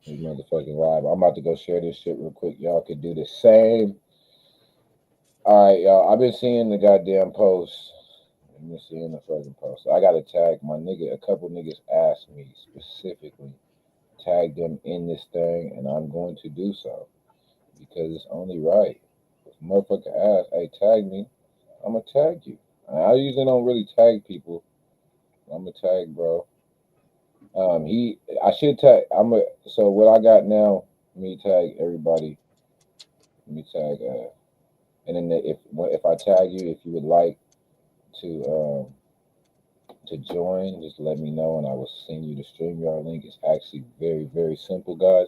This motherfucking live. I'm about to go share this shit real quick. Y'all could do the same. All right, y'all. I've been seeing the goddamn posts. I've been seeing the fucking posts. I gotta tag my nigga. A couple niggas asked me specifically tag them in this thing, and I'm going to do so because it's only right. If a motherfucker asks, "Hey, tag me," I'm gonna tag you. I usually don't really tag people. I'm gonna tag, bro. I should tag. So what I got now. Let me tag everybody. Let me tag. And then if I tag you, if you would like to join, just let me know, and I will send you the StreamYard link. It's actually very very simple, guys.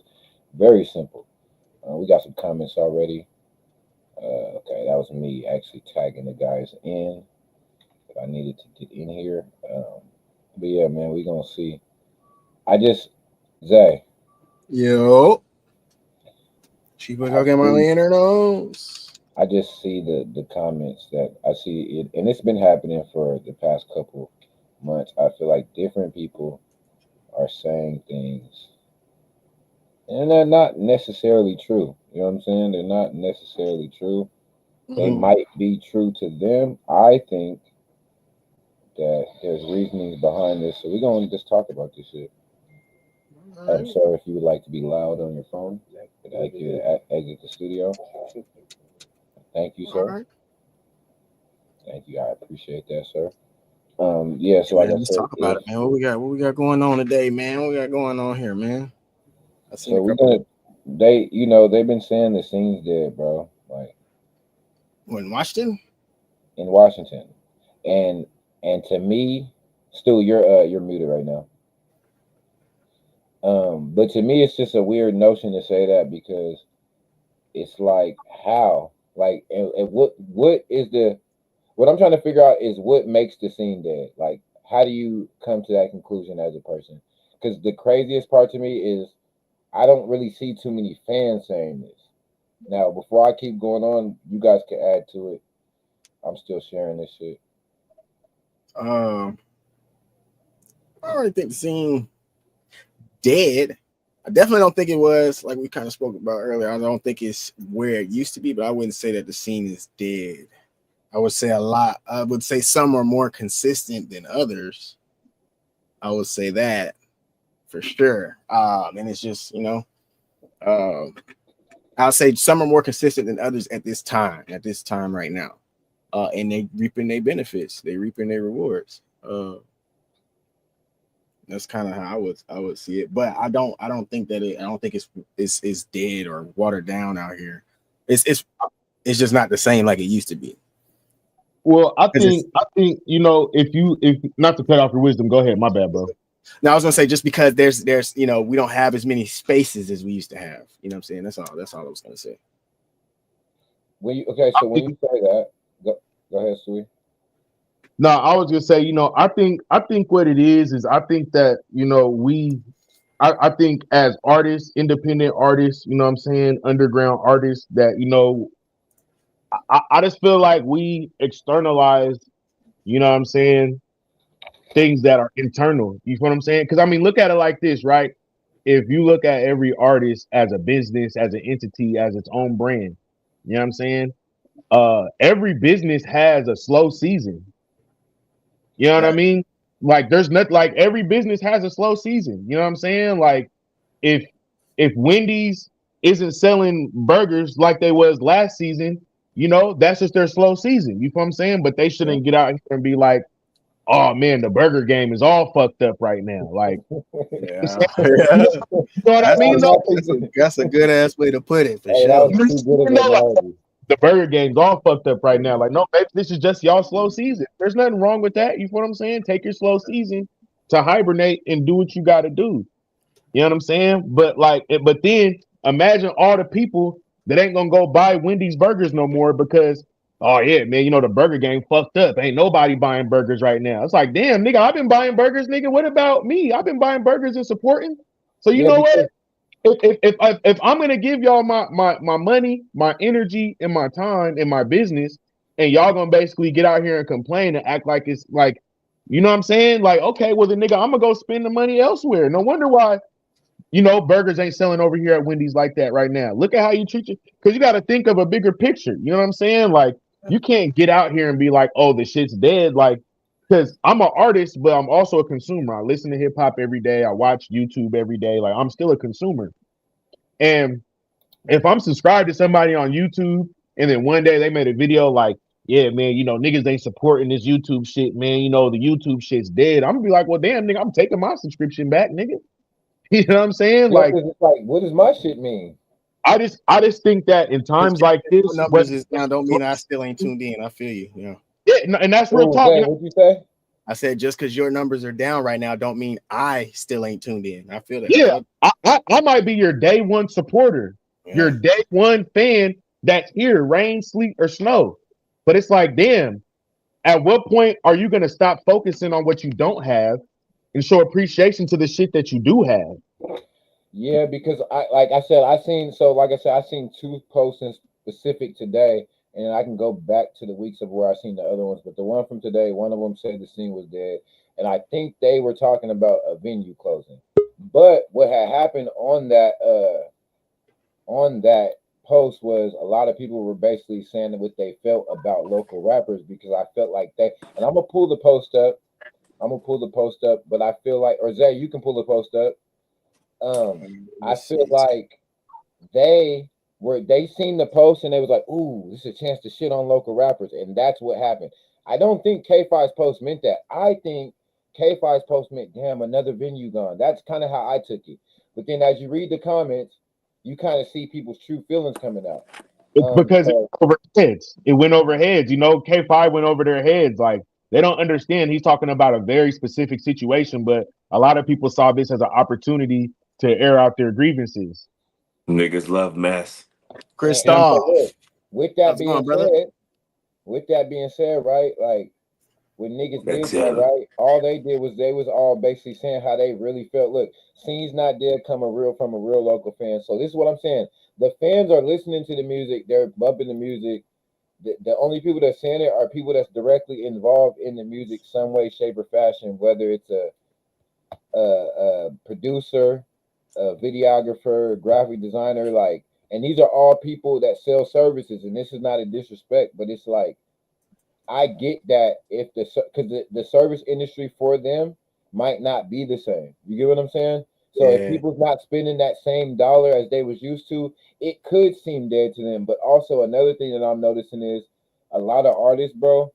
Very simple. We got some comments already. Okay, that was me actually tagging the guys in that I needed to get in here. But yeah, man, we gonna see. I just Zay. Yo, she put I cocaine see. Molly in her nose. I just see the comments that I see it, and it's been happening for the past couple months. I feel like different people are saying things, and they're not necessarily true. You know what I'm saying? They're not necessarily true. They Mhm. might be true to them. I think that there's reasonings behind this, so we're gonna just talk about this shit. All right. Sir, if you would like to be loud on your phone, I'd like you to exit the studio. Thank you, All sir. right. Thank you. I appreciate that, sir. Yeah. Hey, So, like man, I let's said, talk about it, man. What we got? What we got going on today, man? What we got going on here, man? I seen a so we're couple of gonna. They've been saying the scene's dead, bro. Like when Washington. in Washington, and to me, Stu, you're muted right now. But to me, it's just a weird notion to say that because it's like how, like, and what is the what I'm trying to figure out is what makes the scene dead. Like, how do you come to that conclusion as a person? Because the craziest part to me is I don't really see too many fans saying this. Now, before I keep going on, you guys can add to it. I'm still sharing this shit. Uh, I already think the scene dead. I definitely don't think it was like we kind of spoke about earlier. I don't think it's where it used to be, but I wouldn't say that the scene is dead. I would say a lot. I would say some are more consistent than others. I would say that for sure. And it's just um, I'll say some are more consistent than others at this time right now. And they reaping their benefits, they reaping their rewards. That's kind of how I would see it. But I don't think that I don't think it's dead or watered down out here. It's just not the same like it used to be. Well, I 'Cause it's, think I think if not to cut off your wisdom, go ahead. My bad, bro. now I was gonna say just because there's we don't have as many spaces as we used to have. You know what I'm saying? That's all I was gonna say. Okay, I so when think, you say that, go ahead, Sui. no, I was gonna say, I think what it is I think that I think as artists, independent artists, you know what I'm saying, underground artists, that I just feel like we externalize, you know what I'm saying, things that are internal. You know what I'm saying? Because I mean, look at it like this, right? If you look at every artist as a business, as an entity, as its own brand, you know what I'm saying? Every business has a slow season. You know what I Right. mean? Like there's not like every business has a slow season. You know what I'm saying? Like if Wendy's isn't selling burgers like they was last season, that's just their slow season. You know what I'm saying? But they Yeah. shouldn't get out here and be like, oh man, the burger game is all fucked up right now. Like, Yeah. Yeah. you know what I That's Nah, mean? that's Though, nah, that's a good ass way to put it for hey, that sure. was too good of you an know, like analogy. the burger game's all fucked up right now. Like, no, baby, this is just y'all slow season. There's nothing wrong with that. You know what I'm saying? Take your slow season to hibernate and do what you got to do. You know what I'm saying? But then imagine all the people that ain't gonna go buy Wendy's burgers no more because, oh yeah, man, the burger game fucked up. Ain't nobody buying burgers right now. It's like, damn, nigga, I've been buying burgers, nigga. What about me? I've been buying burgers and supporting. So you Yeah, know what? because If I'm gonna give y'all my money, my energy, and my time and my business, and y'all gonna basically get out here and complain and act like it's like, you know what I'm saying? Like, okay, well, the nigga, I'm gonna go spend the money elsewhere. No wonder why You know, burgers ain't selling over here at Wendy's like that right now. Look at how you treat it. Because you got to think of a bigger picture. You know what I'm saying? Like, you can't get out here and be like, oh, the shit's dead. Like, because I'm an artist, but I'm also a consumer. I listen to hip hop every day. I watch YouTube every day. Like, I'm still a consumer. And if I'm subscribed to somebody on YouTube and then one day they made a video like, yeah, man, you know, niggas ain't supporting this YouTube shit, man. You know, the YouTube shit's dead. I'm gonna be like, well, damn, nigga, I'm taking my subscription back, nigga. You know what I'm saying? Yeah, Like, because it's like, what does my shit mean? I just think that in Just times like because your this, numbers is down don't mean I still ain't tuned in. I feel you. Yeah. yeah, and that's real Oh, talk. Zay, You know, what'd you say? I said just because your numbers are down right now don't mean I still ain't tuned in. I feel that. yeah, I might be your day one supporter, your Yeah. day one fan that's here, rain, sleet, or snow. But it's like, damn, at what point are you gonna stop focusing on what you don't have and show appreciation to the shit that you do have? Yeah, because like I said, I seen two posts in specific today, and I can go back to the weeks of where I seen the other ones. But the one from today, one of them said the scene was dead, and I think they were talking about a venue closing. But what had happened on that post was a lot of people were basically saying what they felt about local rappers because I felt like they, and I'm gonna pull the post up. I'm gonna pull the post up, but I feel like, or Zay, you can pull the post up. I Let's feel see. like they seen the post and they was like, "Ooh, this is a chance to shit on local rappers," and that's what happened. I don't think K5's post meant that. I think K5's post meant, "Damn, another venue gone." That's kind of how I took it. But then as you read the comments, you kind of see people's true feelings coming out. It's because it So went over heads. It went over heads. You know, K5 went over their heads. Like, they don't understand. He's talking about a very specific situation, but a lot of people saw this as an opportunity to air out their grievances. Niggas love mess. and so Christoph, look, with that how's it being going, brother? said, right, like when niggas did that, Excel. right? All they did was they was all basically saying how they really felt. Look, scene's not dead come a real from a real local fan. So this is what I'm saying. The fans are listening to the music, they're bumping the music. The only people that's saying it are people that's directly involved in the music some way, shape, or fashion, whether it's a producer, a videographer, graphic designer, like, and these are all people that sell services. And this is not a disrespect, but it's like I get that if because the service industry for them might not be the same. You get what I'm saying? So if Yeah. people's not spending that same dollar as they was used to, it could seem dead to them. But also another thing that I'm noticing is a lot of artists, bro,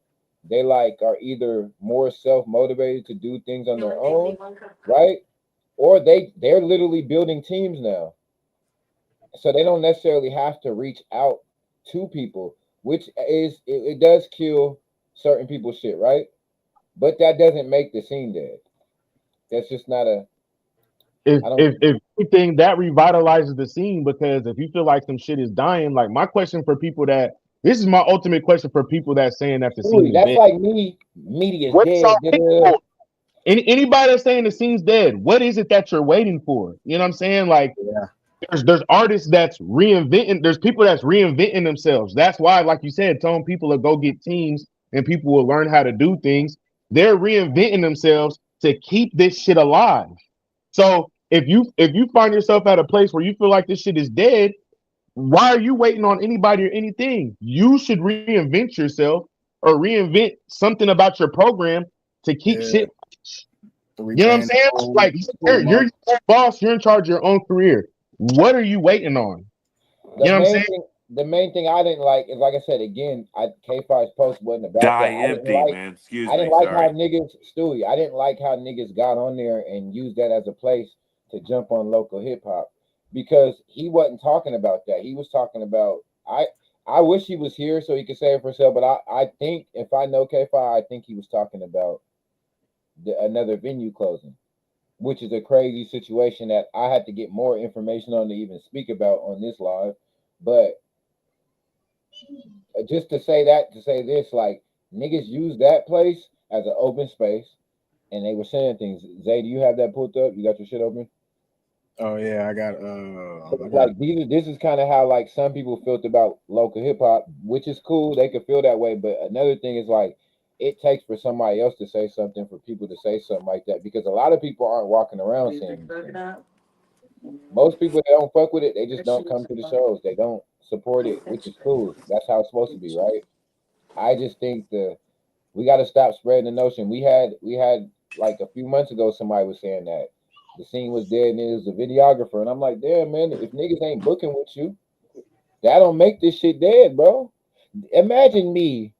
they like are either more self motivated to do things on their own, right? Or they're literally building teams now, so they don't necessarily have to reach out to people, which it does kill certain people's shit, right? But that doesn't make the scene dead. That's just not a. If I don't. if if anything, that revitalizes the scene, because if you feel like some shit is dying, like, my question for people that this is my ultimate question for people that saying that the scene Ooh, is that's dead. like me. Media's What is dead. y'all waiting Da-da-da. for? Anybody that's saying the scene's dead, what is it that you're waiting for? You know what I'm saying? Like, Yeah. there's artists that's reinventing. There's people that's reinventing themselves. That's why, like you said, telling people to go get teams and people will learn how to do things. They're reinventing themselves to keep this shit alive. So if you find yourself at a place where you feel like this shit is dead, why are you waiting on anybody or anything? You should reinvent yourself or reinvent something about your program to keep Yeah. shit. You know what I'm Rebrand the saying? whole, Like, you're market. your own boss. You're in charge of your own career. What are you waiting on? The You know what I'm main saying? thing. The main thing I didn't like is, like I said again, K5's post wasn't about Die that. I didn't empty, like. man. Excuse I didn't me. like how Sorry. niggas Stewie. I didn't like how niggas got on there and used that as a place to jump on local hip hop, because he wasn't talking about that. He was talking about I wish he was here so he could say it for himself. But I think if I know K5, I think he was talking about another venue closing, which is a crazy situation that I had to get more information on to even speak about on this live. But just to say that, to say this, like niggas use that place as an open space, and they were saying things. Zay, do you have that pulled up? You got your shit open? Oh yeah, So I it's got like this is kind of how like some people felt about local hip hop, which is cool. They could feel that way, but another thing is like it takes for somebody else to say something, for people to say something like that, because a lot of people aren't walking around saying these things. Most people that don't fuck with it, they just don't come to the shows. They don't support it, which is cool. That's how it's supposed to be, right? I just think we got to stop spreading the notion. We had like a few months ago, somebody was saying that the scene was dead and it was a videographer, and I'm like, damn man, if niggas ain't booking with you, that don't make this shit dead, bro. Imagine me.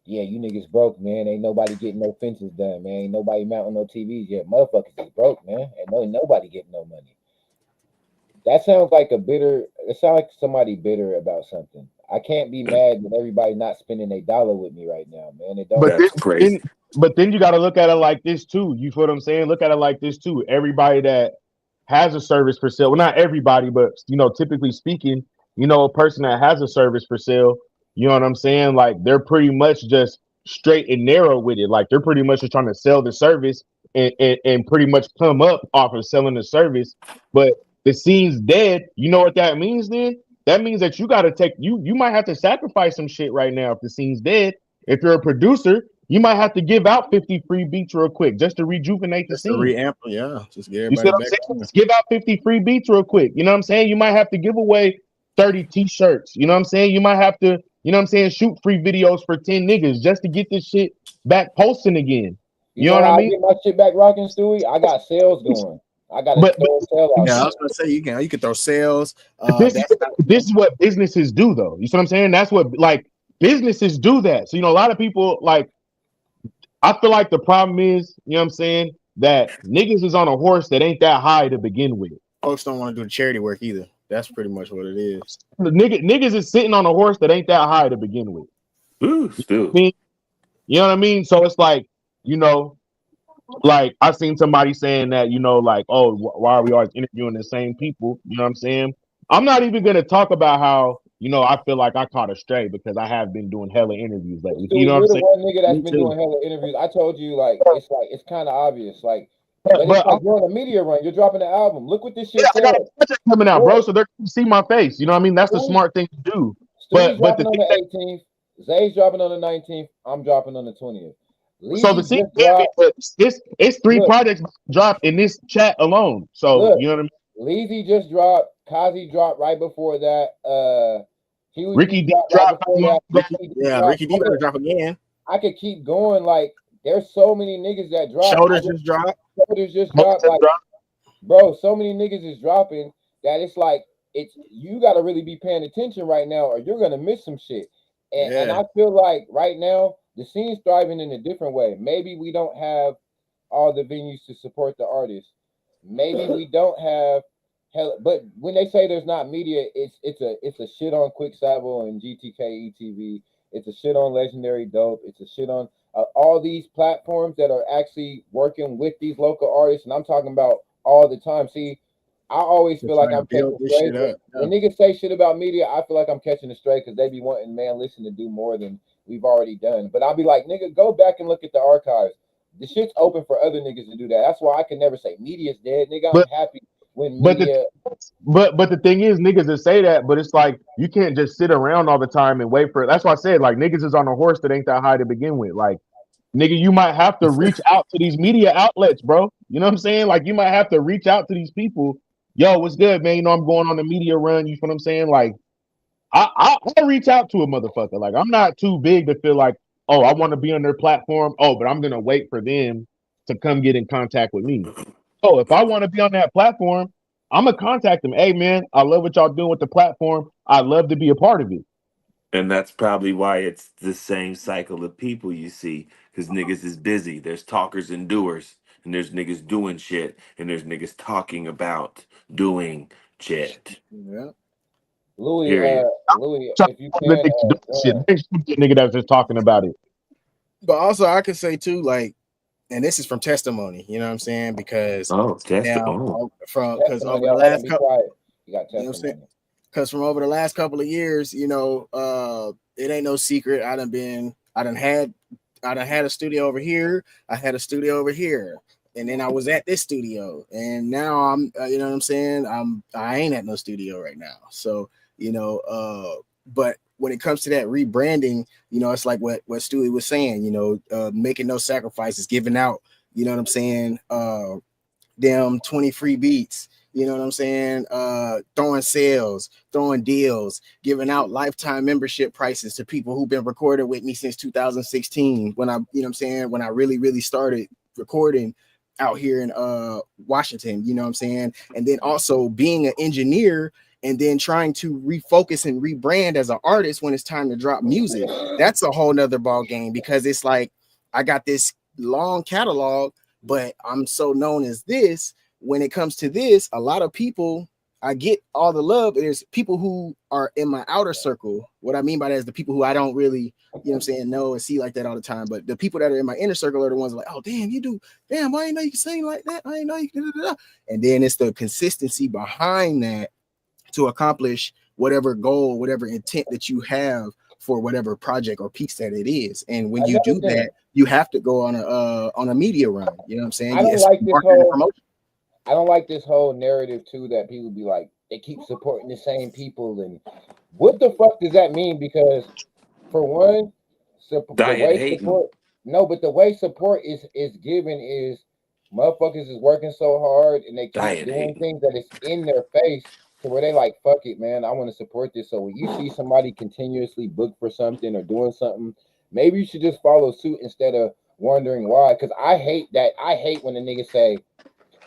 Yeah, you niggas broke, man. Ain't nobody getting no fences done, man. Ain't nobody mounting no TVs yet. Motherfuckers is broke, man. Ain't nobody getting no money. That sounds like a bitter. It sounds like somebody bitter about something. I can't be mad that everybody not spending a dollar with me right now, man. It don't But make then, That's crazy. but then you got to look at it like this too. You feel what I'm saying? Look at it like this too. Everybody that has a service for sale, well, not everybody, but typically speaking, a person that has a service for sale, you know what I'm saying? Like they're pretty much just straight and narrow with it. Like they're pretty much just trying to sell the service and pretty much come up off of selling the service. But the scene's dead. You know what that means then? That means that you got to you might have to sacrifice some shit right now if the scene's dead. If you're a producer, you might have to give out 50 free beats real quick just to rejuvenate the Just to scene. reamp, yeah, just get You see everybody what I'm back saying? on. Just give out 50 free beats real quick. You know what I'm saying? You might have to give away 30 t-shirts. You know what I'm saying? You might have to, shoot free videos for 10 niggas just to get this shit back posting again. You You know know what I how I mean? get my shit back rocking, Stewie? I got sales going. I got to But throw a sale out Yeah, I there. was gonna say you can throw sales. this That's not, this is what businesses do though. You see what I'm saying? That's what like businesses do that. So a lot of people like I feel like the problem is, you know what I'm saying, that niggas is on a horse that ain't that high to begin with. folks don't want to do the charity work either. That's pretty much what it is. The niggas is sitting on a horse that ain't that high to begin with. Ooh, You know still. what I mean? You know what I mean? So it's like, you know, like I seen somebody saying that, like, oh, why are we always interviewing the same people? You know what I'm saying? I'm not even gonna talk about how, I feel like I caught a stray because I have been doing hella interviews lately. You know Stewie, what I'm you're the saying? one nigga that's Me been too. doing hella interviews. I told you, like it's kind of obvious, But, but it's but like you're on a media run. You're dropping an album. Look what this yeah, shit I said. got a project coming out, bro. Look, So they're gonna see my face. You know what I mean? That's the Stewie, smart thing to do. Stewie's But the dropping on thing the that 18th. Zay's dropping on the 19th. I'm dropping on the 20th. so the Leezy scene just dead, dropped. but it's three Look, projects dropped in this chat alone. So look. you know what I mean? Leezy just dropped. Kazi dropped right before that. Huey Ricky P D dropped right dropped not before too long that. ago. Ricky D Yeah, dropped. Ricky D better drop again. I could keep going. Like, there's so many niggas that drop. I Shoulders just just dropped. Shoulders just dropped. Moses Like, dropped. bro, so many niggas is dropping that it's like it's you got to really be paying attention right now, or you're gonna miss some shit. And Yeah, I feel like right now the scene's thriving in a different way. Maybe we don't have all the venues to support the artists. Maybe we don't have hell. But when they say there's not media, it's a shit on Quick Sabo and GTK ETV. It's a shit on Legendary Dope. It's a shit on all these platforms that are actually working with these local artists, and I'm talking about all the time. See, I always to feel like try to I'm build catching this strays. shit up. Yeah. When niggas say shit about media, I feel like I'm catching a stray because they be wanting Man Listen to do more than we've already done. But I'll be like, nigga, go back and look at the archives. The shit's open for other niggas to do that. That's why I can never say media's dead, nigga. I'm But happy when but the media. but the thing is, niggas that say that, but it's like you can't just sit around all the time and wait for it. That's why I said like niggas is on a horse that ain't that high to begin with. Like nigga, you might have to reach out to these media outlets, bro. You know what I'm saying? Like you might have to reach out to these people. Yo, what's good, man? I'm going on a media run. You know what I'm saying? Like I'll reach out to a motherfucker. Like I'm not too big to feel like, oh, I want to be on their platform. Oh, but I'm gonna wait for them to come get in contact with me. Oh, if I want to be on that platform, I'm gonna contact them. Hey man, I love what y'all doing with the platform. I'd love to be a part of it. And that's probably why it's the same cycle of people you see. Because niggas is busy. There's talkers and doers. And there's niggas doing shit. And there's niggas talking about doing shit. Yeah. Louis, Period. Try if you to the can, niggas do shit. They shoot the nigga that's just talking about it. But also I could say too, like, and this is from testimony, you know what I'm saying? Because Oh, test. now Oh, from because over testimony. the Y'all let him last be couple, quiet. You got you know what I'm saying? testimony. Because from over the last couple of years, it ain't no secret. I done had a studio over here. I had a studio over here. And then I was at this studio. And now I'm you know what I'm saying? I ain't at no studio right now. So, but when it comes to that rebranding, it's like what Stewie was saying, making no sacrifices, giving out, you know what I'm saying, them 20 free beats, You know what I'm saying? Throwing sales, throwing deals, giving out lifetime membership prices to people who've been recording with me since 2016 when I, you know what I'm saying, when I really started recording out here in Washington, you know what I'm saying? And then also being an engineer and then trying to refocus and rebrand as an artist when it's time to drop music. That's a whole nother ball game because it's like I got this long catalog, but I'm so known as this. When it comes to this, a lot of people, I get all the love. There's people who are in my outer circle. What I mean by that is the people who I don't really, you know what I'm saying, know and see like that all the time. But the people that are in my inner circle are the ones like, oh, damn, you do. Damn, I didn't know you can sing like that. I didn't know you can do. And then it's the consistency behind that to accomplish whatever goal, whatever intent that you have for whatever project or piece that it is. And when you Another do thing, that, you have to go on a media run. You know what I'm saying? I don't Yes, like this marketing and whole promotion. I don't like this whole narrative too that people be like they keep supporting the same people and what the fuck does that mean? Because for one, the Diet way hating. support no, but the way support is given is motherfuckers is working so hard and they keep Diet doing hating. things that it's in their face to where they like fuck it, man. I want to support this. So when you see somebody continuously book for something or doing something, maybe you should just follow suit instead of wondering why. Because I hate that. I hate when the niggas say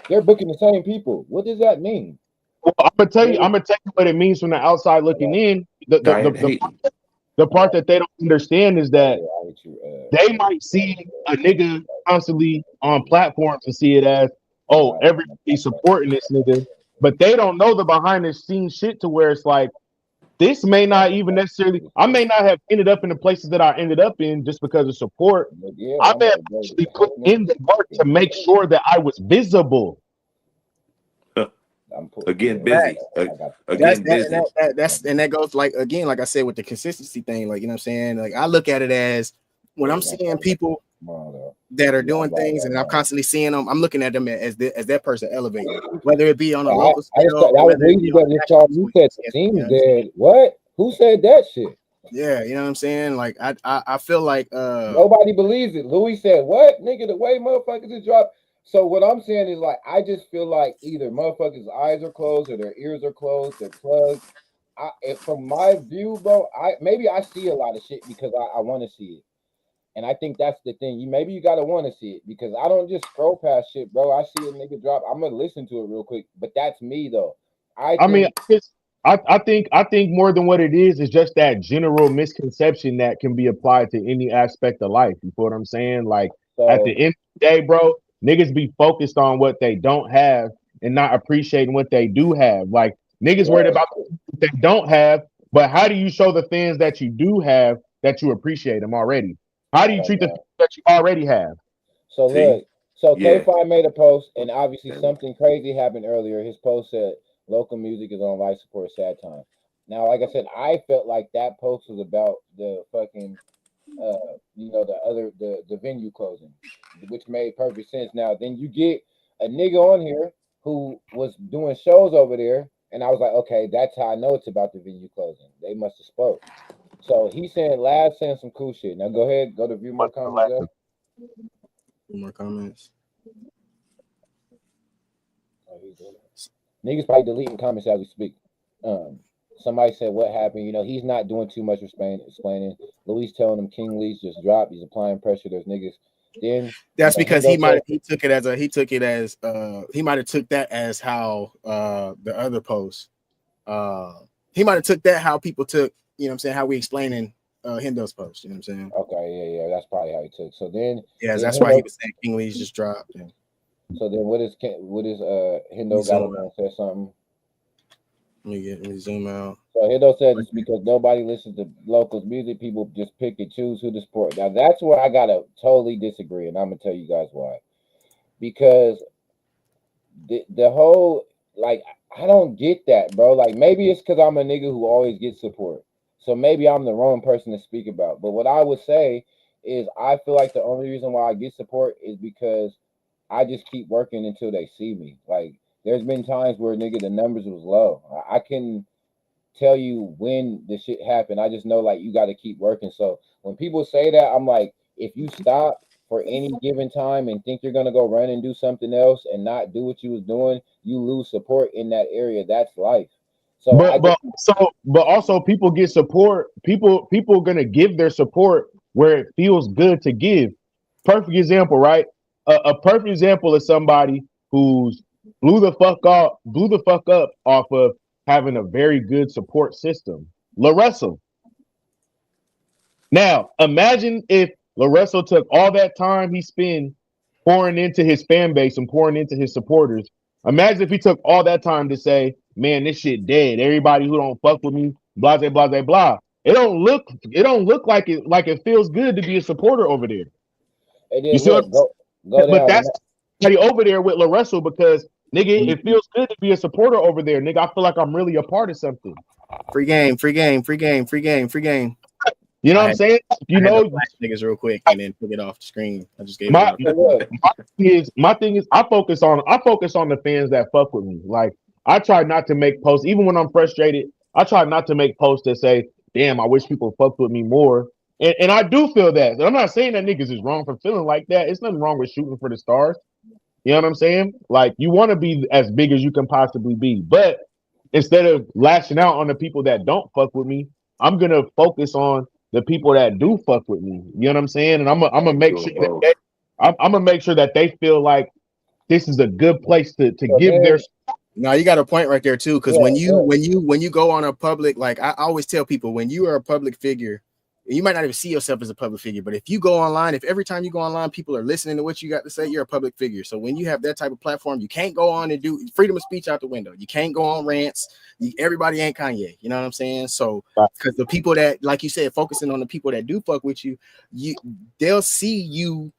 they're booking the same people. What does that mean? Well, I'm Really? gonna tell you what it means from the outside looking Okay. in. Diet hating. The All part that they don't understand is right. that Yeah, I'll let you. they might see a nigga constantly on platforms and see it as, oh, everybody's supporting this nigga, but they don't know the behind the scenes shit to where it's like this may not even necessarily. I may not have ended up in the places that I ended up in just because of support. Yeah, I I'm may about have to go to actually put help in me. the work to make sure that I was visible. I'm put. Again, Yeah, Fact. busy. I got. That's Again, that, and busy. that goes like again, like I said, with the consistency thing, like you know what I'm saying. Like I look at it as when I'm seeing people Tomorrow, that are though. doing things and I'm Yeah. constantly seeing them, I'm looking at them as that person elevating, whether it be on a local I just scale that or was whether it Weezy be on that a just national called me said the scale. You team's know what I'm saying? dead. What? Who said that shit? Yeah, you know what I'm saying. Like I feel like Nobody believes it. Louis said, "What, nigga? The way motherfuckers is dropped." So what I'm saying is like I just feel like either motherfuckers' eyes are closed or their ears are closed, they're plugged. From my view, bro, I see a lot of shit because I want to see it, and I think that's the thing. You gotta want to see it because I don't just scroll past shit, bro. I see a nigga drop, I'm gonna listen to it real quick, but that's me though. I I mean, think I think more than what it is just that general misconception that can be applied to any aspect of life. You feel what I'm saying? Like at the so. end of the day, bro, niggas be focused on what they don't have and not appreciating what they do have. Like niggas worried Yeah, about what they don't have, but how do you show the things that you do have that you appreciate them already? How do I you don't treat the things know. that you already have? So See? look, so Yeah. K5 made a post, and obviously something crazy happened earlier. His post said local music is on life support sad time. Now, like I said, I felt like that post was about the fucking the venue closing, which made perfect sense. Now, then you get a nigga on here who was doing shows over there, and I was like, okay, that's how I know it's about the venue closing. They must have spoke. So he said, Lab saying some cool shit. Now go ahead, go to view more comments, Zay. more comments. Oh, he's doing it. Niggas probably deleting comments as we speak. Somebody said what happened. He's not doing too much explaining. Louis telling him King Lee's just dropped. He's applying pressure. There's niggas. Then That's because Hendo said, he might have took that as how the other post he might have took that how people took, you know what I'm saying, how we explaining Hendo's post, you know what I'm saying? okay, yeah, that's probably how he took. So then, Yeah, then that's why he Hendo. was saying King Lee's just dropped. And So then, what is we Hendo got zoom on there out. and said something? Let me zoom out. So Hendo says it's because nobody listens to locals music. People just pick and choose who to support. Now that's where I gotta totally disagree, and I'm gonna tell you guys why. Because the whole like I don't get that, bro. Like maybe it's because I'm a nigga who always gets support, so maybe I'm the wrong person to speak about. But what I would say is I feel like the only reason why I get support is because I just keep working until they see me. Like there's been times where nigga the numbers was low. I can tell you when the shit happened. I just know like you got to keep working. So when people say that, I'm like, if you stop, for any given time and think you're gonna go run and do something else and not do what you was doing, you lose support in that area. That's life. So I But just but also people get support. People gonna give their support where it feels good to give. Perfect example, right? A perfect example is somebody who's blew the fuck up off of having a very good support system. LaRussell. Now, imagine if LaRussell took all that time he spent pouring into his fan base and pouring into his supporters. Imagine if he took all that time to say, "Man, this shit dead. Everybody who don't fuck with me, blah blah blah blah blah." It don't look like it feels good to be a supporter over there. and You then see what look, I'm go saying? But down and that's somebody over there with LaRussell because nigga, it feels good to be a supporter over there. Nigga, I feel like I'm really a part of something. Free game, free game, free game, free game, free game. You know I what I'm had, saying? You I had to know, flash niggas real quick and then took it off the screen. I just gave it my my so look, my thing is I focus on the fans that fuck with me. Like I try not to make posts, even when I'm frustrated. I try not to make posts that say, "Damn, I wish people fucked with me more." And I do feel that. And I'm not saying that niggas is wrong for feeling like that. It's nothing wrong with shooting for the stars. You know what I'm saying? Like you want to be as big as you can possibly be, but instead of lashing out on the people that don't fuck with me, I'm gonna focus on the people that do fuck with me. You know what I'm saying? And I'm gonna make sure Doing that both. I'm gonna make sure that they feel like this is a good place to so give their. then No, you got a point right there too. Because yeah, look, when you go on a public, like I always tell people, when you are a public figure, you might not even see yourself as a public figure, but if you go online, if every time you go online, people are listening to what you got to say, you're a public figure. So when you have that type of platform, you can't go on and do freedom of speech out the window. You can't go on rants. Everybody ain't Kanye. You know what I'm saying? So because the people that, like you said, focusing on the people that do fuck with you, they'll see you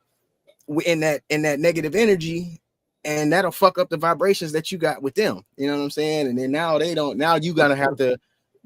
in that negative energy, and that'll fuck up the vibrations that you got with them. You know what I'm saying? And then now they don't. Now you gotta have to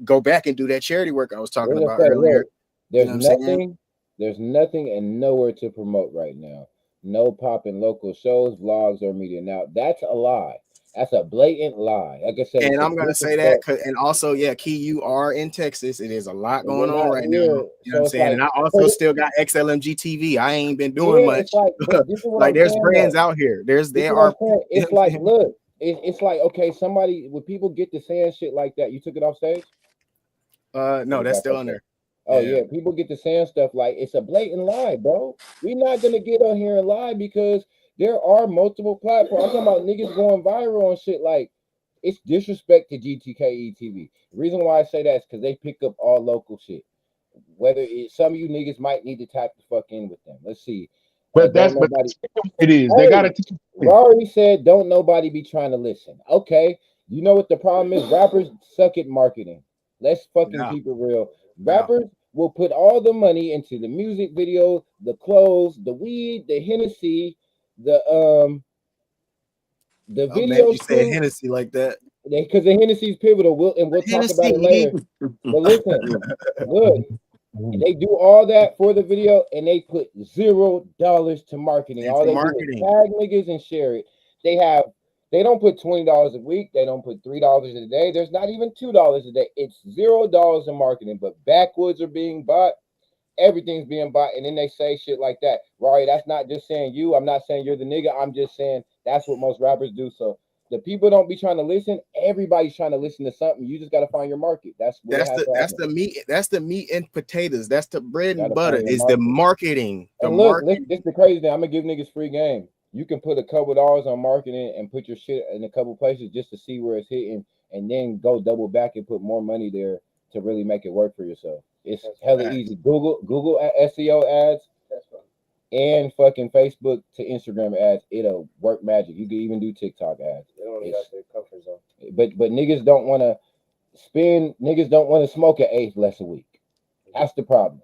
go back and do that charity work I was talking we're gonna about say, earlier. look, You there's know what I'm saying? nothing, there's nothing and nowhere to promote right now. No popping local shows, vlogs, or media. Now that's a lie. That's a blatant lie. Like I said, And it's a I'm gonna say that, disrespect. and also, yeah, Key, you are in Texas. It is a lot And going you're on not right now. here, You know what I'm so it's saying? like, And I also still got XLMG TV. I ain't been doing yeah, it's much. like, but this is what Like I'm there's saying brands though. out here. This is There what I'm are saying. you know It's what I'm like, saying? look, it's like, okay, somebody, when people get to saying shit like that, you took it off stage. No, that's still on there. Oh Yeah. yeah, people get to saying stuff like it's a blatant lie, bro. We're not gonna get on here and lie because there are multiple platforms. I'm talking about niggas going viral and shit. Like it's disrespect to GTKE TV. The reason why I say that is because they pick up all local shit. Whether it's some of you niggas might need to tap the fuck in with them. Let's see. But Don't but nobody. it is. They Hey, gotta. Rory said, "Don't nobody be trying to listen." Okay, you know what the problem is? Rappers suck at marketing. Let's fucking Yeah. keep it real. Yeah. Rappers will put all the money into the music video, the clothes, the weed, the Hennessy, the Oh man, video you said shoot. Hennessy like that. Because the Hennessy's pivotal. We'll talk about it later. Hennessy. But listen, look, they do all that for the video and they put $0 to marketing. All Into they do is marketing. tag niggas and share it. They don't put $20 a week, they don't put $3 a day. There's not even $2 a day. It's $0 in marketing, but backwoods are being bought, everything's being bought, and then they say shit like that. Rory, that's not just saying you. I'm not saying you're the nigga. I'm just saying that's what most rappers do. So the people don't be trying to listen. Everybody's trying to listen to something. You just got to find your market. That's what it has to That's happen. the meat. That's the meat and potatoes. That's the bread Got and to butter. find your Is the market. marketing. The And look, marketing. this the crazy thing. I'm gonna give niggas free game. You can put a couple dollars on marketing and put your shit in a couple places just to see where it's hitting, and then go double back and put more money there to really make it work for yourself. It's hella easy. Google SEO ads and fucking Facebook to Instagram ads. It'll work magic. You can even do TikTok ads. They don't got their comfort zone. But niggas don't want to spend. Niggas don't want to smoke an eighth less a week. That's the problem.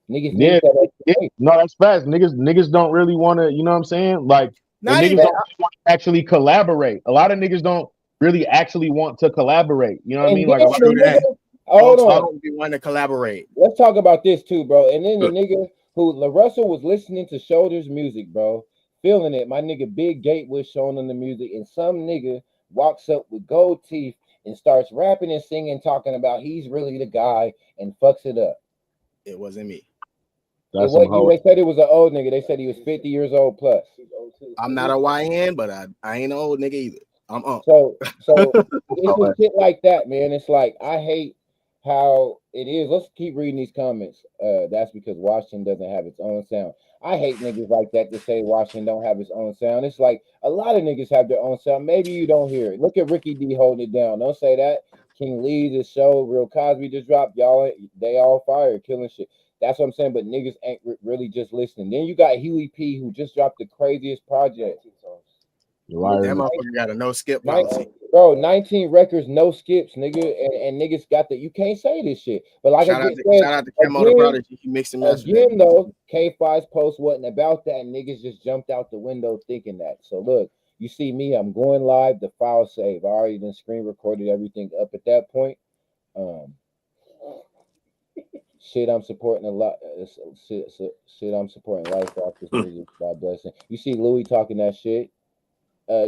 Niggas Yeah, need that extra eighth. no, that's fast. Niggas don't really want to. You know what I'm saying? Like, and Not niggas even. don't really want to actually collaborate. A lot of niggas don't really actually want to collaborate. You know what I And mean? then Like a lot. the True that. nigga, hold Folks on. don't be wanting to collaborate. Let's talk about this too, bro. And then the nigga who LaRussell was listening to Shoulders music, bro, feeling it. My nigga Big Gate was showing him the music, and some nigga walks up with gold teeth and starts rapping and singing, talking about he's really the guy and fucks it up. It wasn't me. It That's some wasn't you. hoe. They said it was an old nigga. They said he was 50 years old plus. I'm not a YN, but I ain't an old nigga either. I'm up. So it's just shit like that, man. It's like I hate how it is. Let's keep reading these comments. That's because Washington doesn't have its own sound. I hate niggas like that to say Washington don't have its own sound. It's like a lot of niggas have their own sound. Maybe you don't hear it. Look at Ricky D holding it down. Don't say that. King Lee just show Real Cosby just dropped. Y'all, they all fire, killing shit. That's what I'm saying. But niggas ain't really just listening. Then you got Huey P who just dropped the craziest project. That motherfucker got a no skip policy. Bro, 19 records, no skips, nigga, and niggas got the. You can't say this shit. But like Shout I out just to said Camo the Prodigy. He mixed and mastered that. again, though, K5's post wasn't about that. Niggas just jumped out the window thinking that. So look, you see me, I'm going live. The file save. I already done screen recorded everything up at that point. Shit, I'm supporting a lot. Shit, I'm supporting life off this music. God bless him. You see Louis talking that shit.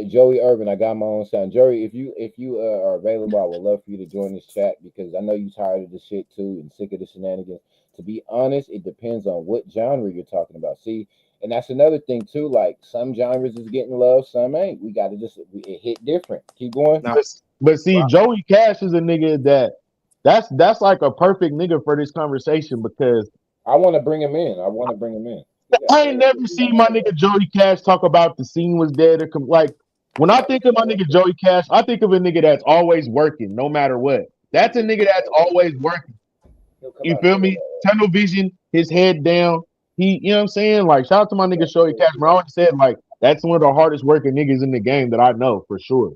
Joey Urban, I got my own sound. Joey, if you are available, I would love for you to join this chat because I know you tired of the shit too and sick of the shenanigans. To be honest, it depends on what genre you're talking about. See, and that's another thing too. Like some genres is getting love, some ain't. We got to it hit different. Keep going. Now, But see, Joey Cash is a nigga that's like a perfect nigga for this conversation because I want to bring him in. I want to bring him in. I ain't never seen my nigga Joey Cash talk about the scene was dead or like when I think of my nigga Joey Cash, I think of a nigga that's always working no matter what. That's a nigga that's always working. You feel me? Tunnel vision, his head down. You know what I'm saying? Like, shout out to my nigga Joey Cash. Man, I always said, like, that's one of the hardest working niggas in the game that I know for sure.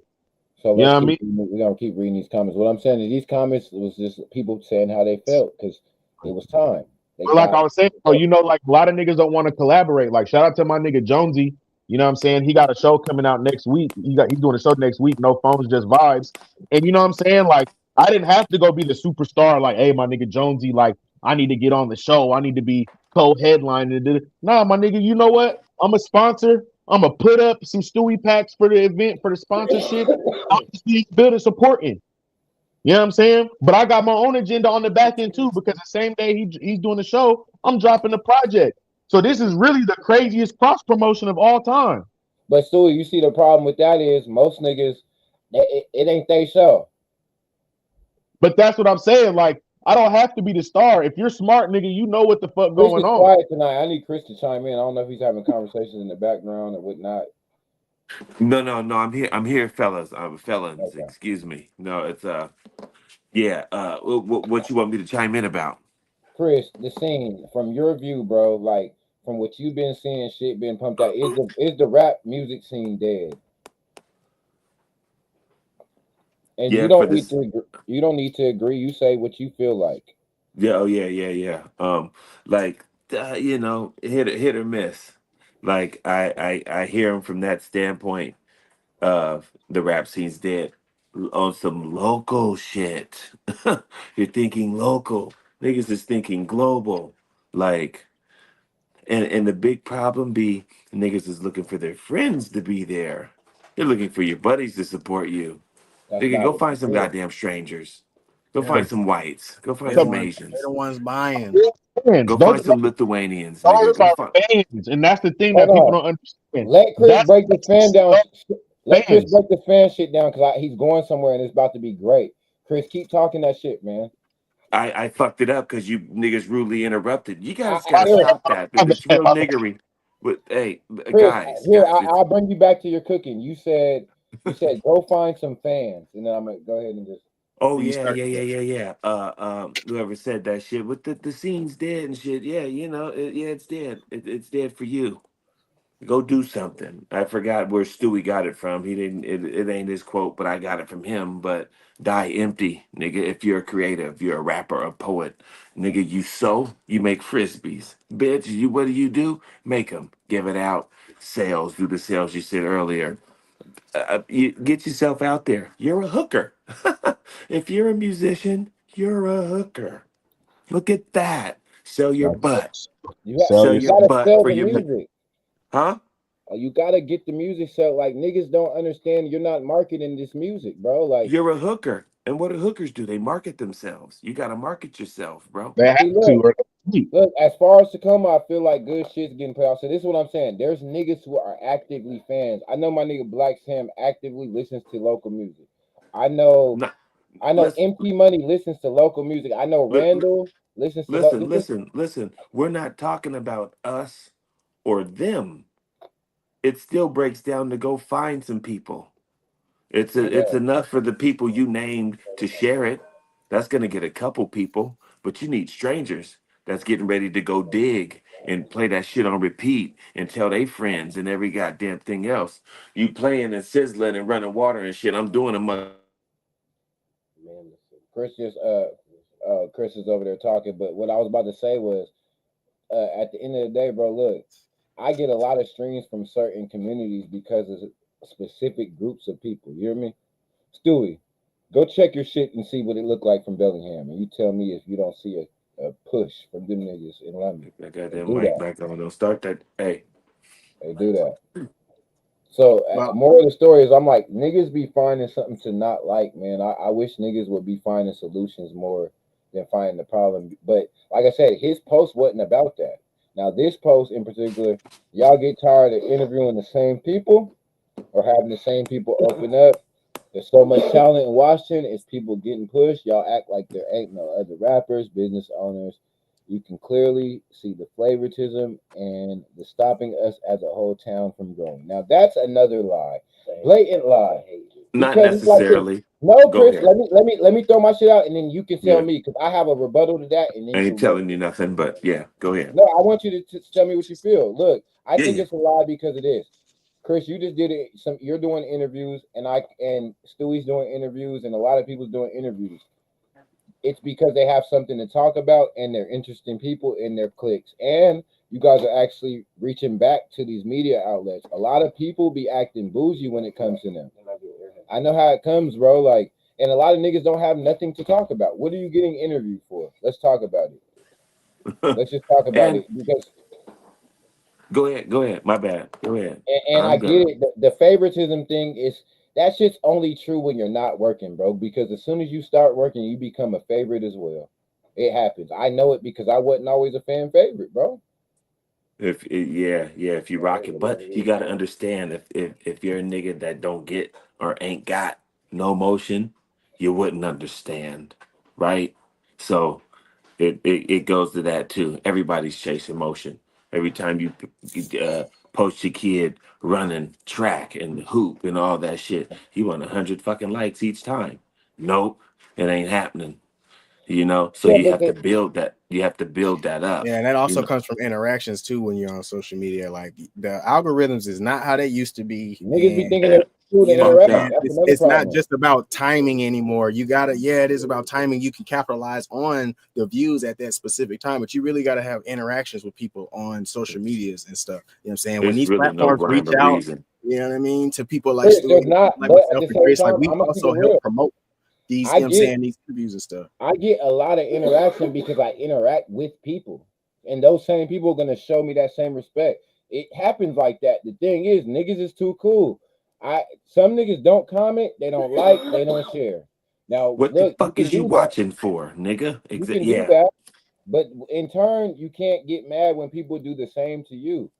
So You know what I mean? we're gonna keep reading these comments. What I'm saying is these comments was just people saying how they felt because it was time. But like I was saying, like a lot of niggas don't want to collaborate. Like, shout out to my nigga Jonesy. You know what I'm saying? He got a show coming out next week. He's doing a show next week. No phones, just vibes. And you know what I'm saying? Like, I didn't have to go be the superstar. Like, hey, my nigga Jonesy, like, I need to get on the show. I need to be co-headlining. Nah, my nigga, you know what? I'm a sponsor. I'm gonna put up some Stewie packs for the event for the sponsorship. I'm just building supporting. You know what I'm saying? But I got my own agenda on the back end too, because the same day he's doing the show, I'm dropping the project. So this is really the craziest cross promotion of all time. But Stewie, you see the problem with that is most niggas, it ain't they show. But that's what I'm saying. Like, I don't have to be the star. If you're smart, nigga, you know what the fuck Chris going is on. quiet tonight. I need Chris to chime in. I don't know if he's having conversations in the background or whatnot. No, I'm here. I'm here, fellas. Felons. Okay. Excuse me. No, it's yeah. What you want me to chime in about? Chris, the scene from your view, bro, like from what you've been seeing, shit being pumped out, is the rap music scene dead? And Yeah, for this. you don't need to agree. You say what you feel like. Yeah. Oh, yeah. Like you know, hit or miss. Like I hear him from that standpoint of the rap scene's dead on some local shit. You're thinking local. Niggas is thinking global. Like, and the big problem be niggas is looking for their friends to be there. You're looking for your buddies to support you. That's Nigga, not go what find you some feel. goddamn strangers. Go yeah, find some whites. Go find they the some ones, Asians. buying. Fans. Go find some Lithuanians, nigga. Those Go are find. fans, and that's the thing Hold that people on. don't understand. Let Chris That's break the fan down. Let Chris fans. break the fan shit down because he's going somewhere and it's about to be great. Chris, keep talking that shit, man. I fucked it up because you niggas rudely interrupted. You I, guys gotta Chris, stop that. It's real niggery. But hey, Chris, here guys, it's I'll bring you back to your cooking. You said go find some fans, and then I'm gonna go ahead and just. oh You yeah, start. yeah. Whoever said that shit with the scene's dead and shit. Yeah, you know, yeah, it's dead. It's dead for you. Go do something. I forgot where Stewie got it from. He didn't. It ain't his quote, but I got it from him. But die empty, nigga. If you're a creative, you're a rapper, a poet, nigga. You sew, you make frisbees, bitch. What do? Make them, give it out. Sales, do the sales you said earlier. You get yourself out there. You're a hooker. If you're a musician, you're a hooker. Look at that. Sell your butt. Sell Sell You yourself. your gotta butt sell for the your, music. huh? You gotta get the music sold. Like niggas don't understand. You're not marketing this music, bro. Like, You're a hooker. And what do hookers do? They market themselves. You got to market yourself, bro. They have see, to, look, or Look, as far as Tacoma, I feel like good shit's getting put out. So this is what I'm saying. There's niggas who are actively fans. I know my nigga Black Sam actively listens to local music. I know Not, I know let's MP Money listens to local music. I know let, Randall listens to listen, listen. listen, listen. We're not talking about us or them. It still breaks down to go find some people. It's Yeah, enough for the people you named to share it. That's gonna get a couple people, but you need strangers that's getting ready to go dig and play that shit on repeat and tell their friends and every goddamn thing else. You playing and sizzling and running water and shit. I'm doing a man. Listen. Chris is over there talking, but what I was about to say was, at the end of the day, bro, look, I get a lot of streams from certain communities because of specific groups of people. You hear me? Stewie, go check your shit and see what it looked like from Bellingham, and you tell me if you don't see a push from them niggas in London. that They goddamn do mic that. back on. Don't start that. Hey, They do that. So Well, more of the story is I'm like niggas be finding something to not like, man. I wish niggas would be finding solutions more than finding the problem. But like I said, his post wasn't about that. Now this post in particular, y'all get tired of interviewing the same people or having the same people open up. There's so much talent in Washington. It's people getting pushed. Y'all act like there ain't no other rappers, business owners. You can clearly see the favoritism and the stopping us as a whole town from growing. Now that's another lie, blatant lie. not Because it's like this. necessarily. No, Go Chris, ahead. let me throw my shit out, and then you can tell Yeah, me because I have a rebuttal to that, and then I you ain't can go. telling you nothing, but yeah, go ahead. No, I want you to tell me what you feel. Look, I Yeah, think yeah. it's a lie because of this. Chris, you just did it. You're doing interviews, and Stewie's doing interviews, and a lot of people's doing interviews. It's because they have something to talk about, and they're interesting people in their cliques. And you guys are actually reaching back to these media outlets. A lot of people be acting bougie when it comes to them. I know how it comes, bro. Like, and a lot of niggas don't have nothing to talk about. What are you getting interviewed for? Let's talk about it. Let's just talk about And it because go ahead, go ahead. My bad. Go ahead. and I I'm get gonna. it. The favoritism thing is that shit's only true when you're not working, bro. Because as soon as you start working, you become a favorite as well. It happens. I know it because I wasn't always a fan favorite, bro. Yeah, yeah, if you rock it, but you got to understand if you're a nigga that don't get or ain't got no motion, you wouldn't understand, right? So it goes to that too. Everybody's chasing motion. Every time you post your kid running track and hoop and all that shit, he want 100 fucking likes each time. Nope, it ain't happening. So Yeah, you but have to build that. You have to build that up. yeah, and that You also know, comes from interactions too when you're on social media. Like the algorithms is not how they used to be, niggas be and thinking yeah, they're cool to you know what fucked I'm interact. saying? up. That's another It's not problem. just about timing anymore. You gotta, yeah, it is about timing. You can capitalize on the views at that specific time, but you really gotta have interactions with people on social medias and stuff. You know what I'm saying? When It's these really no platforms rhyme reach or out, reason. you know what I mean, to people like Chris, Stewie, there's not, like but at myself the and same Chris, like time, we I'm gonna keep it also help real. promote these, I you know what I'm get saying, these interviews and stuff. I get a lot of interaction because I interact with people. And those same people are gonna show me that same respect. It happens like that. The thing is, niggas is too cool. Some niggas don't comment, they don't like, they don't share. Now, What the look, you fuck can is you do that. watching for, nigga? You can do Yeah, that, but in turn, you can't get mad when people do the same to you.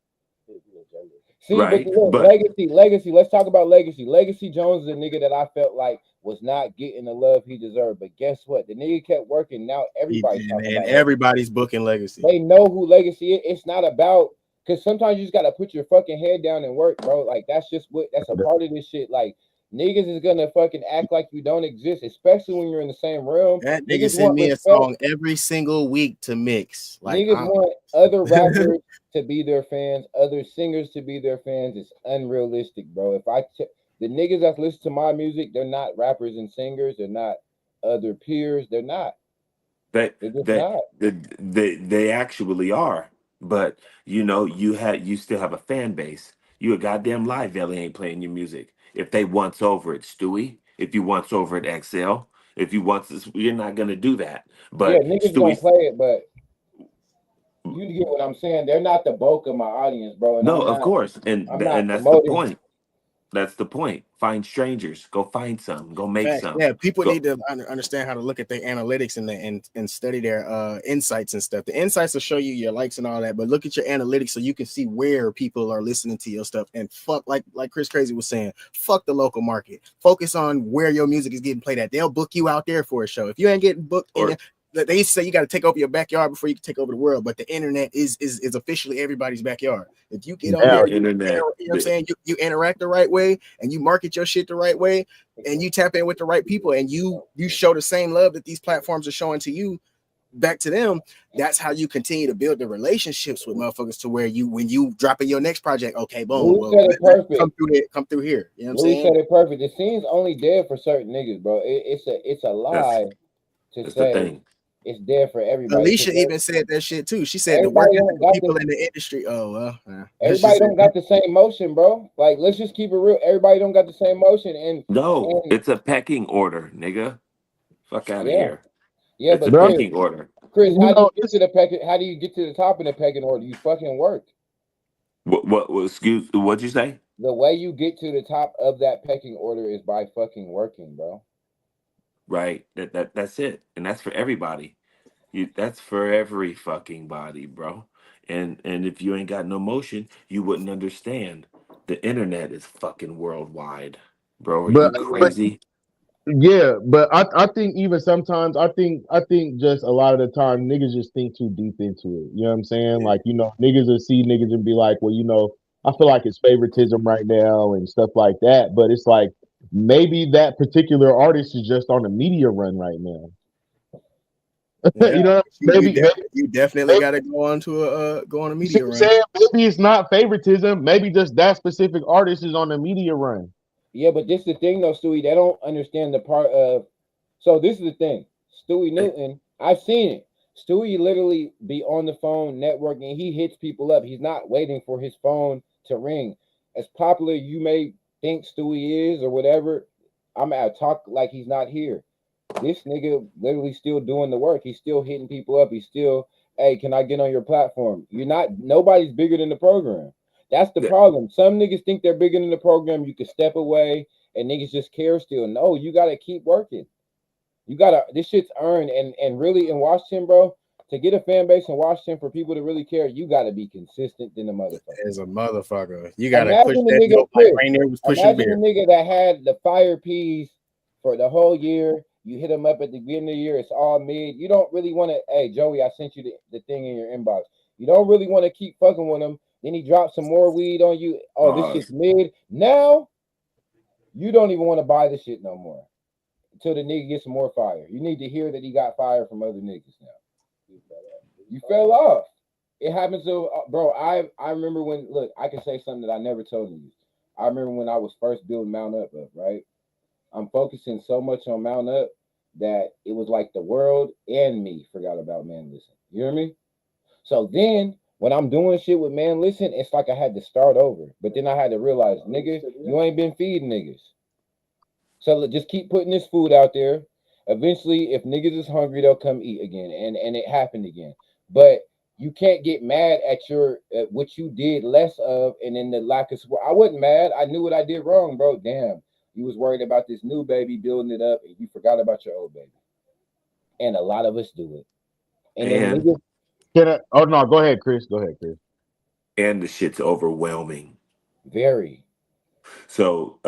See, but right. look, But legacy. Let's talk about legacy. Legacy Jones is a nigga that I felt like was not getting the love he deserved. But guess what? The nigga kept working. Now everybody's talking And about legacy. everybody's booking legacy. They know who legacy is. It's not about because sometimes you just gotta put your fucking head down and work, bro. Like that's just what that's a part of this shit. Like niggas is gonna fucking act like you don't exist, especially when you're in the same realm. That nigga Niggas send want me a respect. song every single week to mix. Like Niggas want other rappers to be their fans, other singers to be their fans. It's unrealistic, bro. The niggas that listen to my music, they're not rappers and singers. They're not other peers. They're not. that They're just that not. they actually are. But you still have a fan base. You a goddamn lie. Valley ain't playing your music. If they once over it, Stewie. If you once over it, XL. If you once this, you're not gonna do that. Yeah, But niggas gonna Stewie, play it, but you get what I'm saying. They're not the bulk of my audience, bro. And no, of course, I'm and not that's the promoting. point. That's the point. Find strangers. Go find some. Go make Fact. some. Yeah, people Go. need to understand how to look at their analytics and study their insights and stuff. The insights will show you your likes and all that, but look at your analytics so you can see where people are listening to your stuff. And fuck, like Chris Crazy was saying, fuck the local market. Focus on where your music is getting played at. They'll book you out there for a show. If you ain't getting booked in Or they used to say you got to take over your backyard before you can take over the world, but the internet is officially everybody's backyard. If you get on Hell there, the yeah. you know internet. what I'm saying, you interact the right way and you market your shit the right way and you tap in with the right people and you show the same love that these platforms are showing to you back to them. That's how you continue to build the relationships with motherfuckers to where you when you drop in your next project, okay, boom, Louis well, said it perfect. come through here. You know what I'm Louis saying? said it perfect. The scene's only dead for certain niggas, bro. It's a That's lie to that's the say thing. it's dead for everybody. Alicia Because even said that shit too. She said the work everybody ethic don't of got people the in the industry. Oh well, that's everybody just it. don't got the same motion, bro. Like let's just keep it real. Everybody don't got the same motion, No, and it's a pecking order, nigga. Fuck out of yeah, here. yeah. It's a But Bro, Chris, pecking order. Chris, you how do you know, get to the pecking? How do you get to the top in the pecking order? You fucking work. Excuse, what'd you say? The way you get to the top of that pecking order is by fucking working, bro. Right. That's it. And that's for everybody. That's for every fucking body, bro. And if you ain't got no motion, you wouldn't understand. The internet is fucking worldwide. Bro, are you but crazy? yeah, but I think even sometimes I think just a lot of the time niggas just think too deep into it. You know what I'm saying? Yeah. Like, niggas will see niggas and be like, well, I feel like it's favoritism right now and stuff like that. But it's like maybe that particular artist is just on a media run right now. Yeah, you know, you definitely maybe got to go on a you see media what I'm run. saying? Maybe it's not favoritism. Maybe just that specific artist is on a media run. Yeah, but this is the thing though, Stewie. They don't understand the part of. So this is the thing, Stewie Eh, Newton. I've seen it. Stewie literally be on the phone networking. He hits people up. He's not waiting for his phone to ring. As popular you may think Stewie is or whatever, I'm at talk like he's not here. This nigga literally still doing the work. He's still hitting people up. He's still, hey, can I get on your platform? You're not. Nobody's bigger than the program. That's the eh, problem. Some niggas think they're bigger than the program. You can step away and niggas just care still. No, you gotta keep working. You gotta this shit's earned and really in Washington, bro, to get a fan base in Washington for people to really care, you gotta be consistent than the motherfucker. As a motherfucker, you got to push Imagine the that nigga note like Chris. Rainier was pushing Imagine the beer. nigga that had the fire peas for the whole year. You hit him up at the beginning of the year, it's all mid. You don't really want to, hey Joey, I sent you the thing in your inbox. You don't really want to keep fucking with him. Then he drops some more weed on you. Oh, this shit's Pause. mid. Now you don't even want to buy the shit no more until the nigga gets some more fire. You need to hear that he got fire from other niggas now. You fell off. It happens to bro. I remember when look. I can say something that I never told you. I remember when I was first building Mount Up, right? I'm focusing so much on Mount Up that it was like the world and me forgot about Man Listen. You hear me? So then when I'm doing shit with Man Listen, it's like I had to start over. But then I had to realize, nigga, you ain't been feeding niggas. So just keep putting this food out there. Eventually, if niggas is hungry, they'll come eat again, and it happened again. But you can't get mad at your at what you did less of, and then the lack of support. I wasn't mad. I knew what I did wrong, bro. Damn, you was worried about this new baby building it up, and you forgot about your old baby. And a lot of us do it. And then And niggas Oh no, go ahead, Chris. Go ahead, Chris. the shit's overwhelming. vary. So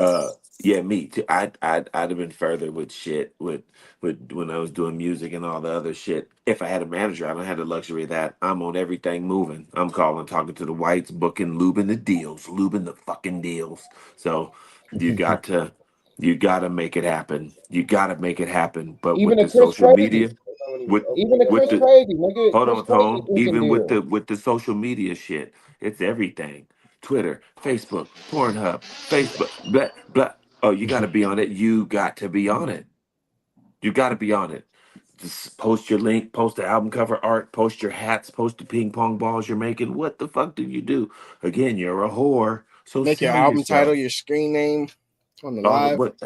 yeah, me too. I'd have been further with shit with when I was doing music and all the other shit. If I had a manager, I don't have the luxury of that. I'm on everything moving. I'm calling, talking to the whites, booking, lubing the deals, lubing the fucking deals. So you got to you gotta make it happen. You gotta make it happen. But Even with a the Chris social Crazy, media, with even a with Chris the Crazy, nigga, hold Chris on, Crazy Tone. is in Even deal. with the social media shit, it's everything. Twitter, Facebook, Pornhub, Facebook, blah blah. Oh, you got to be on it. You got to be on it. You got to be on it. Just post your link, post the album cover art, post your hats, post the ping pong balls you're making. What the fuck did you do? Again, you're a whore. So Make your sell album title yourself. your screen name on the All the live. what?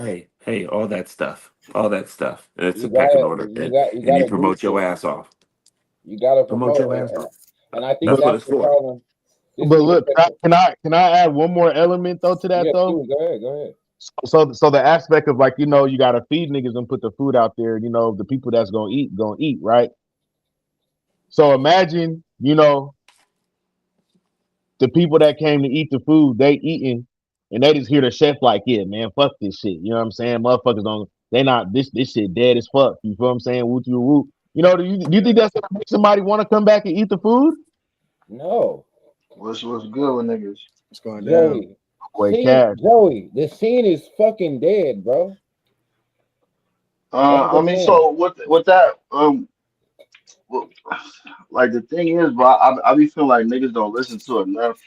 Hey, all that stuff. All that stuff. And it's a You pecking gotta, order, you and you gotta do promote your shit. ass off. You gotta Promote promote, your ass off. and I think That's what that's it's the for. problem. This But is look, can I add one more element though to that yeah. though? Go ahead. Go ahead. So the aspect of like, you gotta feed niggas and put the food out there, the people that's gonna eat, right? So imagine, the people that came to eat the food, they eating, and they just hear the chef like, yeah, man, fuck this shit. You know what I'm saying? Motherfuckers don't, they not this shit dead as fuck. You feel what I'm saying? Woot you woot. Do you think that's gonna make somebody want to come back and eat the food? No, What's good with niggas? What's going down? Joey. Boy, cash. Joey, the scene is fucking dead, bro. That's what I I'm mean, saying. so with that, well, like the thing is, bro, I be feeling like niggas don't listen to enough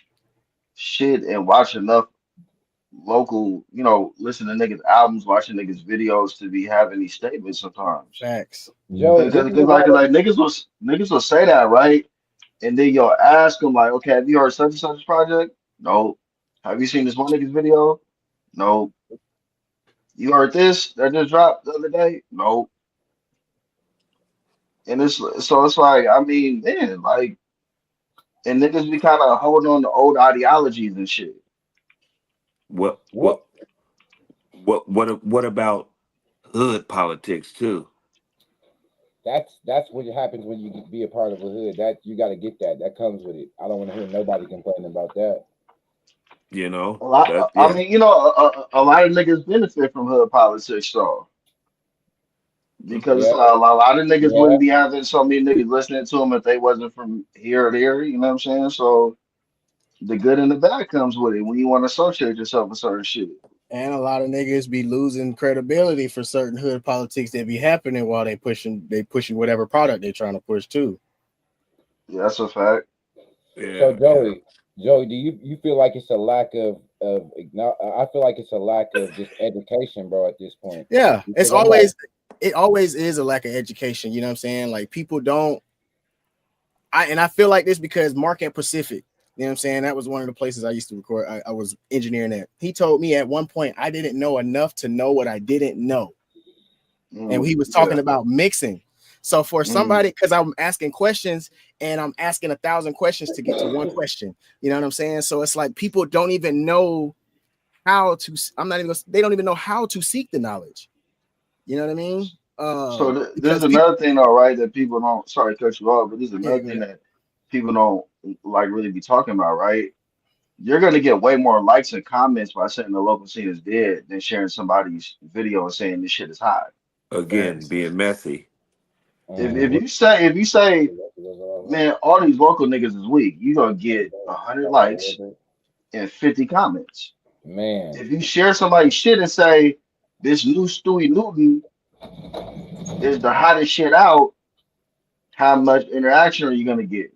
shit and watch enough local, listen to niggas albums, watching niggas videos to be having these statements sometimes. Facts. Joey, this is a lot of Like niggas will say that, right? And then you'll ask them like, okay, have you heard such and such project? No. Have you seen this one nigga's video? No. You heard this that just dropped the other day? No. And it's like, I mean, man, like, and niggas be kind of holding on to old ideologies and shit. What what what what about hood politics too? that's what happens when you be a part of a hood. That you got to get that. That comes with it. I don't want to hear nobody complaining about that. I, That I yeah. mean, a lot of niggas benefit from hood politics, though. Because it's Yeah, like a lot of niggas yeah, wouldn't be having so many niggas listening to them if they wasn't from here or there. You know what I'm saying? So the good and the bad comes with it when you want to associate yourself with certain shit. And a lot of niggas be losing credibility for certain hood politics that be happening while they pushing whatever product they're trying to push too. Yeah, that's a fact. so Yeah, yeah. Joey, do you feel like it's a lack I feel like it's a lack of just education, bro, at this point. Yeah, Because I'm like, it always is a lack of education. You know what I'm saying? Like people don't. I feel like this because Mark at Pacific. You know what I'm saying? That was one of the places I used to record. I was engineering at. He told me at one point I didn't know enough to know what I didn't know. And he was talking Yeah. about mixing. So for Mm, somebody, because I'm asking questions and I'm asking 1,000 questions to get to one question, you know what I'm saying? So it's like people don't even know how to. I'm not even. They don't even know how to seek the knowledge. You know what I mean? so there's Because people. another thing, all right, that people don't. Sorry to cut you off, but there's Yeah, another go thing ahead. that people don't like really be talking about, right? You're gonna get way more likes and comments by saying the local scene is dead than sharing somebody's video and saying this shit is hot. Again, Facts. being messy. If mm, you say, man, all these local niggas is weak, you gonna get 100 likes and 50 comments. man, If you share somebody's shit and say this new Stewie Newton is the hottest shit out, how much interaction are you gonna get?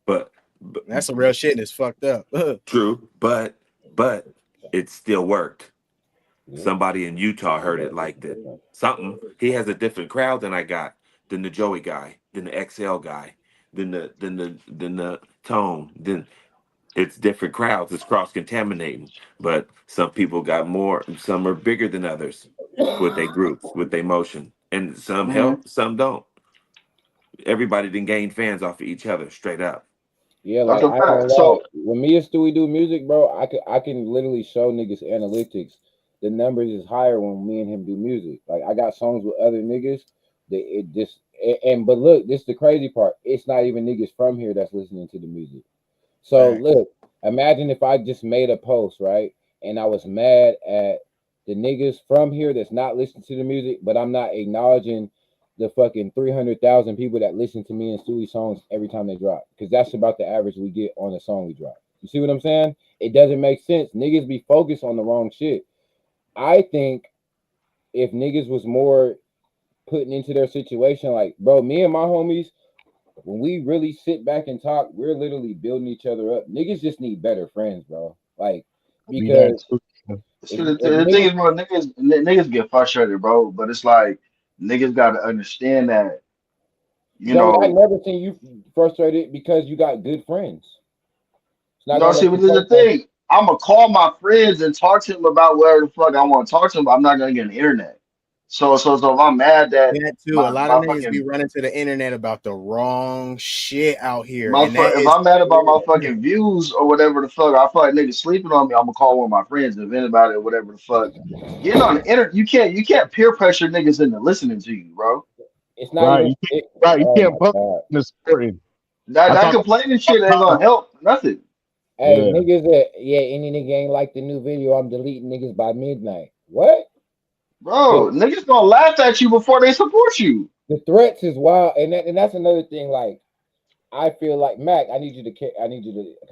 But, but That's some real shit. And it's fucked up. true, but it still worked. yeah, Somebody in Utah heard it, it's liked it. different. Something. He has a different crowd than I got, than the Joey guy, than the XL guy, than the Tone. Then it's different crowds. It's cross contaminating. But some people got more. Some are bigger than others with their groups, with their motion, and some Hmm. help, some don't. Everybody didn't gain fans off of each other, straight up. Yeah, That's like a I ain't gonna fact. lie. So When me and Stewie do music, bro, I can literally show niggas analytics. The numbers is higher when me and him do music. Like I got songs with other niggas that it just but look, this the crazy part. It's not even niggas from here that's listening to the music. So Facts. look, imagine if I just made a post, right? And I was mad at the niggas from here that's not listening to the music, but I'm not acknowledging the fucking 300,000 people that listen to me and Stewie songs every time they drop. Because that's about the average we get on a song we drop. You see what I'm saying? It doesn't make sense. Niggas be focused on the wrong shit. I think if niggas was more putting into their situation, like, bro, me and my homies, when we really sit back and talk, we're literally building each other up. Niggas just need better friends, bro. Like, Be that because too. see, if the thing niggas, is, bro, niggas get frustrated, bro. But it's like niggas gotta understand that, you Joey, I know. never seen you frustrated because you got good friends. It's not No, gonna see, let but you this is the focus. thing. I'm gonna call my friends and talk to them about whatever the fuck I want to talk to them. But I'm not gonna get on the internet. So if I'm mad that That too. A my lot of my niggas be fucking running to the internet about the wrong shit out here, my and that if is I'm mad about my yeah. fucking views or whatever the fuck, I feel like niggas sleeping on me. I'm gonna call one of my friends and vent about it, or whatever the fuck. Getting on the internet, you can't peer pressure niggas into listening to you, bro. It's not Right. even. You can't, It, right. You oh can't my put god. in the sporting. That I that talk complaining all shit the ain't time. gonna help nothing, Hey, Yeah. niggas that any nigga ain't like the new video. I'm deleting niggas by midnight. What? The bro. Niggas gonna laugh at you before they support you. the threats is wild, and that's another thing. Like I feel like Mac. I need you to because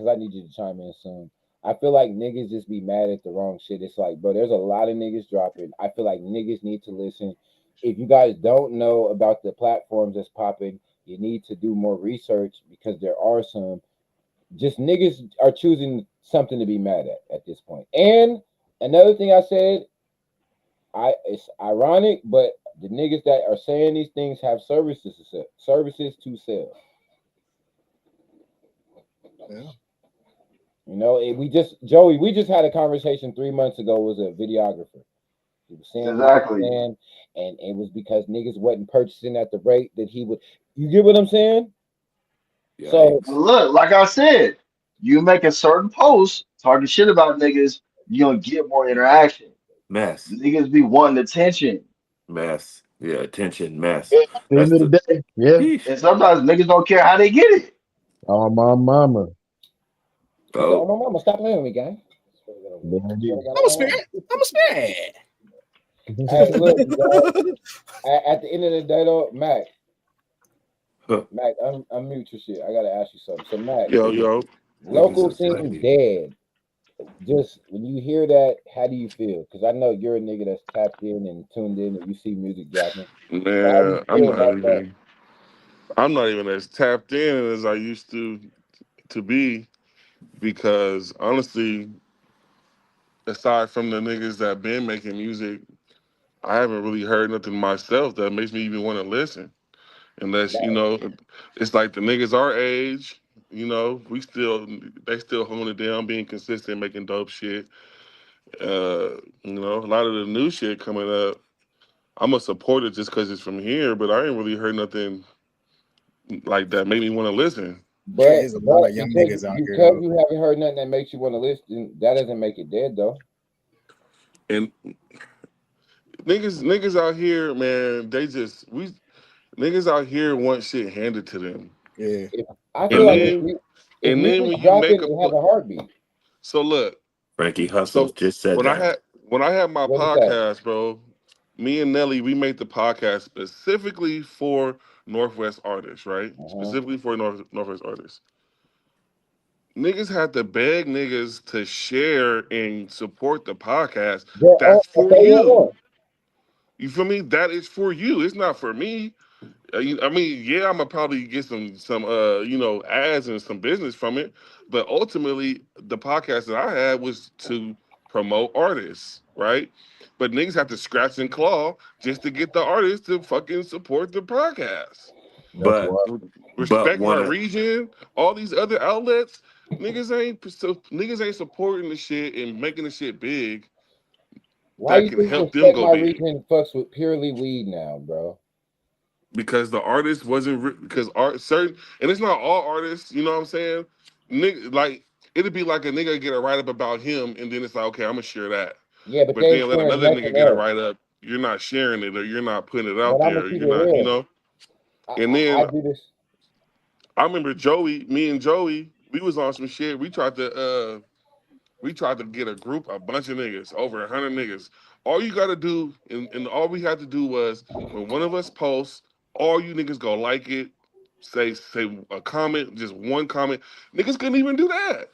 I need you to chime in soon. I feel like niggas just be mad at the wrong shit. It's like, bro, there's a lot of niggas dropping. I feel like niggas need to listen. If you guys don't know about the platforms that's popping, you need to do more research because there are some. Just niggas are choosing something to be mad at this point. And another thing I said, it's ironic, but the niggas that are saying these things have services to sell. Yeah. You know, we just Joey, we just had a conversation 3 months ago. Was a videographer. He was saying what he was Exactly. saying, and it was because niggas wasn't purchasing at the rate that he would. You get what I'm saying? So But Yikes. look, like I said, you make a certain post talking shit about niggas, you gonna get more interaction. Mess. Niggas be wanting attention, Mess. Yeah, attention, mess. Yeah, at the That's end of the the day, yeah. Yeesh. and sometimes niggas don't care how they get it. Oh my mama. he said, "Oh Oh, my mama, stop playing with me, gang." There it Swear is. to God I'm a on my spirit. mama. I'm a spirit. Hey, look, you guys. At the end of the day, though, huh. Mac, unmute your shit. I gotta ask you something. So, Mac, Yo, yo. local Niggas are scene petty. dead. Just when you hear that, how do you feel? Because I know you're a nigga that's tapped in and tuned in, and you see music dropping. So, how do you Man, feel about that? I'm not even as tapped in as I used to be because honestly, aside from the niggas that been making music, I haven't really heard nothing myself that makes me even want to listen. Unless, it's like the niggas our age, they still holding it down, being consistent, making dope shit. A lot of the new shit coming up, I'm a supporter just because it's from here, but I ain't really heard nothing like that made me want to listen. There But is a lot but of young because niggas out here because though. you haven't heard nothing that makes you want to listen, that doesn't make it dead though. And niggas out here, man, we niggas out here want shit handed to them. Yeah. If I feel And like Yeah. then if and then music's when you dropping, make a it has a heartbeat. so look, Frankie Hustles so just said when I that. had when I had my What is that? podcast, bro, me and Nelly, we made the podcast specifically for Northwest artists, right? Uh-huh. Specifically for Northwest artists. Niggas had to beg niggas to share and support the podcast. That's for Okay, hold you. on. You feel me? That is for you. It's not for me. I mean, yeah, I'm gonna probably get some ads and some business from it, but ultimately, the podcast that I had was to promote artists, right? But niggas have to scratch and claw just to get the artists to fucking support the podcast. That's But why. but Respect my wanna region, all these other outlets, niggas ain't supporting the shit and making the shit big Why that you can think help them Respect go My big. Region fucks with purely weed now, bro? Because the artist wasn't because art certain and it's not all artists, you know what I'm saying? Nigga, like it'd be like a nigga get a write up about him and then it's like, okay, I'm gonna share that. Yeah, but But they ain't then let sharing another nothing nigga get a else. write up, you're not sharing it or you're not putting it But out I'm gonna there. keep You're it not, real. and then I do this. I remember me and Joey, we was on some shit. We tried to get a bunch of niggas, over 100 niggas. All you gotta do, and all we had to do was when one of us posts, all you niggas go like it, say a comment, just one comment. Niggas couldn't even do that,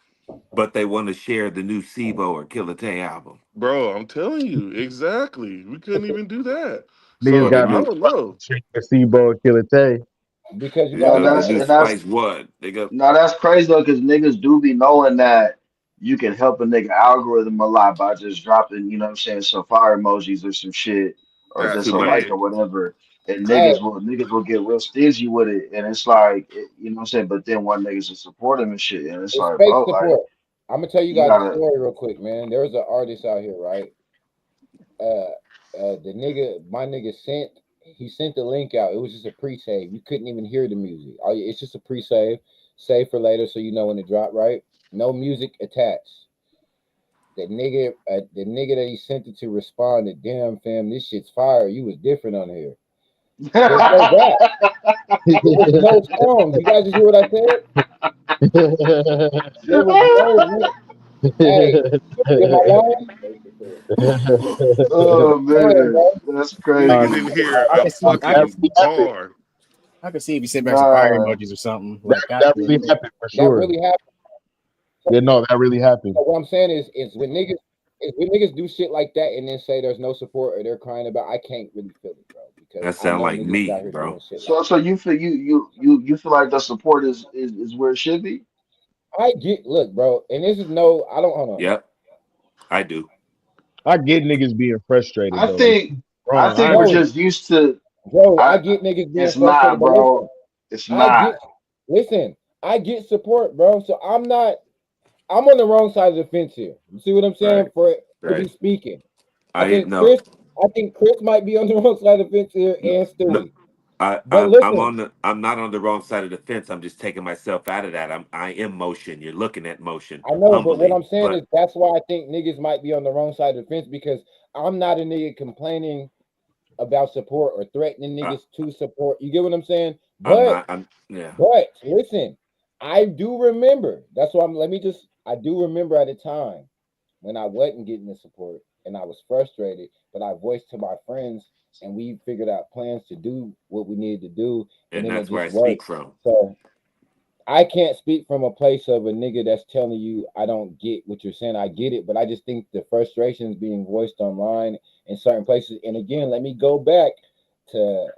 but they want to share the new Sibo or Killer Tay album. bro. I'm telling you, exactly. We couldn't even do that. Niggas So The got I to new don't know. check the Seabo Killer Tay. Because you gotta And the know, that's new and that's Spice One. They go now that's crazy though, because niggas do be knowing that you can help a nigga algorithm a lot by just dropping, you know what I'm saying, some fire emojis or some shit or That's just too a like much. or it. whatever. And hey, niggas will get real stingy with it. And it's like you know what I'm saying, but then one niggas will support him and shit. And it's it's like, fake bro, like support. I'm gonna tell you you guys a gotta story real quick, man. There's an artist out here, right? Uh, my nigga sent the link out. It was just a pre-save. You couldn't even hear the music. It's just a pre-save, save for later, so you know when to drop. Right? No music attached. The nigga that he sent it to responded, "Damn fam, this shit's fire. You was different on here. There's no rap. There was no songs. You guys just hear what I said? There was no. Hey, am I lying? Oh Damn, man, bro. that's Uh, Nigga crazy. didn't hear I a can see, I can fucking see, bar. I can see if you sent back some fire Nah, emojis or something like that. that really happened for That sure. really happened. Yeah, no, that really happened. So what I'm saying is when niggas do shit like that and then say there's no support or they're crying about, I can't really feel it, bro, because That I sound know like niggas me, out here bro. doing shit like. so you feel you feel like the support is where it should be? I get, look, bro, and this is no, I don't, hold on. Yep, I do. I get niggas being frustrated I though. Like, think I wrong. think I we're Joey, just used to. Joey, I I get niggas being it's frustrated, not, but listen, bro. It's I not. get, listen, I get support, bro. So I'm on the wrong side of the fence here. You see what I'm saying? Right, For to be right. speaking, I I think no, Chris, I think Chris might be on the wrong side of the fence here, and no. Stewie. But I'm listen, on the. I'm not on the wrong side of the fence. I'm just taking myself out of that. I am motion. You're looking at motion I know, but what humbly, I'm saying is but that's why I think niggas might be on the wrong side of the fence because I'm not a nigga complaining about support or threatening I, niggas to support. You get what I'm saying? I'm But not. I'm yeah. listen, I do remember. That's why I'm. Let me just. I do remember at a time when I wasn't getting the support and I was frustrated, but I voiced to my friends and we figured out plans to do what we needed to do, and And then it that's where I just speak worked. from. So I can't speak from a place of a nigga that's telling you I don't get what you're saying. I get it, but I just think the frustrations being voiced online in certain places. And again, let me go back to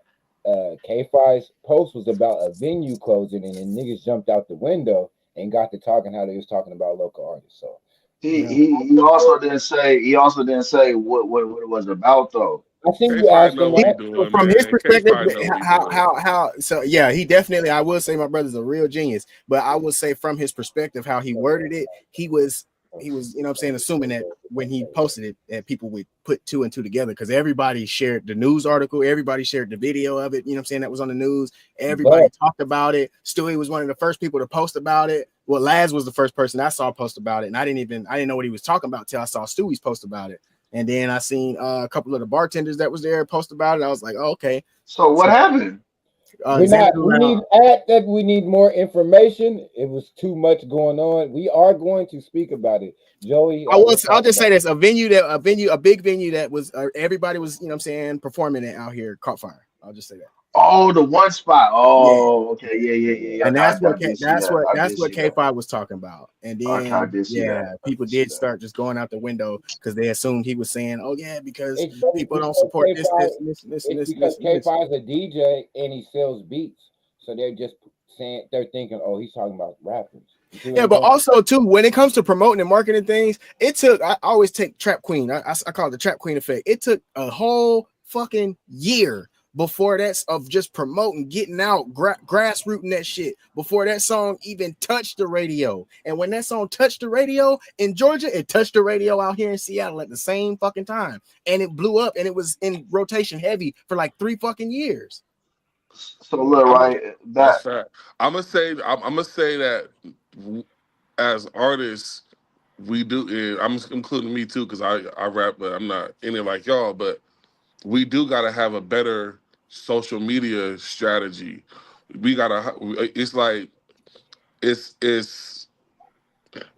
K5's post was about a venue closing, and then niggas jumped out the window and got to talking how they was talking about local artists. So Yeah. He also didn't say what it was about though. I think you K5 asked know him what he that. doing, From his man. perspective, K5 know what he how doing. how how so yeah, he definitely, I will say my brother's a real genius, but I will say from his perspective how he worded it, he was you know what I'm saying, assuming that when he posted it that people would put two and two together because everybody shared the news article, everybody shared the video of it, you know what I'm saying, that was on the news, everybody But talked about it. Stewie was one of the first people to post about it. Well, Laz was the first person I saw post about it, and I didn't know what he was talking about till I saw Stewie's post about it. And then I seen a couple of the bartenders that was there post about it. I was like, oh, okay. So what So happened? Xanadu we need at that we need more information. It was too much going on. We are going to speak about it. Joey, let's I'll talk just about say this: a big venue that was everybody was, you know what I'm saying, performing it out here caught fire. I'll just say that. Oh, the one spot. Yeah, Oh, okay, yeah. yeah. And I did see that. I that's did what see that. K5 was talking about. And Okay, I then did see that. yeah, I people did see did that. start just going out the window because they assumed he was saying, oh yeah, because it's people don't because support K this, five this, and this, and this, and it's this, and because this, and K this. five is a DJ and he sells beats. So they're just saying they're thinking, oh, he's talking about rappers. You see what Yeah, I'm but saying? also too, when it comes to promoting and marketing things, it took. I always take Trap Queen. I call it the Trap Queen effect. It took a whole fucking year before that's of just promoting, getting out, grassrooting that shit before that song even touched the radio. And when that song touched the radio in Georgia, it touched the radio out here in Seattle at the same fucking time, and it blew up, and it was in rotation heavy for like 3 fucking years. So look, I'm a, right, that's that fact. I'm gonna say that as artists, we do. And I'm including me too because I rap, but I'm not in it like y'all. But we do got to have a better social media strategy. We gotta. It's like it's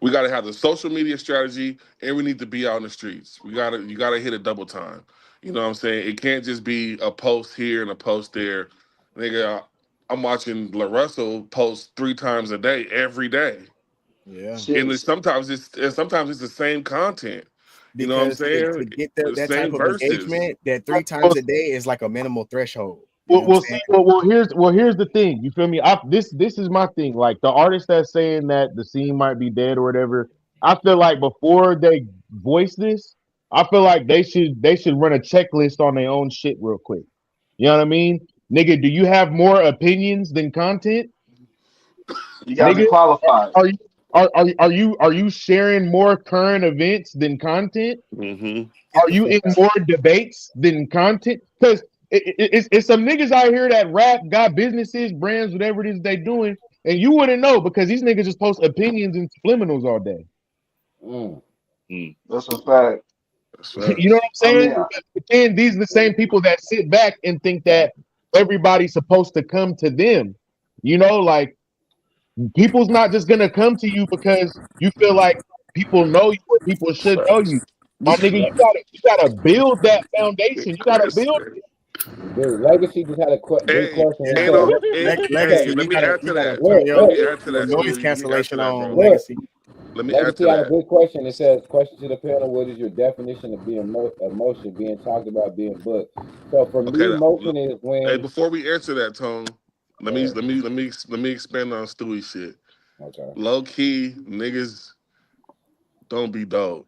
we got to have the social media strategy, and we need to be out in the streets. You gotta hit a double time. You know what I'm saying? It can't just be a post here and a post there. Nigga, I'm watching La Russell post 3 times a day, every day, Yeah. and shit. sometimes it's the same content. You know what I'm Because to saying? get The that type same of verses. engagement, that 3 times a day is like a minimal threshold. You know Well, what I'm well, saying? see, here's the thing. You feel me? This is my thing. Like the artist that's saying that the scene might be dead or whatever. I feel like before they voice this, I feel like they should run a checklist on their own shit real quick. You know what I mean, nigga? Do you have more opinions than content, You gotta be nigga? qualified. Are you? Are you sharing more current events than content? Mm-hmm. Are you in more debates than content? Because it's some niggas out here that rap, got businesses, brands, whatever it is they doing, and you wouldn't know because these niggas just post opinions and subliminals all day. That's a fact. That's You know what facts. I'm I saying? mean, But then these are the same people that sit back and think that everybody's supposed to come to them. You know, like people's not just gonna come to you because you feel like people know you or people should know you. Facts. My nigga, you gotta build that foundation. You gotta build it. Dude, Legacy just had a good Hey, question. He Yeah, ain't said, no, what, hey, legacy. let me add You to gotta that. turn look, Let me look, add to your that, noise Stewie. Let me add to cancellation that, on, bro. look. legacy. Let me add to Legacy had a that. good question. It says, question to the panel, what is your definition of being emotion, being talked about, being booked? So for Okay. me, motion is Hey, when, before we answer that, Tone, let go me ahead. let me let me let me expand on Stewie shit. Okay. Low key, niggas don't be dope.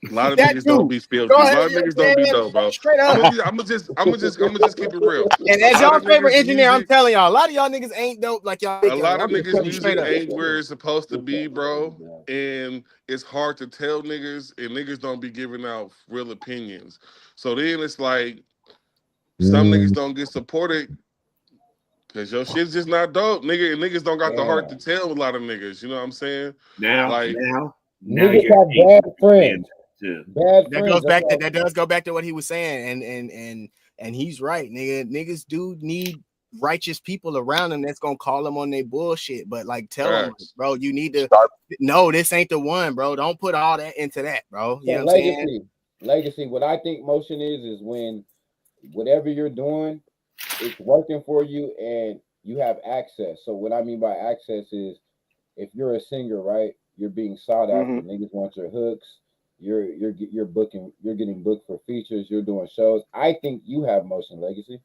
A lot of That niggas don't too. be Go filthy. A ahead, lot of you know niggas what I'm don't be saying? dope, bro. Straight I'm up. gonna be, I'm gonna just keep it real. And A as lot y'all of favorite niggas engineer, I'm music, telling y'all, a lot of y'all niggas ain't dope like y'all a think y'all. lot of I'm just niggas telling you straight music up. ain't where it's supposed to be, bro. And it's hard to tell niggas, and niggas don't be giving out real opinions. So then it's like some niggas don't get supported because your shit's just not dope, nigga. And niggas don't got the heart to Damn. tell a lot of niggas. You know what I'm saying? Now, Like, now, now Niggas you're have painting bad a man friends. too. Bad That friends. goes That's back to why. that does go back to what he was saying, and he's right, nigga. Niggas do need righteous people around them that's gonna call them on their bullshit. But like, tell them, like, facts. bro, you need to. No, this ain't the one, bro. Don't put all that into that, bro. You So know what I'm saying? legacy. What I think motion is when whatever you're doing, it's working for you and you have access. So what I mean by access is if you're a singer, right, you're being sought hmm after. Niggas want your hooks. You're booking. You're getting booked for features. You're doing shows. I think you have motion legacy.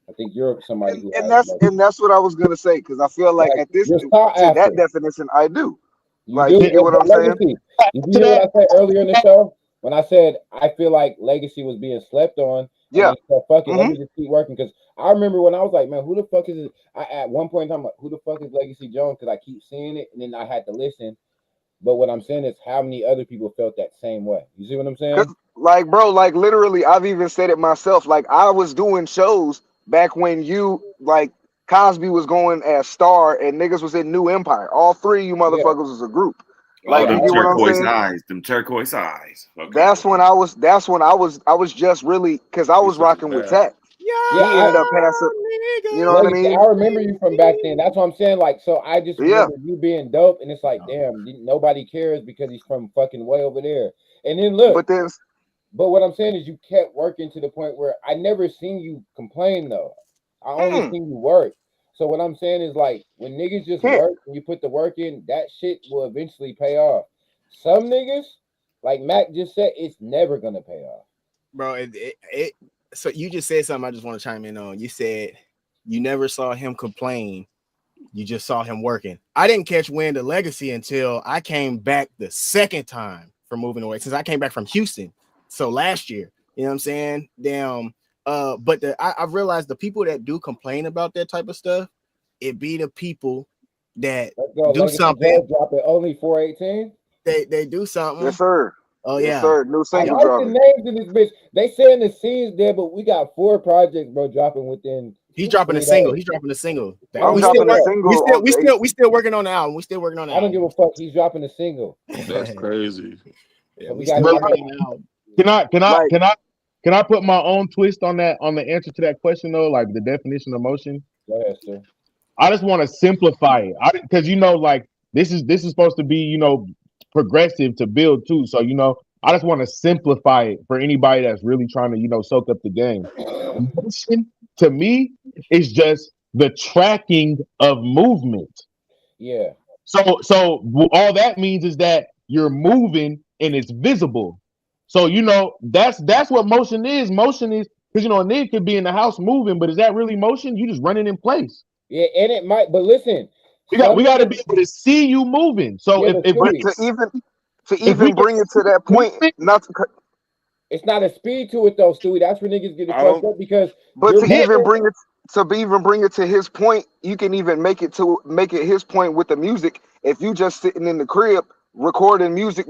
I think you're somebody who and has that's motion. and that's what I was gonna say because I feel like Like at this you're sought to that after. definition, I do. You Like, do, you get what but I'm saying? legacy. Did you To hear what that, I said earlier in the show? When I said I feel like legacy was being slept on, and Yeah. then you said, "Fuck it, let hmm me just keep working." Because I remember when I was like, "Man, who the fuck is?" I at one point in time, like, who the fuck is Legacy Jones? Because I keep seeing it, and then I had to listen. But what I'm saying is, how many other people felt that same way? You see what I'm saying? Cause like, bro, like literally, I've even said it myself. Like, I was doing shows back when you like Cosby was going as Star and niggas was in New Empire. All three of you Yeah, motherfuckers was a group. Oh, Like, yeah. you them get what I'm turquoise saying? eyes. Them turquoise eyes. Okay. That's when I was. That's when I was just really because I You was said rocking with that. Tech. Yeah, He Yeah, ended up passing. You know nigga. what I Legacy, mean? I remember you from back then. That's what I'm saying. Like, so I just Yeah. remember you being dope, and it's like, damn, nobody cares because he's from fucking way over there. And then look, But then, but what I'm saying is you kept working to the point where I never seen you complain though. I only mm, seen you work. So what I'm saying is like when niggas just hit. work and you put the work in, that shit will eventually pay off. Some niggas, like Mac just said, it's never gonna pay off. Bro. So you just said something. I just want to chime in on. You said you never saw him complain. You just saw him working. I didn't catch wind of legacy until I came back the second time from moving away. Since I came back from Houston, so last year, you know what I'm saying? Damn. But I've realized the people that do complain about that type of stuff, it be the people that Let's go, do Legacy something. Joe dropping only 418. They do Yes, something. sir. Oh Yes, yeah. sir. New I single like the dropping. names in this bitch. They saying the scenes there, but we got 4 projects, bro, dropping within He's dropping a 3 single. days. He's dropping a single. I I'm don't We give still dropping a a work. fuck. single on the 8th. We still working on the album. We still working on the I don't give album. a fuck. He's dropping a single. That's crazy. Yeah, So we we got still to bro, get working that. on the album. can I can I Like, can I can I put my own twist on that on the answer to that question though, like the definition of motion? Go ahead, sir. I just want to simplify it. Because like this is supposed to be progressive to build too. So I just want to simplify it for anybody that's really trying to soak up the game. Motion to me is just the tracking of movement. Yeah. So all that means is that you're moving and it's visible. So that's what motion is. Motion is because a nigga could be in the house moving, but is that really motion? You just running in place. Yeah, and it might, but listen, We got some we got to niggas, be able to see you moving. So yeah, if but if we but Stewie, to if we even can bring it to that point, movement, not to, it's not a speed to it though, Stewie. That's where niggas get it I fucked don't. up because but you're to yeah, even moving. bring it to even bring it to his point, you can even make it his point with the music. If you just sitting in the crib recording music,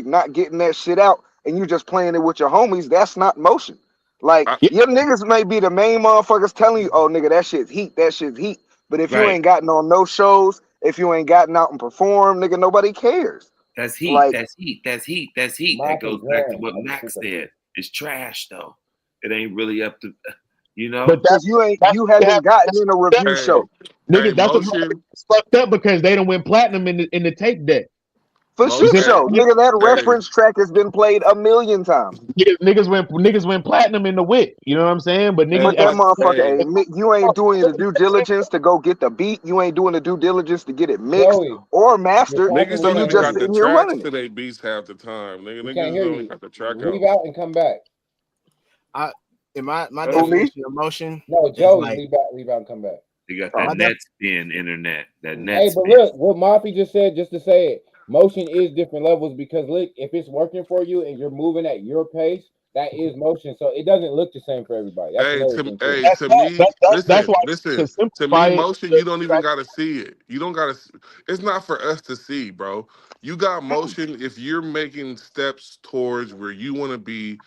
not getting that shit out, and you just playing it with your homies, that's not motion. Like I, Yeah, your niggas may be the main motherfuckers telling you, "Oh nigga, that shit's heat." But if you Right. ain't gotten on no shows, if you ain't gotten out and performed, nigga, nobody cares. That's heat. Like That's heat. That's heat. That's heat. That Mafia goes back to Jam. what I just Max took a said. peek. It's trash though. It ain't really up to you but know. because that's you what they haven't have. gotten That's in a fucked up. review hey, show hey, Niggas, that's what motion, it's fucked up because they don't win platinum in the tape deck. for You shit see, hey, show. Nigga, that hey, reference track has been played a million times. niggas win platinum in the whip. You know what I'm saying? But hey, niggas But that at motherfucker, hey, you ain't doing the due diligence to go get the beat. You ain't doing the due diligence to get it mixed Joey, or you're mastered. talking. niggas So We don't you can't even hear just got you. the sitting here tracks running to it. their beats half the time. We can't Niggas hear don't you. got the track Leave out. out and come back. I in my That's Who it. me? definition of motion No, is Joey, like leave out and come back. You got Oh, that my def. net spin internet. That net Hey, but spin. look, what Mafi just said, just to say it, motion is different levels because look, if it's working for you and you're moving at your pace, that is motion. So it doesn't look the same for everybody. That's Hey, another thing too. that's to that. me, That's listen, why to listen. To me, simplify it. motion, you don't even gotta see it. You don't gotta. It's not for us to see, bro. You got motion if you're making steps towards where you want to be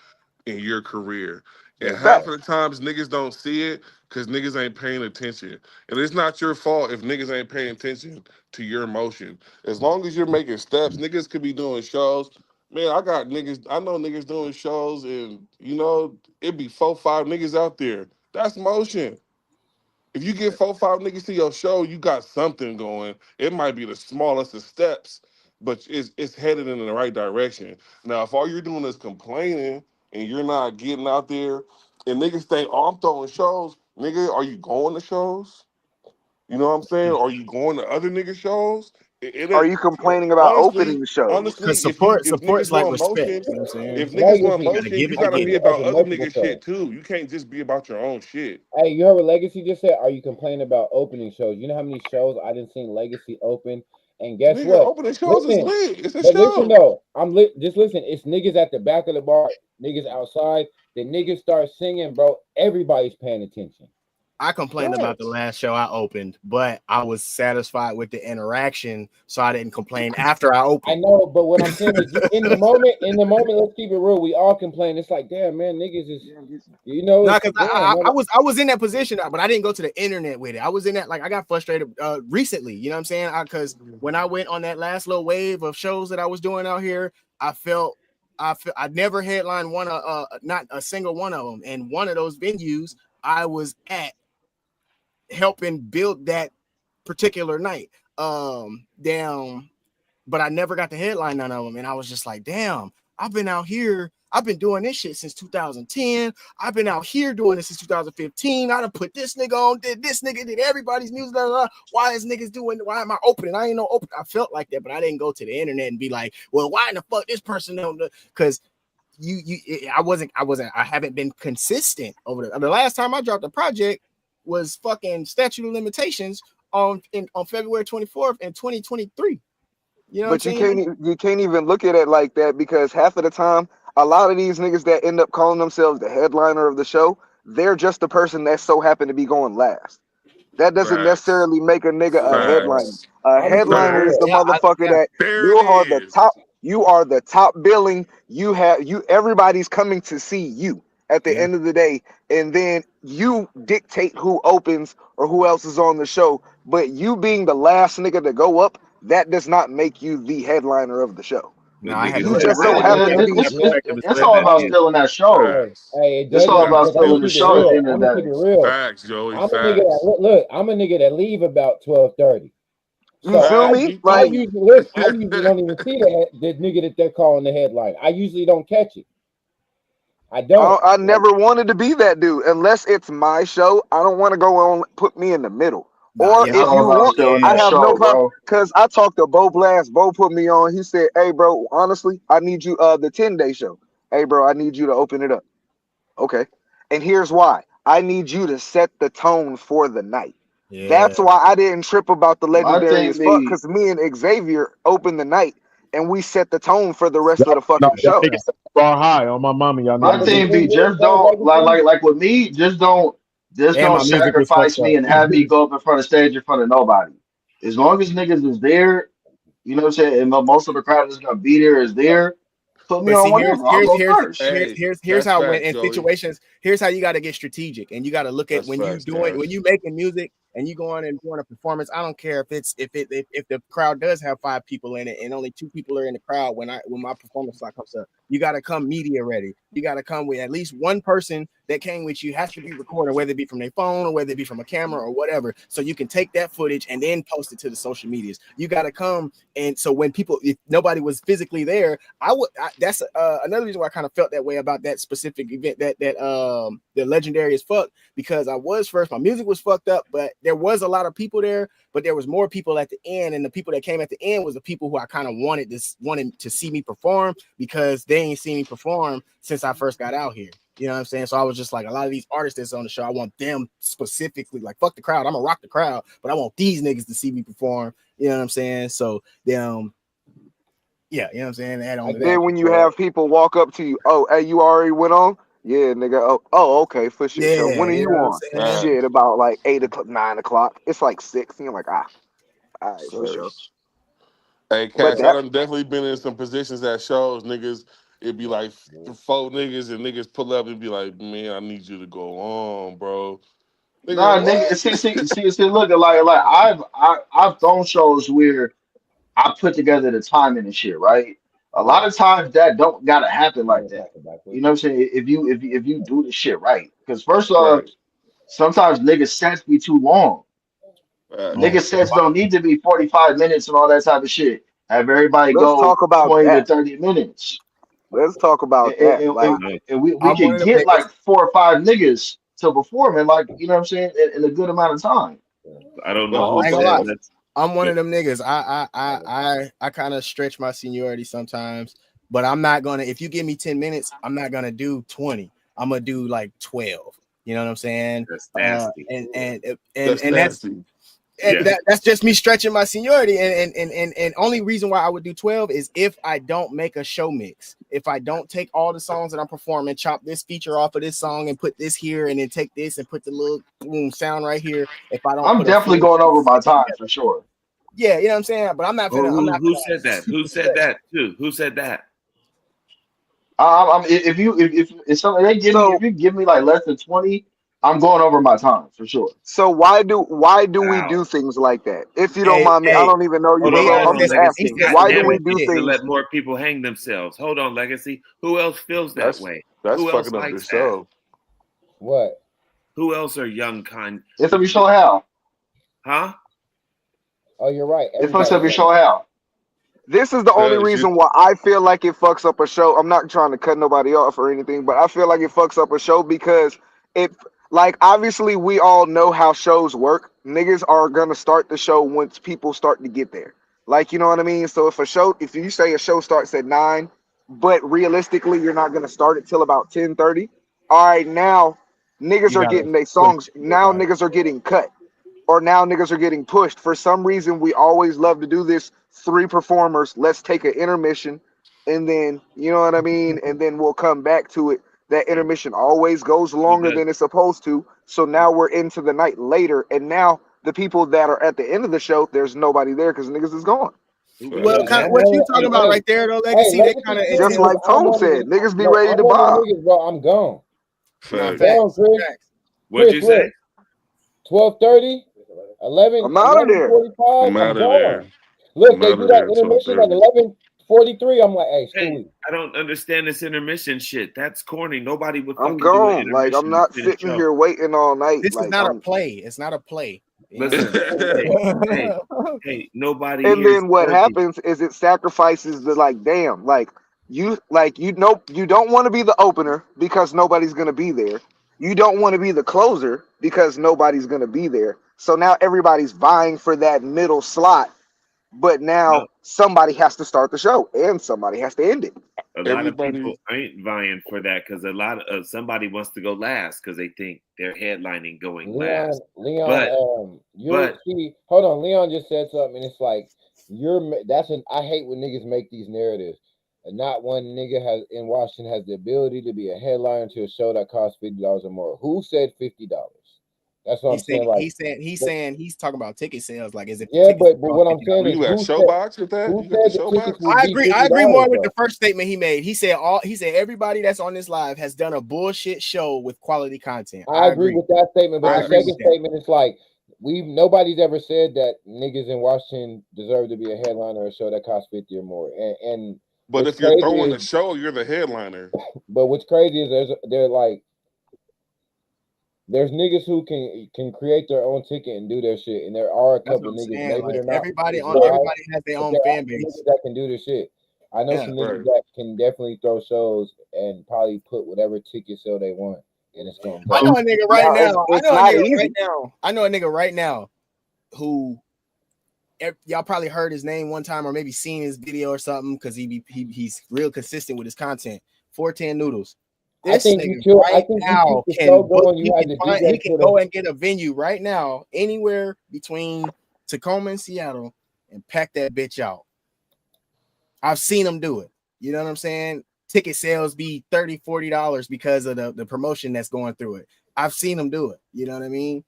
in your career. And That's half facts. of the times niggas don't see it because niggas ain't paying attention. And it's not your fault if niggas ain't paying attention to your motion. As long as you're making steps, niggas could be doing shows. Man, I know niggas doing shows and it be 4, 5 niggas out there. That's motion. If you get 4, 5 niggas to your show, you got something going. It might be the smallest of steps, but it's headed in the right direction. Now, if all you're doing is complaining and you're not getting out there, and niggas think, oh, I'm throwing shows, nigga, are you going to shows? You know what I'm saying? Are you going to other niggas' shows? Are Ain't you complaining about honestly, opening shows? honestly, Because if support's niggas like want respect. motion, You know what I'm saying? if niggas want Legacy, You got to motion, give you it to gotta get be it. as about a other multiple niggas' show. shit too. You can't just be about your own shit. Hey, you heard what Legacy just said? Are you complaining about opening shows? You know how many shows I didn't seen Legacy open? And guess Nigga, what? opening shows is Listen, lit. It's a but listen show. though, just listen. It's niggas at the back of the bar, niggas outside. The niggas start singing, bro. Everybody's paying attention. I complained about the Facts. last show I opened, but I was satisfied with the interaction, so I didn't complain after I I opened. know, but what I'm saying is, in the moment, let's keep it real. We all complain. It's like, damn, man, niggas is, No, it's because damn, man. I was in that position, but I didn't go to the internet with it. I was in that, like, I got frustrated recently. You know what I'm saying? Because when I went on that last little wave of shows that I was doing out here, I never headlined not a single one of them, and one of those venues I was at helping build that particular night. Down, but I never got the headline none of them, and I was just like, damn, I've been out here. I've been doing this shit since 2010. I've been out here doing this since 2015. I done put this nigga on, did this nigga, did everybody's music. Blah, blah, blah. Why is niggas doing? Why am I opening? I ain't no open. I felt like that, but I didn't go to the internet and be like, well, why in the fuck this person don't? Because I haven't been consistent over the last time I dropped a project was fucking statute of limitations on February 24th in 2023. You know what I'm But saying? you can't even look at it like that because half of the time, a lot of these niggas that end up calling themselves the headliner of the show, they're just the person that so happened to be going last. That doesn't Facts. necessarily make a nigga a headliner. Facts. A I'm gonna keep it headliner is real. the Facts. motherfucker that There you it are the is. top. You are the top billing. Everybody's coming to see you at the Yeah. end of the day, and then you dictate who opens or who else is on the show. But you being the last nigga to go up, that does not make you the headliner of the show. No, But I had niggas to You look say at just I so had to Really, look happen at to it it, from be. that it's it's perspective as it's well. all that about is stealing that show. Facts. It's Yeah, all Joey, about because I'm gonna stealing the keep it show at the real. end I'm of the gonna keep day. it real. Facts, Joey. I'm a nigga that Facts. look. I'm a nigga that leave about 12:30. You So feel Facts. me? Me Like too. I usually don't even see the nigga that they're calling the headline. I usually don't catch it. I don't. I Like, never wanted to be that dude unless it's my show. I don't want to go on put me in the middle. Nah, Or yeah, It's if all you about want, stealing I that yeah. have no show, problem bro. because I talked to Bo Blast. Bo put me on. He said, "Hey, bro, honestly, I need you. The 10-day show. Hey, bro, I need you to open it up. Okay, and here's why. I need you to set the tone for the night. Yeah. That's why I didn't trip about the My legendary thing as fuck be, because me and Xavier opened the night and we set the tone for the rest of Y'all, the no, fucking y'all show. niggas set the bar high on my mama. Y'all my niggas but the did. thing be, thing is, just though, don't legacy. like with me. Just Just And don't my music was fucked sacrifice me up. and have me go up in front of stage in front of nobody. As long as niggas is there, you know what I'm saying, and most of the crowd that's gonna be there is there, put me But on see, here's whatever. I'll here's go here's first. here's Hey, here's that's how when facts, in Joey. situations, here's how you got to get strategic, and you got to look at That's when you facts, doing when Cash. you making music and you going and doing a performance. I don't care if the crowd does have 5 people in it and only 2 people are in the crowd when my performance slot comes up. You got to come media ready. You got to come with at least one person that came with you has to be recorded, whether it be from their phone or whether it be from a camera or whatever, so you can take that footage and then post it to the social medias. You got to come, and so when people, if nobody was physically there, that's another reason why I kind of felt that way about that specific event, that the legendary as fuck, because I was first, my music was fucked up, but there was a lot of people there, but there was more people at the end, and the people that came at the end was the people who I kind of wanted to see me perform, because they ain't seen me perform since I first got out here. You know what I'm saying? So I was just like, a lot of these artists that's on the show, I want them specifically, like, fuck the crowd, I'm gonna rock the crowd, but I want these niggas to see me perform. You know what I'm saying? So them, yeah, you know what I'm saying? Add on to that. Then when you have people walk up to you, oh, hey, you already went on? Yeah, nigga. Oh, okay, for sure. So Yeah, when are you you know what I'm on? saying? Facts. Shit, about like 8 o'clock, 9 o'clock. It's like 6. And you're like, all right, for sure. Facts. Hey, But Cash, I that done definitely been in some positions at shows, niggas. It'd be like 4 niggas, and niggas pull up and be like, "Man, I need you to go on, bro." Nigga, Nah, nigga, what? see, look, like I've thrown shows where I put together the timing and shit, right? A lot of times that don't gotta happen like that. You know what I'm saying? If you do the shit right, because first off, Right. sometimes niggas sets be too long. Facts. Right. Nigga sets don't need to be 45 minutes and all that type of shit. Have everybody let's go talk about 20 to that. 30 minutes. Let's talk And, about and, that. and, Like, and and we I'm one can of them get niggas. like 4 or 5 niggas to perform in, like, you know what I'm saying, in a good amount of time. I don't But know who I ain't gonna said lie. also, let's. I'm one of them niggas. I kind of stretch my seniority sometimes, but I'm not gonna. If you give me 10 minutes, I'm not gonna do 20. I'm gonna do like 12. You know what I'm saying? That's nasty. that's And that's nasty. Yeah. that's just me stretching my seniority. And only reason why I would do 12 is if I don't make a show mix. If I don't take all the songs that I'm performing, chop this feature off of this song and put this here, and then take this and put the little boom sound right here. If I don't I'm put a definitely full going over my set time together. for sure. Yeah, you know what I'm saying? But I'm not Who gonna said that? Who super said stretch. that too? Who said that? If something they give me, if so you give me like less than 20, I'm going over my time for sure. so why do we Wow. do things like that? If you don't Hey, mind me, I hey, don't even know you, Hold on, brother. AI hold I'm on, just says Legacy. asking, AI God why says do damn we it, do you need to bullshit. things? let more people hang themselves. Hold on, Legacy. Who else feels that That's way? that's Who else fucking up the likes that? show. What? Who else are young kind? It's gonna be show how. Huh? Oh, you're right. It fucks Everybody up your likes show it. how. This is the only Cause you reason why I feel like it fucks up a show. I'm not trying to cut nobody off or anything, but I feel like it fucks up a show because it, like, obviously we all know how shows work. Niggas are gonna start the show once people start to get there. Like, you know what I mean? So if you say a show starts at 9, but realistically you're not gonna start it till about 10:30. All right, now niggas You are gotta getting their push songs. it, Now right? niggas are getting cut, or now niggas are getting pushed. For some reason, we always love to do this. 3 performers, let's take an intermission, and then, you know what I mean? And then we'll come back to it. That intermission always goes longer Because than it's supposed to. So now we're into the night later. And now the people that are at the end of the show, there's nobody there because niggas is gone. Well, Yeah, facts. and kind that of what you I'm talking you, about hey, right there, though, hey, legacy. That kind legacy of too, Just entails. because like I'm Tone one of said, the niggas be no, ready I'm to one of them bob. niggas, bro. I'm gone. Nah, I'm Facts. facts, gone, Chris. facts. what'd Chris, you say? look, 12:30, 11, I'm out of there. 11:45. I'm I'm out of gone. there. Look, I'm they out do of that there at intermission at 12:30. 11:43. I'm like, hey, Hey, Stewie. I don't understand this intermission shit. That's corny. Nobody would I'm fucking do an gone. Like, I'm intermission to not finish sitting show. here waiting all night. This is Like, not a I'm. play. It's not a play. You know what Listen, hey, hey, I'm saying? hey, nobody And here's then what 30. happens is it sacrifices the, like, damn, like you know, you don't want to be the opener because nobody's gonna be there. You don't want to be the closer because nobody's gonna be there. So now everybody's vying for that middle slot, but No, now somebody has to start the show and somebody has to end it. a lot of people Everybody. ain't vying for that because a lot of somebody wants to go last because they think they're headlining going Leon, last. Leon, But you're but see, hold on. Leon just said something, and it's like that's an. I hate when niggas make these narratives. And not one nigga has in Washington has the ability to be a headliner to a show that costs $50 or more. Who said $50? That's what I'm saying. Like, he's talking about ticket sales. Like, is it? Yeah, but what I'm saying Were is, you at Showbox with that? who You got the said the tickets Showbox? would I be agree. $50? I agree more with Though? the first statement he made. He said everybody that's on this live has done a bullshit show with quality content. I agree with that statement, but the second statement is like nobody's ever said that niggas in Washington deserve to be a headliner or a show that costs 50 or more. And but if you're throwing the show, you're the headliner. But what's crazy is there's niggas who can create their own ticket and do their shit, and there are a couple niggas. Maybe like, they're not. everybody has their own fan base that can do this shit. I know some niggas that can definitely throw shows and probably put whatever ticket sale they want, and it's gonna go. I know a nigga right now. It's not easy. I know a nigga right now who y'all probably heard his name one time or maybe seen his video or something because he's real consistent with his content. 410 Noodles. This nigga right now can go and get a venue right now anywhere between Tacoma and Seattle and pack that bitch out. I've seen him do it. You know what I'm saying? Ticket sales be $30-$40 because of the promotion that's going through it. I've seen him do it. You know what I mean?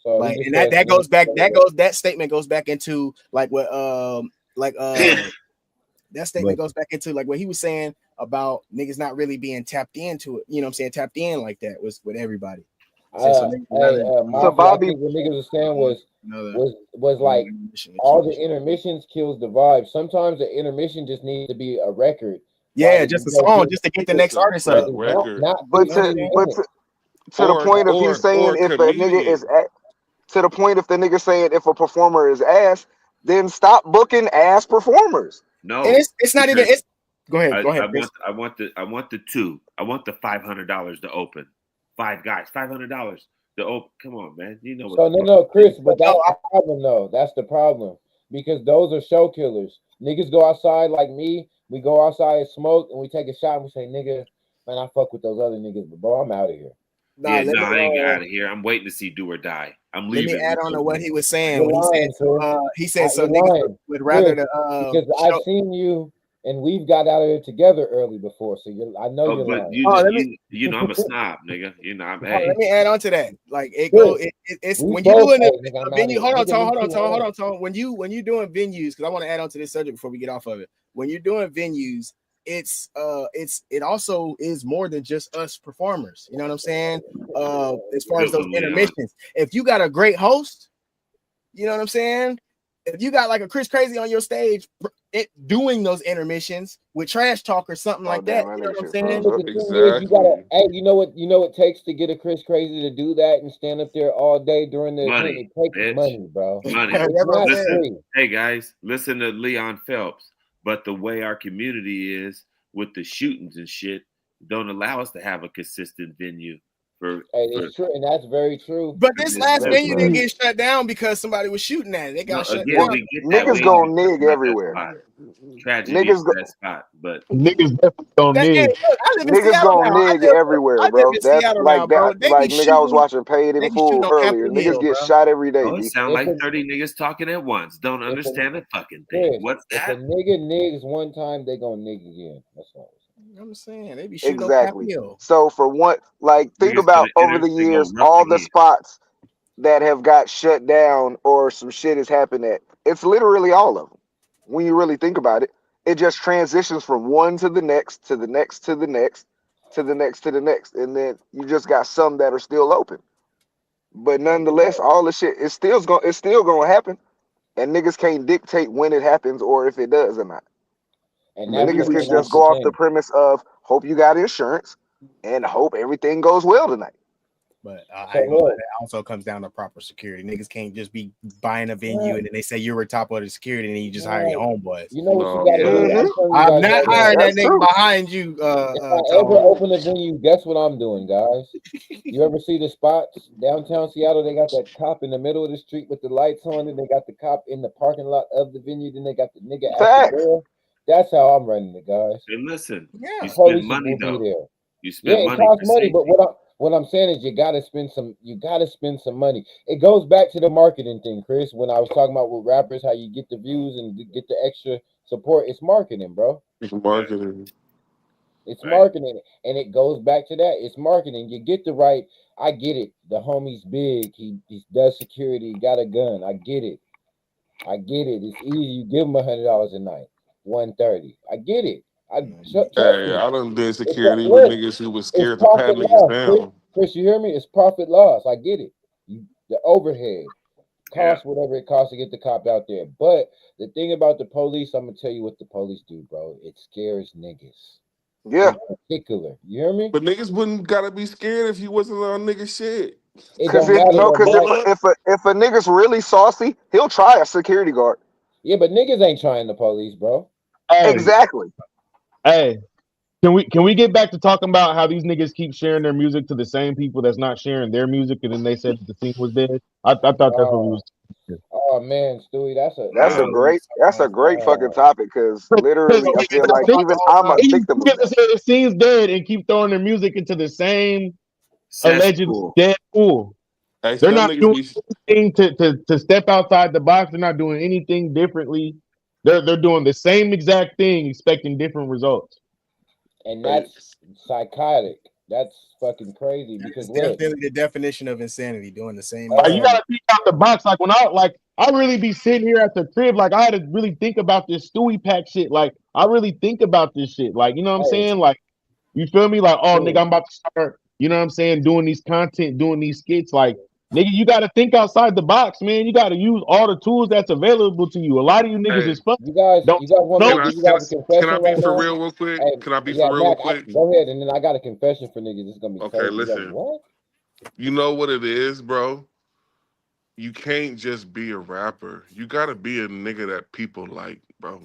So like, and that goes back. That statement goes back into like what that statement goes back into like what he was saying about niggas not really being tapped into it. You know what I'm saying? Tapped in like that was with everybody. So Bobby, what niggas was saying was like all the intermissions kills the vibe. Sometimes the intermission just needs to be a record. Yeah, just a song, just to get the next artist up. But to the point of you saying if a nigga is to the point if the nigga saying if a performer is ass, then stop booking ass performers. No, and it's not even. It's go ahead. I want the $500 to open. 5 guys, $500 to open. Come on, man. You know what? So no, Chris, but that's the problem though. That's the problem because those are show killers. Niggas go outside like me. We go outside and smoke, and we take a shot. And we say, "Nigga, man, I fuck with those other niggas, but bro, I'm out of here." I ain't out of here. I'm waiting to see Do or Die. I'm leaving. Let me add on to what he was saying. He said so niggas would rather because I've seen you and we've got out of here together early before, so I know you're lying. You know I'm a snob, nigga. You know I'm. Let me add on to that. Like it's when you're doing a venue. Hold on, Tom. When you doing venues, because I want to add on to this subject before we get off of it. When you're doing venues, it also is more than just us performers. You know what I'm saying? As far as those intermissions, if you got a great host, you know what I'm saying? If you got like a Chris Crazy on your stage, doing those intermissions with trash talk or something like that, you know what I'm saying? Exactly. You know what it takes to get a Chris Crazy to do that and stand up there all day during the event. It takes money, bro. Money. Hey guys, listen to Leon Phelps. But the way our community is with the shootings and shit, don't allow us to have a consistent venue. It's true, and that's very true. But this last venue didn't get shut down because somebody was shooting at it. They got shut down. Niggas gonna nig everywhere. Tragedy is that spot, but niggas definitely gonna nig. Niggas gonna nig everywhere, bro. That's like that. Like nigga, I was watching Paid in Full earlier. Niggas get shot every day. It sound like 30 niggas talking at once. Don't understand a fucking thing. What's that? If a nigga nigs one time, they gonna nig again. That's all. I'm saying they be shooting exactly. So for what, like, think about over the years, all the spots that have got shut down or some shit has happened at. It's literally all of them. When you really think about it, it just transitions from one to the next, to the next, to the next, to the next, to the next, and then you just got some that are still open. But nonetheless, all the shit it's still gonna happen, and niggas can't dictate when it happens or if it does or not. And niggas can just go off the premise of hope you got insurance and hope everything goes well tonight. But that also comes down to proper security. Niggas can't just be buying a venue and then they say you're on top of the security and then you just hire your homeboys. You know what you gotta do? I'm not hiring that nigga behind you. If I ever open a venue, guess what I'm doing, guys? You ever see the spots downtown Seattle? They got that cop in the middle of the street with the lights on, and they got the cop in the parking lot of the venue, then they got the nigga at the door. That's how I'm running it, guys. Hey, listen, you spend money though. You spend money. It costs money, but what I'm saying is you gotta spend some money. It goes back to the marketing thing, Chris. When I was talking about with rappers, how you get the views and get the extra support, it's marketing, bro. It's marketing. It's Right. marketing, and it goes back to that. It's marketing. You get the right. I get it. The homie's big. He does security. He got a gun. I get it. I get it. It's easy. You give him $100 a night, 130. I get it. Trust Hey, me. I done did It's security with look. niggas who was It's scared to pat profit niggas loss, Chris. down. Chris, you hear me? It's profit loss. I get it. The overhead Yeah. costs whatever it costs to get the cop out there. But the thing about the police, I'm gonna tell you what the police do, bro. It scares niggas. Yeah, In particular, you hear me? But niggas wouldn't gotta be scared if you wasn't on nigga shit. It because don't if matter no, no because more. if a nigga's really saucy, he'll try a security guard. Yeah, but niggas ain't trying the police, bro. Hey, Exactly. hey, can we get back to talking about how these niggas keep sharing their music to the same people that's not sharing their music, and then they said that the scene was dead? I thought that's what we was. Oh man, Stewie, that's That's a great fucking topic because literally I feel like even I'm a victim of that. The scene's dead and keep throwing their music into the same alleged Cesspool. dead pool. Hey, They're some not niggas doing be anything to step outside the box. They're not doing anything differently. They're doing the same exact thing, expecting different results. and hey, that's psychotic. That's fucking crazy because That's look, definitely the definition of insanity. Doing the same. Like, you exact- gotta think out the box. Like when I really be sitting here at the crib, like I had to really think about this Stewie Pack shit. Like I really think about this shit. Like, you know what I'm hey, saying? Like, you feel me? Like, oh nigga, Stewie, I'm about to start, you know what I'm saying, doing these content, doing these skits. Like, nigga, you gotta think outside the box, man. You gotta use all the tools that's available to you. A lot of you niggas hey, is fucking you don't guys want me know. to can I give you can guys I a can I confession be right for now? real real quick? Hey, Can I be yeah, for real Mac, quick? go ahead, and then I got a confession for niggas. It's gonna be Okay, crazy. You like, listen. what? You know what it is, bro? You can't just be a rapper. You gotta be a nigga that people like, bro.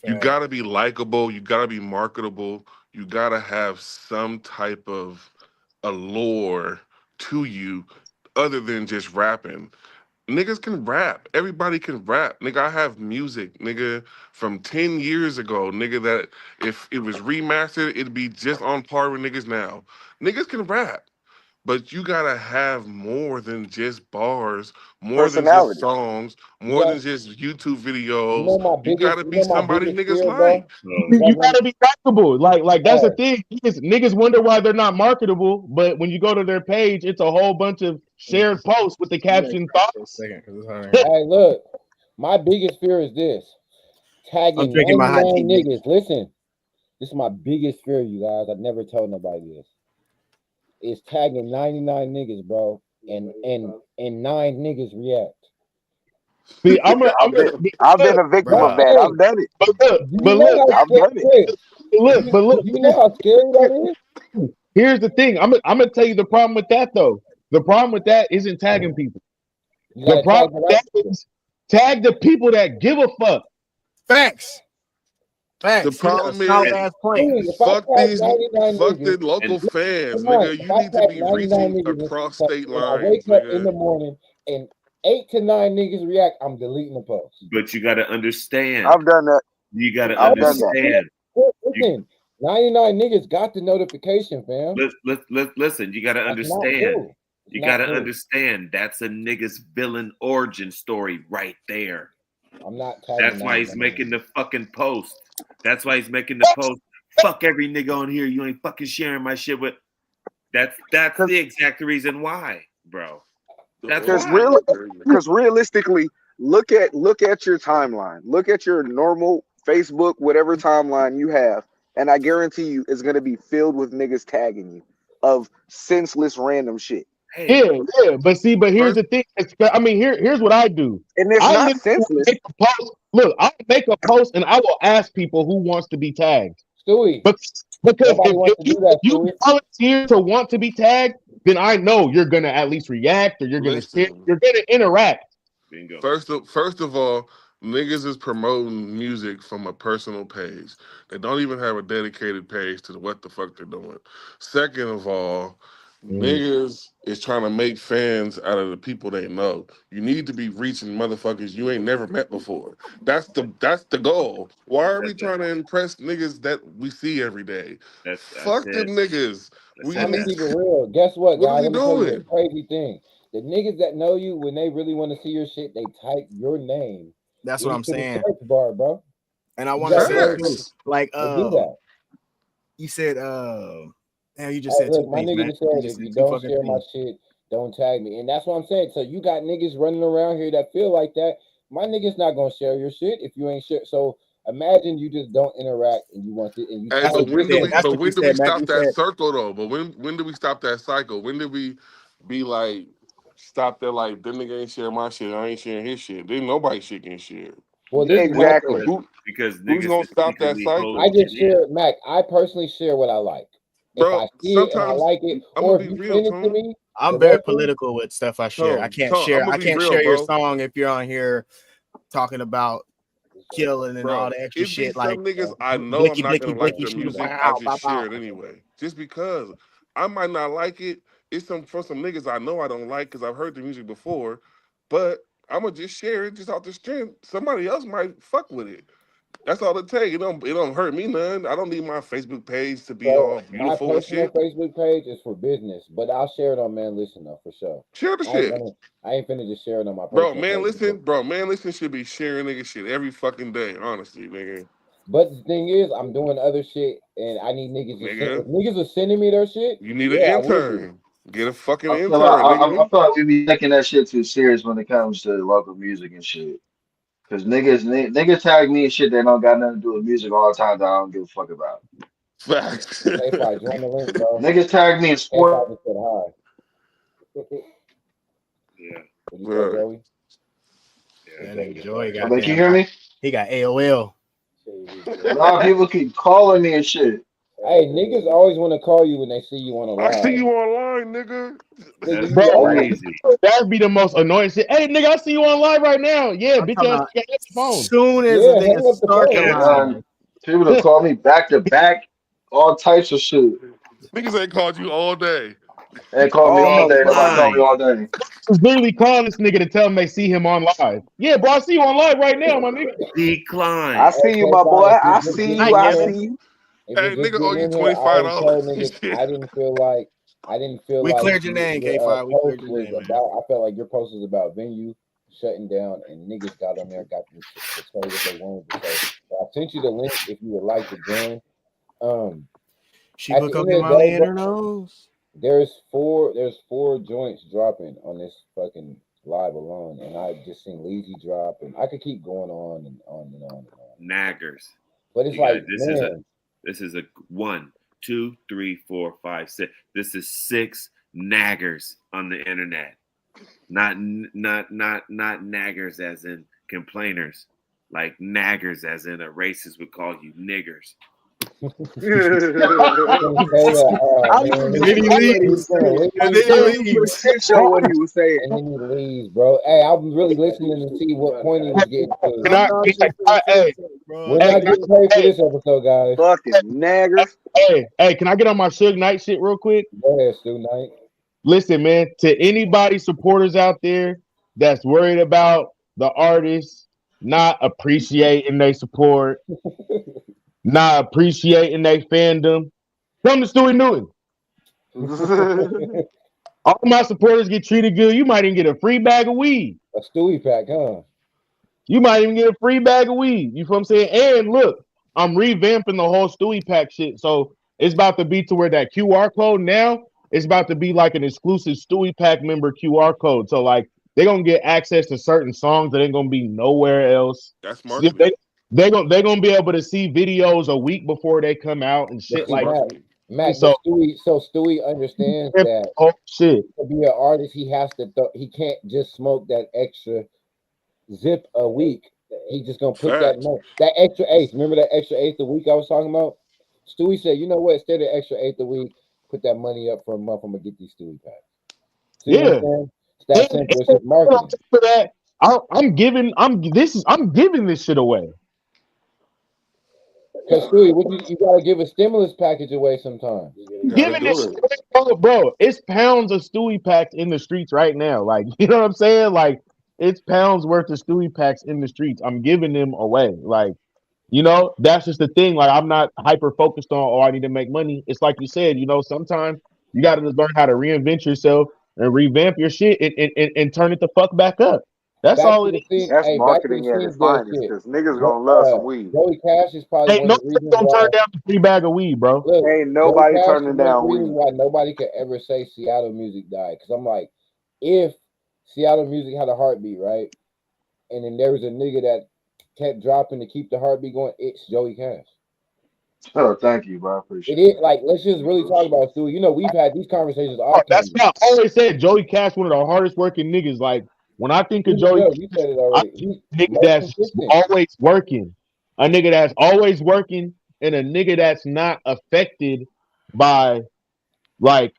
You gotta be likable. You gotta be marketable. You gotta have some type of allure to you other than just rapping. Niggas can rap. Everybody can rap. Nigga, I have music, nigga, from 10 years ago, nigga, that if it was remastered, it'd be just on par with niggas now. Niggas can rap. But you gotta have more than just bars, more than just Personality. songs, You more than guys, just YouTube you videos. know my You biggest, gotta you be know my somebody biggest niggas fear, bro. like. You guys You want, gotta be marketable. Like that's the hey, thing. Niggas wonder why they're not marketable, but when you go to their page, it's a whole bunch of shared posts with the caption For a thoughts. second, because it's hard to hear. hey, look, my biggest fear is this: I'm tagging drinking my hot 99 tea. niggas. Listen, this is my biggest fear, you guys. I never told nobody this. Is tagging 99 niggas, bro, and 9 niggas react. See, I've been look, a victim of That, Bruh. that. hey, I've done it. do you but know look, how I've scary? done it. Chris, but look. do you know how scary that is? Here's the thing. I'm gonna tell you the problem with that though. The problem with that isn't tagging people. You The gotta tag problem the with right that people. is tag the people that give a fuck. Facts. The Facts. He got a problem solid is, And ass point. Dude, if I fuck tag these, 99 fuck the niggas, local and fans, come on, nigga. if You I need to tag be 99 reaching niggas across and state I wake lines, up in nigga. the morning and 8 to 9 niggas react, I'm deleting the post. but you got to understand. I've done that. You got to I've done that. understand. You Listen, 99 niggas got the notification, fam. listen. You got to That's not understand. cool. It's You got not to cool. understand. That's a nigga's villain origin story right there. I'm not tagging That's why he's 99 making niggas. the fucking post. That's why he's making the post. Fuck every nigga on here. You ain't fucking sharing my shit with. That's the exact reason why, bro. That's Because why. realistically, look at your timeline. Look at your normal Facebook, whatever timeline you have, and I guarantee you it's gonna be filled with niggas tagging you of senseless random shit. Hey, Yeah. But here's First, the thing. Here's what I do. And it's I not literally will senseless make a post. Look, I'll make a post and I will ask people who wants to be tagged. Stewie, But because nobody wants to do that, if you Stewie. volunteer to want to be tagged, then I know you're gonna at least react or you're gonna share, listen. you're gonna interact. bingo. First of all, niggas is promoting music from a personal page. They don't even have a dedicated page to what the fuck they're doing. Second of all, niggas is trying to make fans out of the people they know. You need to be reaching motherfuckers you ain't never met before. That's the goal. Why are we That's it. trying to impress niggas that we see every day? That's Fuck them it. niggas. That's We I'm it. gonna need. keep it real. Guess what, What are guys? we Let me tell you a doing? crazy thing. The niggas that know you, when they really want to see your shit, they type your name That's what I'm into the saying. search bar, bro. And I You want to got say this know too. Facts. Like they do that. You said now you just said two Look, my things, nigga man. just You said just if said you two don't fucking share my things. shit, don't tag me. And that's what I'm saying. So you got niggas running around here that feel like that. My nigga's not gonna share your shit if you ain't share. So imagine you just don't interact and you want it and you Hey, That's tag but what you me. when do said. we? That's But what you when do we said, Mac. stop You that said circle though? But when do we stop that cycle? When do we be like stop that? Like, that nigga ain't share my shit. I ain't sharing his shit. Then nobody shit can share. Well, this is my Exactly. thing. because Who's niggas gonna can stop that secretly hold I cycle, shit just in. share Mac. I personally share what I like. If bro? I see it and I Sometimes like it, I'm gonna or if be you real, send it to Tone. me I'm very directly, political with stuff I share. I Tone, can't Tone. I'm share. gonna I be can't real, share your bro. song if you're on here talking about killing and all Bro, the extra it be shit like some niggas I know I'm blicky not blicky gonna like blicky their shoot music. I wow just bow share bow. it anyway, just because I might not like it. It's some for some niggas I know I don't like because I've heard the music before, but I'm gonna just share it just off the strength. Somebody else might fuck with it. That's all it takes. It don't hurt me none. I don't need my Facebook page to be so all my beautiful and personal shit. Facebook page is for business, but I'll share it on Man Listen though for sure. Share the I ain't shit. gonna I ain't finna just share it on my personal page. Bro, man, listen should be sharing nigga shit every fucking day, honestly, nigga. But the thing is, I'm doing other shit, and I need niggas to send. If Nigga, niggas are sending me their shit, you need an yeah, I will do. intern. Get a fucking I feel like intern, I nigga. feel like we be taking that shit too serious when it comes to local music and shit. Cause niggas tag me and shit that don't got nothing to do with music all the time that I don't give a fuck about. Facts. K5, join the link, bro. Niggas tag me in K5 sport. just said hi. Yeah, What you say, Right. Joey? yeah, That gotta nigga get Joy back Oh, on they can goddamn you hear me? he got AOL. A lot of people keep calling me and shit. Hey, niggas always want to call you when they see you on a I see live. you online, nigga. Nigga, That's you Bro, always crazy. that'd be the most annoying shit. Hey, nigga, I see you on live right now. Yeah, I'm bitch talking ass about nigga, hit the phone. soon as a yeah, nigga hang up the start the phone. Shit, live. people to call me back to back, all types of shit. Niggas ain't called you all day. They call me all day. Nobody call me Decline. all day. Just literally calling this nigga to tell him they see him on live. Yeah, bro, I see you on live right now, my nigga. I Decline. Hey, see you, my boy. K5, if you're I just see Night, you. getting I in Kevin. here, see you. if you're Hey, just nigga owe getting you in here, I always $25 tell and niggas shit. I didn't feel We like cleared your name, your K5. We cleared post your was name, man. about. I felt like your post was about venue shutting down, and niggas got on there, got to say what they wanted to say. So I sent you the link if you would like to join. Um, She at put the end Coca of the Molly day, in bro, her nose. there's four joints dropping on this fucking live alone, and I just seen Leezy drop, and I could keep going on and on and on and on. Naggers. But it's You guys, like, man, this is a 1, 2, 3, 4, 5, 6. This is 6 naggers on the internet. Not naggers as in complainers. Like naggers as in a racist would call you niggers. I can say that. Oh I didn't even man, And get then to he see what he he's was leaves. gonna saying. And leave, then I he didn't even get a leaves. sniff on what he was saying. and then he leaves, bro. Hey, I'm really listening to see what point he was getting to. Can I'm I, not can just I, hey, bro. We're hey, not can getting paid for hey, this episode, guys. Fucking naggers. hey, can I get on my Suge Knight shit real quick? Go ahead, Stu Knight. Listen, man, to anybody supporters out there that's worried about the artists not appreciating their support, not appreciating their fandom, come to Stewie Newton. All my supporters get treated good. You might even get a free bag of weed. A Stewie pack, huh? You might even get a free bag of weed. You feel what I'm saying? And look, I'm revamping the whole Stewie pack shit. So it's about to be to where that QR code now, it's about to be like an exclusive Stewie pack member QR code. So like they're gonna get access to certain songs that ain't gonna be nowhere else. That's So marketing. they're gonna be able to see videos a week before they come out and But shit That's see, like marketing. Mac, but so. Stewie understands that Oh shit. to be an artist, he has to. He can't just smoke that extra zip a week. He just gonna put that Facts. money, that extra eighth. Remember that extra eighth a week I was talking about? Stewie said, "You know what? Instead of extra eighth a week, put that money up for a month. I'm gonna get these Stewie packs." See what I'm Yeah. saying? It's that And simple. It's just on marketing. top of that, I'm giving this shit away. Cause Stewie, what you gotta give a stimulus package away sometimes. Gotta Giving this do shit it. away, bro. It's pounds of Stewie packs in the streets right now. Like, you know what I'm saying? Like, it's pounds worth of Stewie packs in the streets. I'm giving them away. Like, that's just the thing. Like, I'm not hyper focused on, oh, I need to make money. It's like you said, sometimes you got to just learn how to reinvent yourself and revamp your shit and turn it the fuck back up. That's back all to it the is. thing. That's Hey, back to the marketing at its Sing Dead finest, shit. because niggas gonna love some weed. Joey Cash is probably Ain't one of the nobody reasons gonna why. turn down the free bag of weed, bro. Look, Ain't Joey nobody Cash is turning one of the down reasons weed. why nobody could ever say Seattle music died. Because I'm like, if Seattle music had a heartbeat, right, and then there was a nigga that kept dropping to keep the heartbeat going, it's Joey Cash. Oh, thank you, bro. I It appreciate is it. like, let's just really talk about it, Stu. You know, we've had these conversations Oh, off that's camera. why I always said Joey Cash, one of the hardest working niggas. Like when I think of Even Joey, though you said it I already, think he's of a nigga most that's just consistent. always working, a nigga that's always working, and a nigga that's not affected by like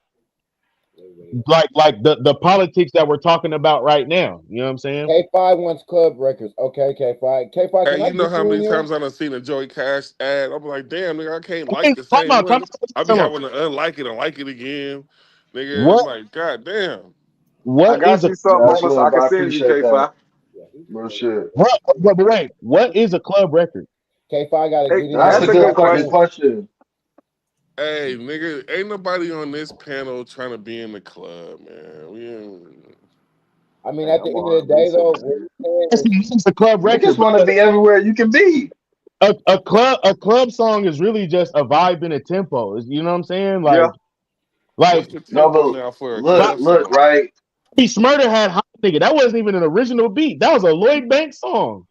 the politics that we're talking about right now. You know what I'm saying? K5 wants club records. Okay, K5. K5, Hey, can I you know get how you in many here? times I done seen a Joey Cash ad? I'm like, damn, nigga, I can't like Hey, the same time one. out, I be time out. having to unlike it and like it again. Nigga, I'm What like, god damn. I what is got a you something That's on us. I love. can I send you appreciate that. K5. Real shit. but wait, what is a club record? K5 got to Hey, get in That's here a that's and a get good good off the fucking question. bench. question. Hey, nigga, ain't nobody on this panel trying to be in the club, man. I mean, Dang, at the I'm end on of the day, though, what we're saying This is, is a club Niggas record, want to brother. be everywhere you can be. A club song is really just a vibe and a tempo. You know what I'm saying? Yeah. Like What's the No, tempo but now for a look, club look, song? right? Smurder had Hot Nigga. That wasn't even an original beat. That was a Lloyd Banks song.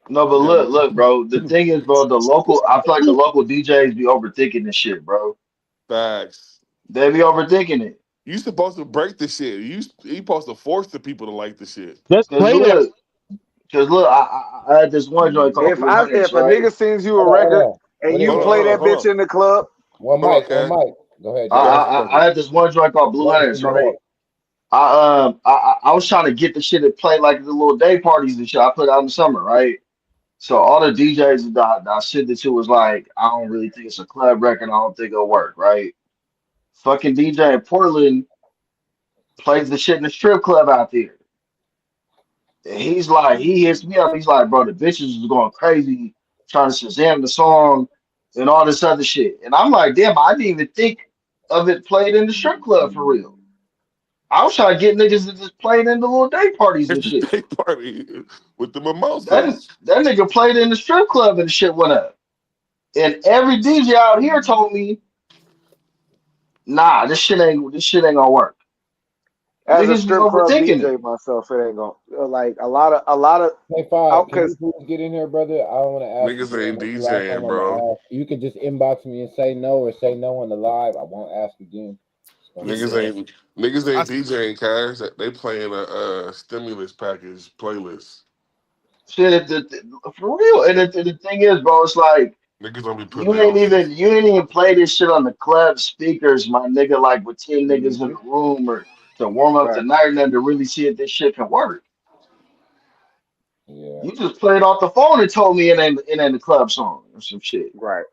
No, but Yeah, look, bro. The thing is, bro, the local, I feel like the local DJs be overthinking this shit, bro. facts. They be overthinking it. You supposed to break the shit. You supposed to force the people to like the shit. Just Cause play that. look, cause look, I had this one joint called Blue Hundreds, If a right? nigga sends you a hold on, hold record on. and What is you Hold on, it? play hold on, that hold bitch on. in the club, One Hold on, mic, one Ken. mic. Go ahead, I, Jay. One I, second. I had this one joint called Blue Let me Hundreds, mute right? up. I was trying to get the shit to play like the little day parties and shit I put out in the summer, right? So all the DJs that I sent it to was like, I don't really think it's a club record. I don't think it'll work, right? Fucking DJ in Portland plays the shit in the strip club out there. And he's like, he hits me up. He's like, bro, the bitches is going crazy trying to Shazam the song and all this other shit. And I'm like, damn, I didn't even think of it played in the strip club for real. I was trying to get niggas to just play it in the little day parties It's and the shit. day party with the That mimosas. that nigga played in the strip club and the shit went up. And every DJ out here told me, nah, this shit ain't gonna work. as a Niggas be strip club overthinking it. DJ myself, it ain't gonna like a lot of K5, out can you because please get in here, brother? I don't want to ask Niggas again. ain't When's the last time DJing, I'm bro. gonna ask? You can just inbox me and say no or say no on the live. I won't ask again. It's gonna be Yes, Niggas sir. ain't niggas I, ain't DJing, cash. They playing a stimulus package playlist. Shit, for real. And the thing is, bro, it's like Niggas don't be putting you their ain't own shit. even you ain't even play this shit on the club speakers, my nigga, like with 10 niggas in hmm the room or to warm up the right, night and then to really see if this shit can work. yeah. You just played off the phone and told me it ain't a club song or some shit. right.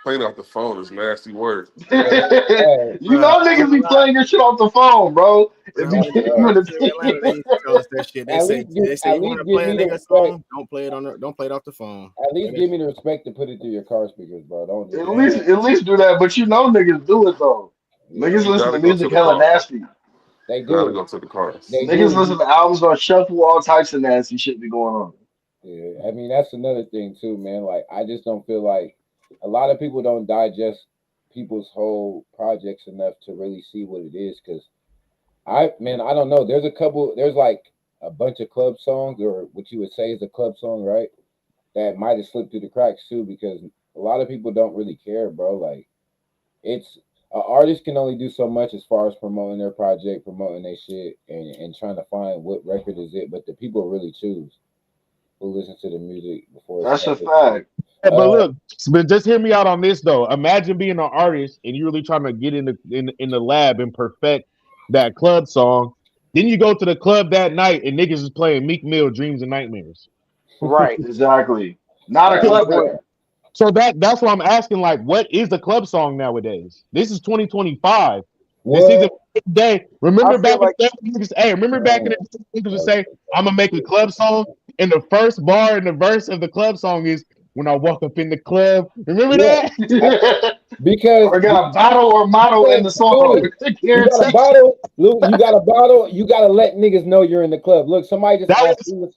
Playing off the phone is nasty work. You Hey, hey, bro, I ain't niggas gonna be lie, playing your shit off the phone, bro. It bro. be When hey, we getting you bro. in used the to live in Atlanta, they ticket. used to tell us that shit. They At say least give they say at you want least to give play a me the nigga respect. song, don't play it off the phone. At Play least that give me shit. the respect to put it through your car speakers, bro. Don't At just least say at least do that, but you know niggas do it though. yeah. Niggas You listen gotta to go to music the hella car. nasty. They Gotta do. go to the car. They Niggas do. listen to albums on shuffle, all types of nasty shit be going on. Yeah, I mean that's another thing too, man. Like I just don't feel like a lot of people don't digest people's whole projects enough to really see what it is. Because I don't know. There's like a bunch of club songs, or what you would say is a club song, right? That might have slipped through the cracks too, because a lot of people don't really care, bro. Like it's an artist can only do so much as far as promoting their project, promoting their shit, and trying to find what record is it. But the people really choose who listen to the music before it's That's a published. fact. Hey, but Uh, look, but just hear me out on this though. Imagine being an artist and you're really trying to get in the lab and perfect that club song. Then you go to the club that night and niggas is playing Meek Mill, Dreams and Nightmares. Right. Exactly. Not a That's the club point. record. So that's why I'm asking, like, what is the club song nowadays? This is 2025. This isn't what? day. I Remember feel back in like the day, hey, remember back in the day, niggas would say, I'm gonna make a club song, and the first bar in the verse of the club song is when I walk up in the club. Remember Yeah, that? because Or got a bottle or motto in the song. Louis, you got a bottle. You got a bottle. You got to let niggas know you're in the club. Look, somebody just That asked was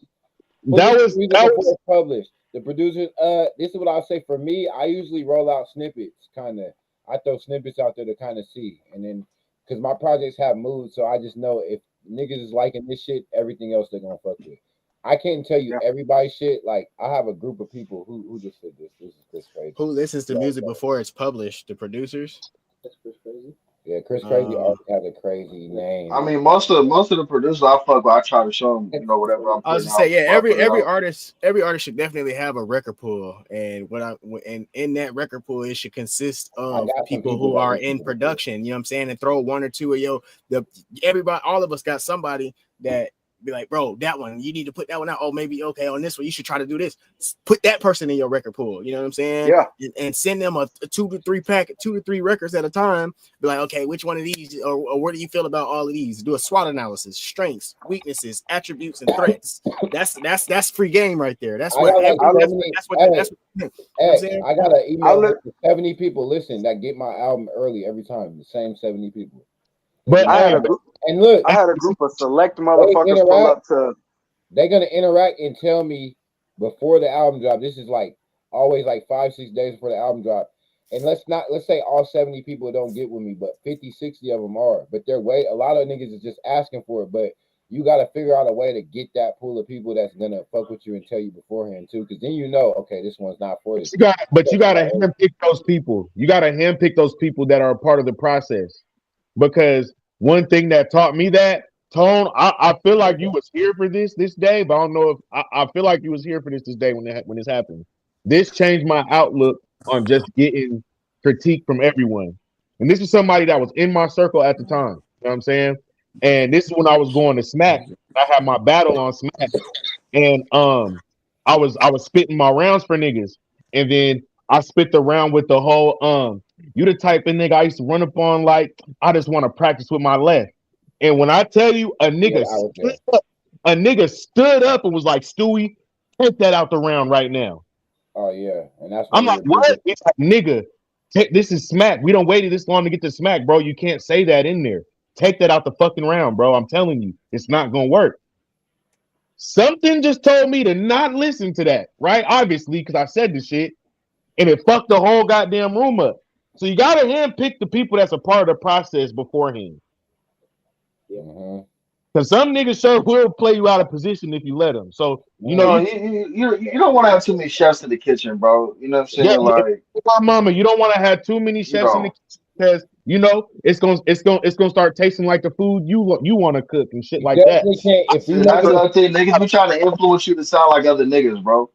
who that listens was to music that before was it's published. The producers. This is what I'll say for me. I usually roll out snippets, kind of. I throw snippets out there to kind of see, and then because my projects have moods, so I just know if niggas is liking this shit, everything else they're gonna fuck with. I can't tell you Yeah. everybody's shit. Like I have a group of people who just said this. This is Chris Crazy. Who listens to Yeah, music before it's published? The producers. that's Chris Crazy. Yeah, Chris Crazy always has a crazy name. I mean, most of the producers I fuck with, I try to show them, you know, whatever I'm I was putting to say, out yeah, before I put it every out. artist should definitely have a record pool, and and in that record pool, it should consist I of got some people people who that are listen in to this. production. You know what I'm saying? And throw one or two of everybody, all of us got somebody that be like, bro, that one you need to put that one out. Oh, maybe okay on this one you should try to do this. Put that person in your record pool. You know what I'm saying? Yeah. And send them a 2 to 3 records at a time. Be like, okay, which one of these, or what do you feel about all of these? Do a SWOT analysis, strengths, weaknesses, attributes, and threats. That's free game right there. That's I what got like every I, 70. that's what Hey, you know what I'm X, saying? I got an I email li- list of 70 people listen that get my album early every time. The same 70 people. And but then I had hey, a group. and look, I had a group of select they motherfuckers pull interact. up to. They're gonna interact and tell me before the album drop. This is like always like 5, 6 days before the album drop. And let's say all 70 people don't get with me, but 50, 60 of them are. But they're way a lot of niggas is just asking for it. But you gotta figure out a way to get that pool of people that's gonna fuck with you and tell you beforehand too. Cause then you know, okay, this one's not for this. you gotta handpick those people. You gotta handpick those people that are a part of the process. Because one thing that taught me that Tone, I feel like you was here for this day, but I don't know if I feel like you was here for this day when this happened. This changed my outlook on just getting critique from everyone. And this is somebody that was in my circle at the time. You know what I'm saying? And this is when I was going to Smack. I had my battle on Smack, and I was spitting my rounds for niggas, and then I spit the round with the whole you the type of nigga I used to run up on like I just want to practice with my left. And when I tell you Yeah, I was there. a nigga stood up and was like, Stewie, take that out the round right now. Oh yeah, and that's I'm one of like, the what? biggest. He's like, nigga, this is Smack. We don't waited this long to get to Smack, bro. You can't say that in there. Take that out the fucking round, bro. I'm telling you, it's not gonna work. Something just told me to not listen to that, right? Obviously, because I said the shit, and it fucked the whole goddamn room up. So you gotta handpick the people that's a part of the process beforehand. Mm-hmm. Because some niggas sure will play you out of position if you let them. So you know, No, you don't want to have too many chefs in the kitchen, bro. You know what I'm yeah, saying? Like, my mama, you don't want to have too many you chefs in the know, kitchen because it's gonna start tasting like the food you want to cook and shit You like that. definitely can't if you and make that's it. another thing. Niggas be trying to influence you to sound like other niggas, bro.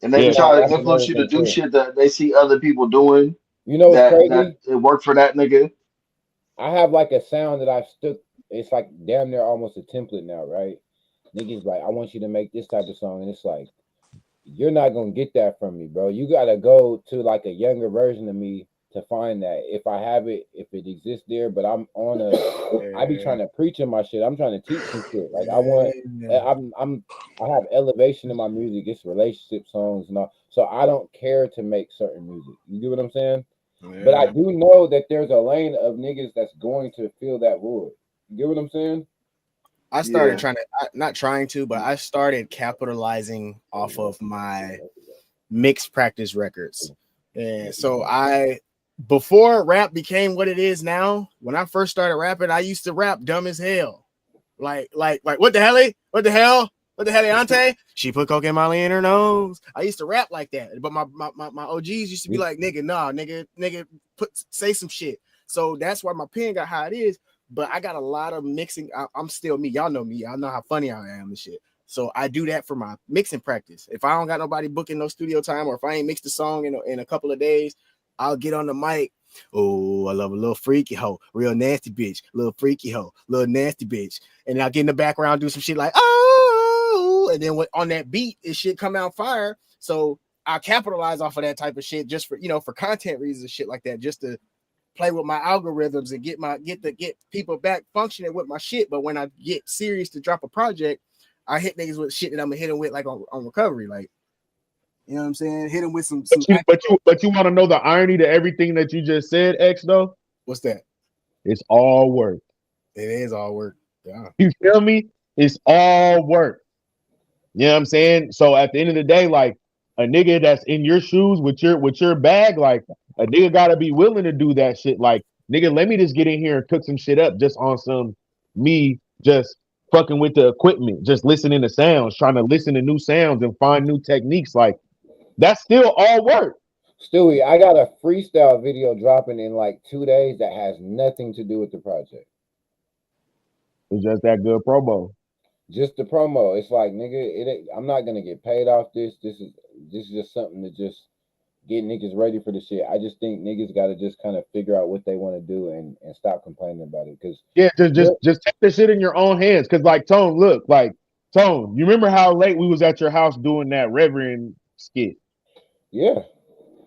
And they be Yeah, Nah, trying to that's another influence you to thing do too. shit that they see other people doing You know what's that crazy? it worked for that nigga. I have like a sound that I've stuck. It's like damn near almost a template now, right? Niggas like, I want you to make this type of song, and it's like, you're not gonna get that from me, bro. You gotta go to like a younger version of me to find that. If I have it, if it exists there, but I'm on I be trying to preach in my shit. I'm trying to teach some shit. Like I want, I have elevation in my music. It's relationship songs and all. So I don't care to make certain music. You get what I'm saying? But I do know that there's a lane of niggas that's going to fill that void. You get what I'm saying? I started Yeah. not trying to, but I started capitalizing off of my mixed practice records. And so before rap became what it is now, when I first started rapping, I used to rap dumb as hell. Like what the hell? What the hell? What the hell, Auntie? She put coke and Molly in her nose. I used to rap like that, but my OGs used to be like, nigga, nah, nigga, say some shit. So that's why my pen got how it is. But I got a lot of mixing. I'm still me. Y'all know me. Y'all know how funny I am and shit. So I do that for my mixing practice. If I don't got nobody booking no studio time, or if I ain't mixed the song in a couple of days, I'll get on the mic. Oh, I love a little freaky hoe, real nasty bitch, little freaky hoe, little nasty bitch. And I'll get in the background, do some shit like, oh, and then on that beat, it shit come out fire. So I capitalize off of that type of shit just for, for content reasons and shit like that, just to play with my algorithms and get people back functioning with my shit. But when I get serious to drop a project, I hit niggas with shit that I'm gonna hit them with like on recovery. Like You know what I'm saying? Hit him with some. But you want to know the irony to everything that you just said, X though? What's that? It's all work. It is all work. Yeah. You feel me? It's all work. You know what I'm saying? So at the end of the day, like a nigga that's in your shoes with your bag, like a nigga gotta be willing to do that shit. Like, nigga, let me just get in here and cook some shit up just on some me just fucking with the equipment, just listening to sounds, trying to listen to new sounds and find new techniques. Like, that's still all work. Stewie, I got a freestyle video dropping in like 2 days that has nothing to do with the project. It's just that good promo. Just the promo. It's like, nigga, I'm not gonna get paid off this. This is just something to just get niggas ready for the shit. I just think niggas got to just kind of figure out what they want to do and stop complaining about it. Cause yeah, just take the shit in your own hands. Cause like Tone, look, like Tone, you remember how late we was at your house doing that Reverend skit? Yeah.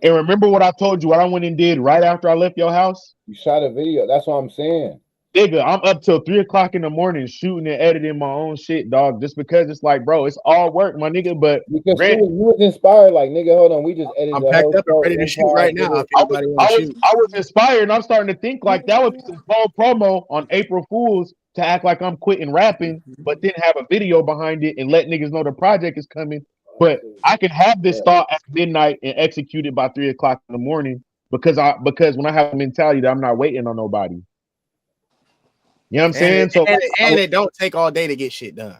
And remember what I told you, what I went and did right after I left your house? You shot a video. That's what I'm saying. Nigga, I'm up till 3:00 in the morning shooting and editing my own shit, dog. Just because it's like, bro, it's all work, my nigga. But because you was inspired, like, nigga, hold on, we just edited. I'm packed up and ready to shoot right now. If anybody want to shoot, I was inspired, and I'm starting to think like that would be some cold promo on April Fools to act like I'm quitting rapping, but then have a video behind it and let niggas know the project is coming. But I can have this thought at midnight and execute it by 3:00 in the morning because when I have a mentality that I'm not waiting on nobody. You know what I'm saying? And it don't take all day to get shit done.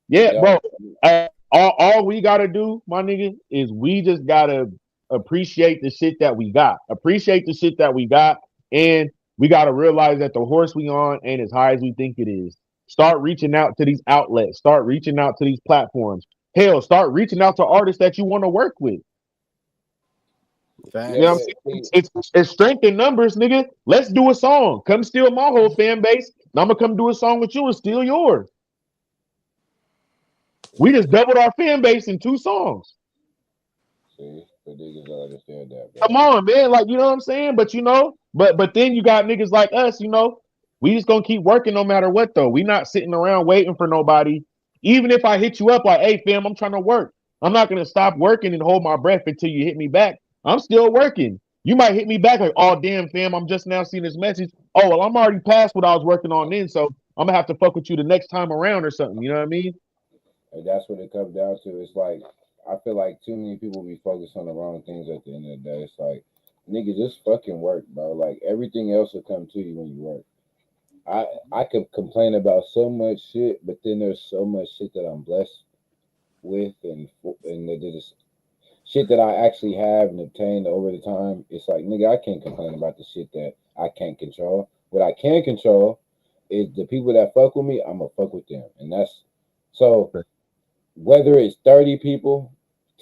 Yeah, bro. All we gotta do, my nigga, is we just gotta appreciate the shit that we got. Appreciate the shit that we got, and we gotta realize that the horse we on ain't as high as we think it is. Start reaching out to these outlets. Start reaching out to these platforms. Hell, start reaching out to artists that you want to work with. You know what I'm saying? It's strength in numbers, nigga. Let's do a song. Come steal my whole fan base. And I'm gonna come do a song with you and steal yours. We just doubled our fan base in 2 songs. See, the niggas don't understand that, bro. Come on, man. Like, you know what I'm saying? But you know, but then you got niggas like us, you know. We just gonna keep working no matter what though. We not sitting around waiting for nobody. Even if I hit you up like, hey fam, I'm trying to work. I'm not gonna stop working and hold my breath until you hit me back. I'm still working. You might hit me back like, oh damn, fam, I'm just now seeing this message. Oh, well, I'm already past what I was working on then, so I'm gonna have to fuck with you the next time around or something. You know what I mean? And that's what it comes down to. It's like I feel like too many people be focused on the wrong things at the end of the day. It's like, nigga, just fucking work, bro. Like everything else will come to you when you work. I could complain about so much shit, but then there's so much shit that I'm blessed with, and there's shit that I actually have and obtained over the time. It's like, nigga, I can't complain about the shit that I can't control. What I can control is the people that fuck with me. I'm gonna fuck with them, and that's so. Whether it's 30 people,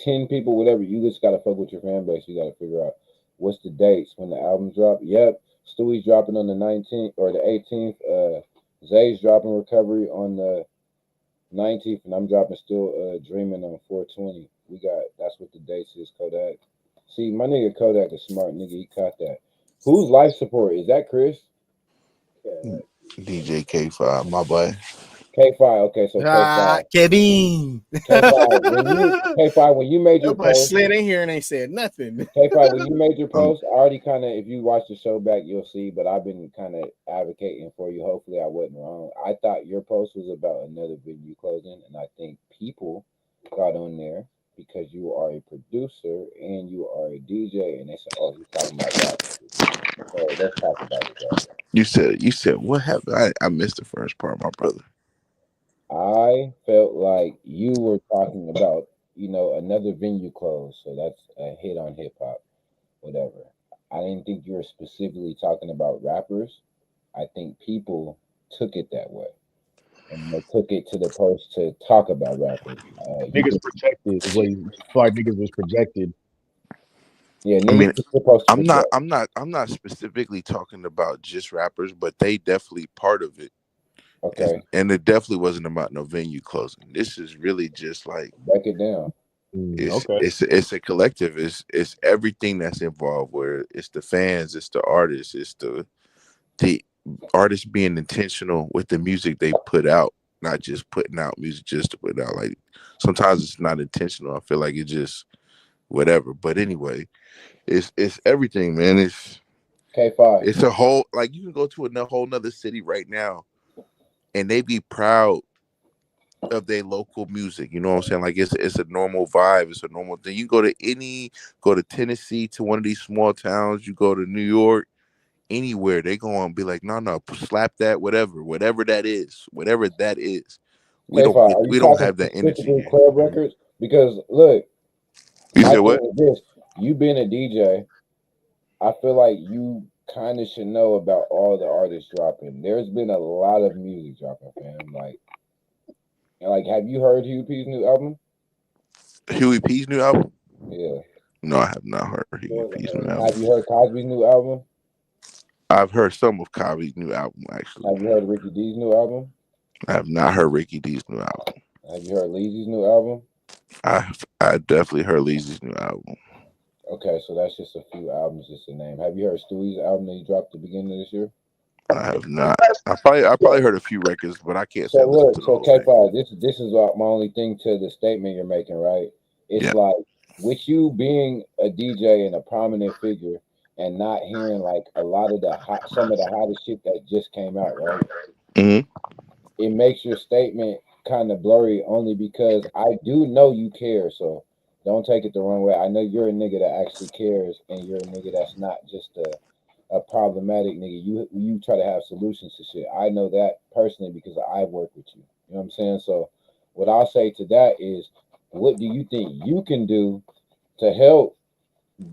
10 people, whatever, you just gotta fuck with your fan base. You gotta figure out what's the dates when the album drop. Yep, Stewie's dropping on the 19th or the 18th. Zay's dropping Recovery on the 19th, and I'm dropping Still Dreaming on 420. That's what the dates is. Kodak. See, my nigga Kodak is smart nigga. He caught that. Whose life support is that? Chris? Yeah. DJ K5, my boy. K5, okay, so K5. Kevin. K5, when you made your post, slid in here and ain't said nothing. K5, when you made your post, I already kind of, if you watch the show back, you'll see, but I've been kind of advocating for you. Hopefully, I wasn't wrong. I thought your post was about another venue closing, and I think people got on there because you are a producer and you are a DJ, and they said, "Oh, he's talking about that." So let's talk about it, guys. You said what happened? I missed the first part, my brother. I felt like you were talking about, another venue closed, so that's a hit on hip hop, whatever. I didn't think you were specifically talking about rappers. I think people took it that way, and they took it to the post to talk about rappers. Niggas projected. Like niggas was projected. Yeah, niggas supposed to I'm not specifically talking about just rappers, but they definitely part of it. Okay. And it definitely wasn't about no venue closing. This is really just like break it down. It's a collective. It's everything that's involved. Where it's the fans, it's the artists, it's the artists being intentional with the music they put out, not just putting out music just to put out. Like sometimes it's not intentional. I feel like it just whatever. But anyway, it's everything, man. K5. It's a whole, like, you can go to a whole nother city right now and they be proud of their local music. You know what I'm saying? Like, it's a normal vibe. It's a normal thing. You go to Tennessee, to one of these small towns. You go to New York, anywhere, they gonna be like, no, no, slap that, whatever that is, whatever that is. K5, are you We don't talking have that energy specifically here. club records? Because look, You my said thing what? is this: you being a DJ, I feel like you kind of should know about all the artists dropping. There's been a lot of music dropping, fam. Like, have you heard Hugh P's new album? Huey P's new album? Yeah. No, I have not heard Huey P's new album. Have you heard Cosby's new album? I've heard some of Cosby's new album, actually. Have you heard Ricky D's new album? I have not heard Ricky D's new album. Have you heard Leezy's new album? I definitely heard Leezy's new album. Okay, so that's just a few albums, just a name. Have you heard Stewie's album that he dropped at the beginning of this year? I have not. I probably heard a few records, but I can't say So I listened look, to the so whole thing. K5, this is my only thing to the statement you're making, right? It's Yeah. like with you being a DJ and a prominent figure and not hearing like a lot of some of the hottest shit that just came out, right? hmm It makes your statement kind of blurry only because I do know you care, so don't take it the wrong way. I know you're a nigga that actually cares and you're a nigga that's not just a problematic nigga. You try to have solutions to shit. I know that personally because I work with you. You know what I'm saying? So what I'll say to that is, what do you think you can do to help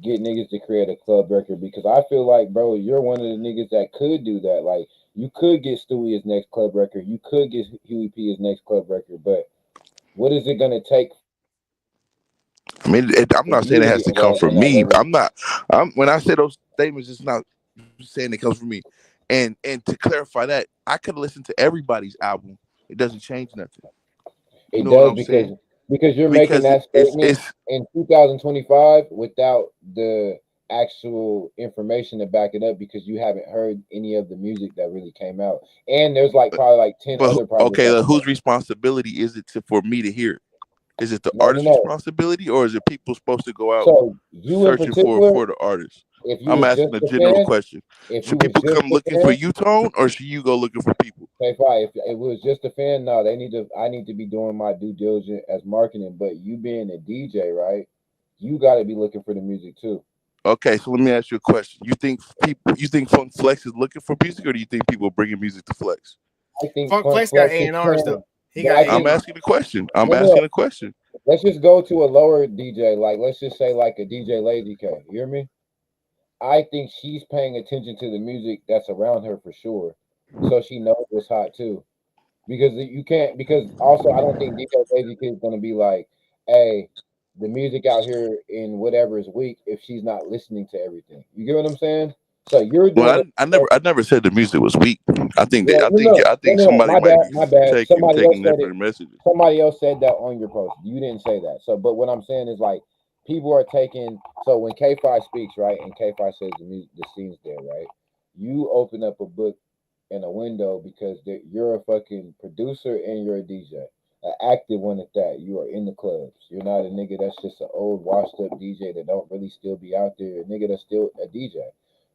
get niggas to create a club record? Because I feel like, bro, you're one of the niggas that could do that. Like, you could get Stewie his next club record. You could get Huey P his next club record. But what is it gonna take I mean, I'm for not you saying it to has get to come involved in from that me. revolution? When I say those statements, it's not saying it comes from me. And to clarify that, I could listen to everybody's album. It doesn't change nothing. You It know what does I'm saying? because you're making Because that statement it's in 2025 without the actual information to back it up because you haven't heard any of the music that really came out. And there's like probably like 10 but other projects okay. that come Whose out. responsibility is it for me to hear it? Is it the No, no, artist's no. responsibility, or is it people supposed to go out So you in searching particular, for the artist? if you I'm was asking just a a general fan, question. if you Should was people just come a looking for fan, you, Tone, or should you go looking for people? okay, fine. If it was just a fan, no, they need to. I need to be doing my due diligence as marketing. But you being a DJ, right? You got to be looking for the music too. Okay, so let me ask you a question. You think Funk Flex is looking for music, or do you think people are bringing music to Flex? I think Funk Funk Flex got Flex is A&Rs playing, though. He but got I I'm think A&R. asking a question. I'm no, no. asking a question. Let's just go to a lower DJ. Like let's just say like a DJ Lazy K. You hear me? I think she's paying attention to the music that's around her for sure, so she knows what's hot too. Because you can't. Because also, I don't think DJ Lazy K is gonna be like, hey, the music out here in whatever is weak if she's not listening to everything. You get what I'm saying? So you're doing Well, it. I never said the music was weak. Well, no, no, I no, think no, no. somebody My might bad, be my bad. Somebody else taking said it. different messages. Somebody else said that on your post. You didn't say that. So, but what I'm saying is like people are taking. So when K5 speaks, right, and K5 says the scene's there, right? You open up a book and a window because you're a fucking producer and you're a DJ, an active one at that. You are in the clubs. You're not a nigga that's just an old washed up DJ that don't really still be out there. A nigga that's still a DJ.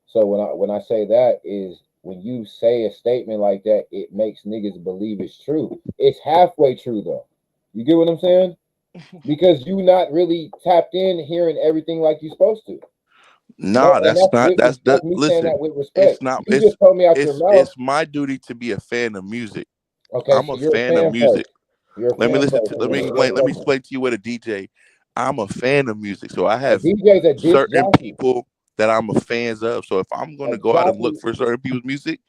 So when I say that is when you say a statement like that, it makes niggas believe it's true. It's halfway true though. You get what I'm saying? Because you not really tapped in hearing everything like you're supposed to. No, Nah, and that's not. that's me saying Listen, that with it's respect. not. You just told me out your mouth. It's my duty to be a fan of music. Okay, I'm so a you're a fan of fan music. first. You're a Let me fan listen first, to. and then you go Let me second. explain to you what a DJ. I'm a fan of music, so I A have DJ's a disc certain jockey. people that I'm a fans of. So if I'm going A to go out and look jockey, for certain people's music,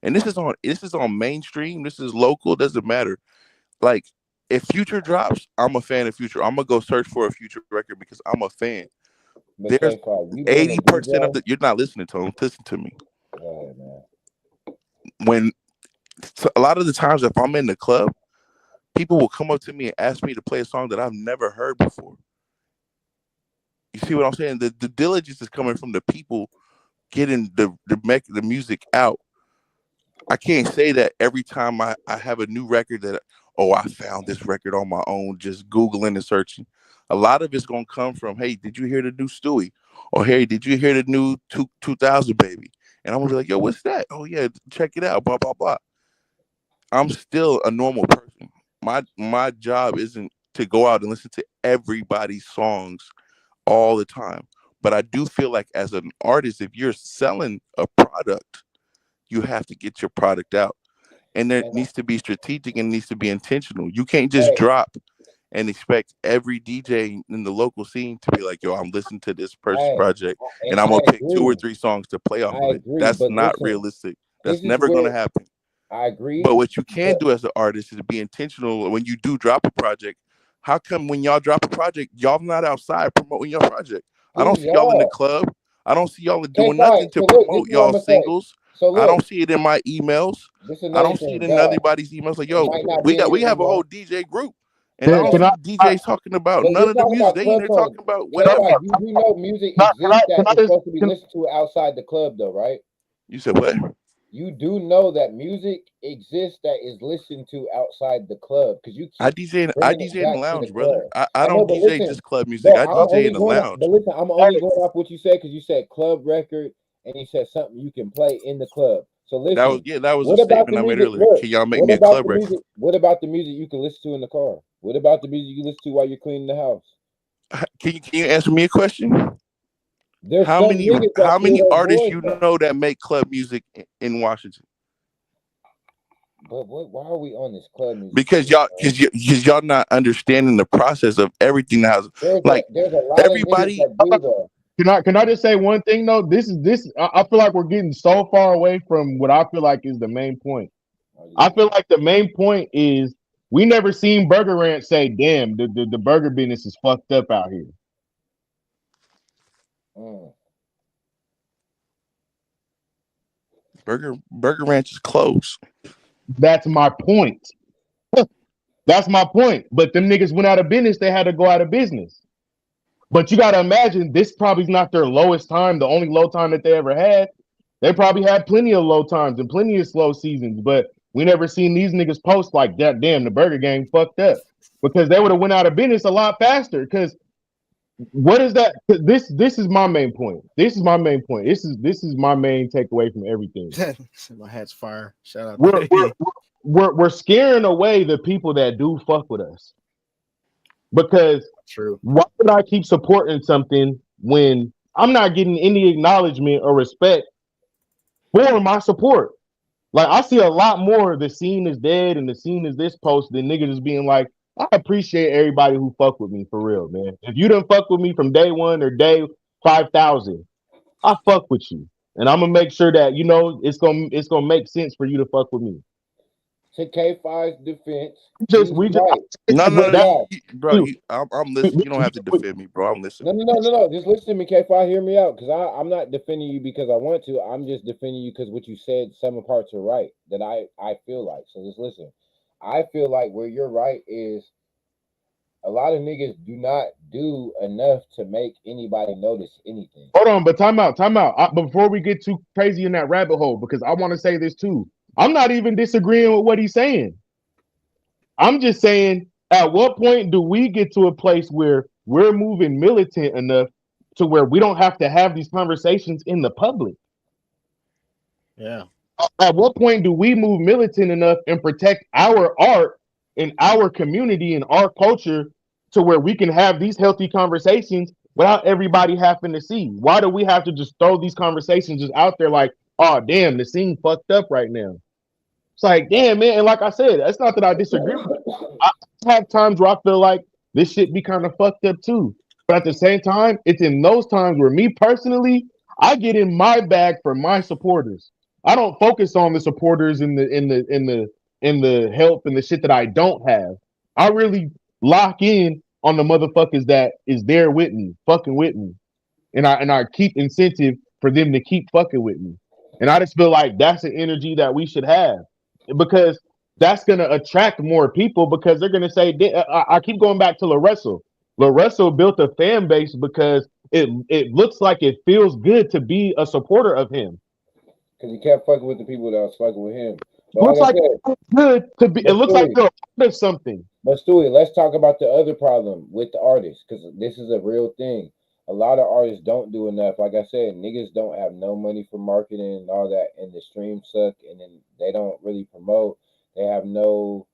and this is on mainstream, this is local, doesn't matter. Like, if Future drops, I'm a fan of Future. I'm gonna go search for a Future record because I'm a fan. but There's K5, you being a 80% of DJ, the. You're not listening, Tone. Listen to me. go ahead, man. When a lot of the times, if I'm in the club, people will come up to me and ask me to play a song that I've never heard before. You see what I'm saying? The diligence is coming from the people getting the music out. I can't say that every time I have a new record that, oh, I found this record on my own, just Googling and searching. A lot of it's gonna come from, hey, did you hear the new Stewie? Or hey, did you hear the new 2000 baby? And I'm gonna be like, yo, what's that? Oh yeah, check it out. Blah blah blah. I'm still a normal person. My job isn't to go out and listen to everybody's songs all the time. But I do feel like as an artist, if you're selling a product, you have to get your product out. And there And needs to be strategic and needs to be intentional. You can't just hey, drop and expect every DJ in the local scene to be like, yo, I'm listening to this person's hey, project and and I'm gonna I pick two or agree. three songs to play off of I it. agree. That's But not listen, realistic. this That's is never gonna where happen. I But agree. what you can But do as an artist is be intentional when you do drop a project. How come when y'all drop a project, y'all not outside promoting your project? I don't we see y'all in the are. club. I don't see y'all Okay, doing fine. nothing to So look, this is promote what I'm y'all gonna say. singles. So I look, don't see it in my emails. this is I another don't see it thing, in God. anybody's emails. Like, It yo, might not be in we your have a whole email. DJ group, and I Can, don't can Okay, see I DJs talking about but none we're of the talking music. about They in club there songs. talking about K whatever. five, you do know music exists that is supposed to be listened to outside the club, though, right? You said what? You do know that music exists that is listened to outside the club because you I keep DJ. I bringing it DJ in the back to the lounge, brother. club. I I know, don't but DJ listen, just club music. bro, I I'm DJ in only the going off. But lounge. listen, I'm only going off what you said because you said club record and you said something you can play in the club. So listen, That was a what about the statement I made music? earlier. Look, Can y'all make what me a about club the record? music? What about the music you can listen to in the car? What about the music you listen to while you're cleaning the house? Can you answer me a question? There's some niggas that How hear many their artists voice you though. know that make club music in Washington? But what? Why are we on this club music Because shit, y'all bro? because y'all not understanding the process of everything that has, like There's a lot of niggas everybody. that do though. can I just say one thing though? I feel like we're getting so far away from what I feel like is the main point. Oh I yeah. feel like the main point is we never seen Burger Ranch say, "Damn, the burger business is fucked up out here." Mm. Burger Ranch is closed. That's my point. That's my point. But them niggas went out of business. They had to go out of business. But you got to imagine this probably is not their lowest time, the only low time that they ever had. They probably had plenty of low times and plenty of slow seasons, but we never seen these niggas post like that. Damn, the Burger Gang fucked up because they would have went out of business a lot faster. Because what is that? This is my main point. This is my main point. This is my main takeaway from everything. My hat's fire. Shout out We're to we're we're scaring away the people that do fuck with us because True. why would I keep supporting something when I'm not getting any acknowledgement or respect for my support? Like I see a lot more the scene is dead and the scene is this post than niggas just being like, I appreciate everybody who fuck with me for real, man. If you done fuck with me from day one or day 5,000, I fuck with you. And I'm gonna make sure that you know it's gonna make sense for you to fuck with me. To K5's defense, Just he's we just right. No, like no, But that. God, bro. I'm We, listening. we, You don't we, have to we, defend me, bro. I'm no, listening. no, no, no, no. Just listen to me, K5. Hear me out, because I'm not defending you because I want to. I'm just defending you because what you said, some parts are right that I feel like. So just listen. I feel like where you're right is a lot of niggas do not do enough to make anybody notice anything. Hold on, but time out, time out. Before we get too crazy in that rabbit hole, because I want to say this too. I'm not even disagreeing with what he's saying. I'm just saying, at what point do we get to a place where we're moving militant enough to where we don't have to have these conversations in the public? Yeah. At what point do we move militant enough and protect our art and our community and our culture to where we can have these healthy conversations without everybody having to see? Why do we have to just throw these conversations just out there like, oh damn, the scene fucked up right now? It's like, damn, man. And like I said, it's not that I disagree with you. I have times where I feel like this shit be kind of fucked up too. But at the same time, it's in those times where me personally, I get in my bag for my supporters. I don't focus on the supporters in the help and the shit that I don't have. I really lock in on the motherfuckers that is there with me, fucking with me, and I keep incentive for them to keep fucking with me. And I just feel like that's an energy that we should have because that's gonna attract more people because they're gonna say I keep going back to LaRussell. LaRussell built a fan base because it looks like it feels good to be a supporter of him. Because he kept fucking with the people that was fucking with him. But like looks I like said, it's good to be. It but looks like Stewie, they're a part of something. but Stewie, let's talk about the other problem with the artists because this is a real thing. A lot of artists don't do enough. Like I said, niggas don't have no money for marketing and all that, and the streams suck, and then they don't really promote. They have no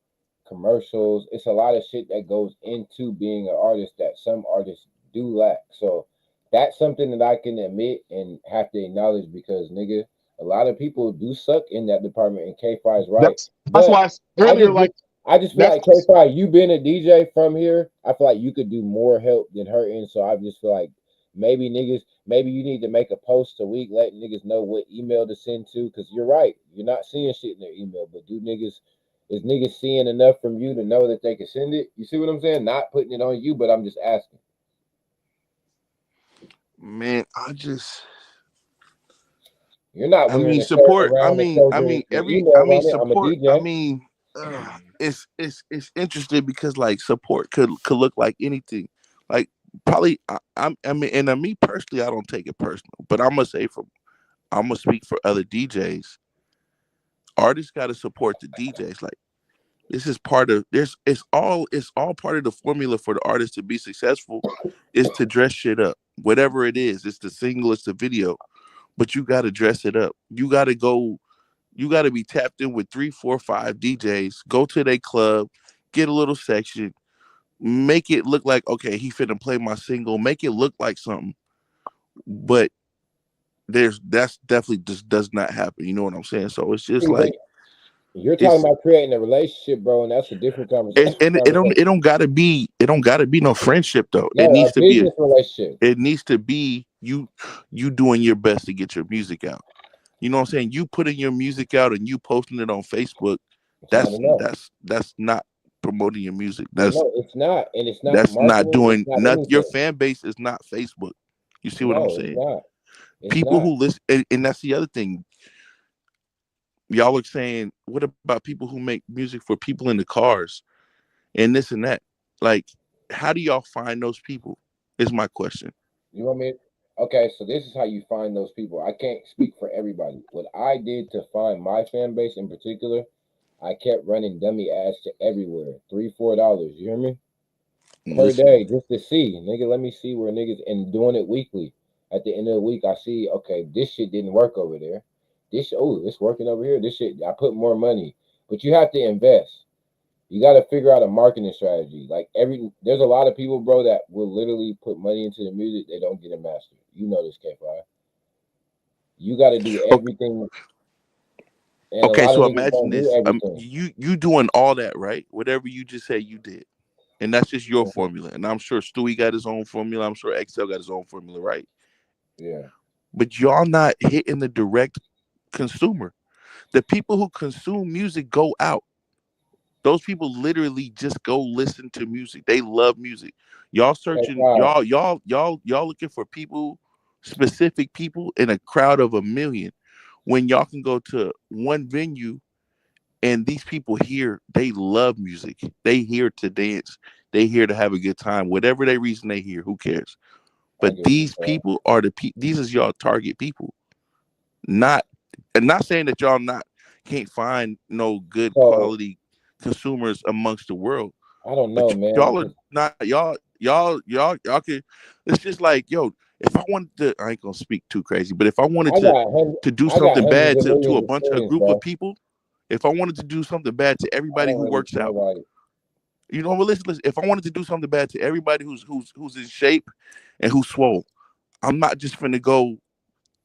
commercials. It's a lot of shit that goes into being an artist that some artists do lack. So that's something that I can admit and have to acknowledge because nigga, a lot of people do suck in that department and K5 is right. That's But why I said I earlier, just like I just feel that's like K5, you being a DJ from here, I feel like you could do more help than hurting. So I just feel like maybe niggas, maybe you need to make a post a week letting niggas know what email to send to. Cause you're right. You're not seeing shit in their email, but do niggas is niggas seeing enough from you to know that they can send it? You see what I'm saying? Not putting it on you, but I'm just asking. Man, I just You're not I wearing mean a shirt support. around the shoulder with I email mean on it. I'm a support. I DJ. mean, it's interesting because like support could look like anything. Like probably I mean, and me personally, I don't take it personal, but I'm gonna speak for other DJs. Artists got to support the DJs. Like this is part of it's all part of the formula for the artist to be successful is to dress shit up. Whatever it is, it's the single, it's the video, but you got to dress it up. You got to be tapped in with three, four, five DJs. Go to their club, get a little section, make it look like okay, he finna play my single. Make it look like something, but that's definitely just does not happen. You know what I'm saying? So it's just See, but like you're talking it's about creating a relationship, bro, and that's a different and conversation. it don't gotta be no friendship though. It No, a needs to be business relationship. it needs to be you doing your best to get your music out. You know what I'm saying? You putting your music out and you posting it on Facebook, It's not enough. that's not promoting your music. No, it's not, and it's not That's not marketing. It's doing not not your anything. fan base is not Facebook. You see what I'm No, it's saying? not. It's People not. who listen and that's the other thing. Y'all are saying, what about people who make music for people in the cars and this and that? Like, how do y'all find those people? Is my question. You want me? Okay, so this is how you find those people. I can't speak for everybody. What I did to find my fan base in particular, I kept running dummy ads to everywhere. $3, $4. You hear me? Per Listen, day just to see. Nigga, let me see where niggas and doing it weekly. At the end of the week, I see, okay, this shit didn't work over there. It's working over here. This shit, I put more money. But you have to invest. You got to figure out a marketing strategy. Like there's a lot of people, bro, that will literally put money into the music. They don't get it mastered. You know this, K5. You got to do okay, everything, and a okay. lot of So niggas imagine don't do this. everything. You doing all that right? Whatever you just said you did, and that's just your Mhm. formula. And I'm sure Stewie got his own formula. I'm sure Excel got his own formula, right? Yeah. But y'all not hitting the direct consumer. The people who consume music go out. Those people literally just go listen to music. They love music. Y'all searching, K5. y'all looking for people, specific people in a crowd of a million. When y'all can go to one venue and these people here, they love music. They here to dance. They here to have a good time. Whatever their reason they here, who cares? I But get what you're these saying. people are these is y'all target people. Not and not saying that y'all not can't find no good So quality consumers amongst the world, I don't but know, man. y'all are 'Cause y'all can. It's just like yo. If I wanted to, I ain't gonna speak too crazy, but if I wanted to do I got something hundreds bad of to millions a of bunch a streams, group of bro. people, if I wanted to do something bad to I everybody don't who really works care out, about it. you know, well, listen. If I wanted to do something bad to everybody who's in shape and who's swole, I'm not just finna go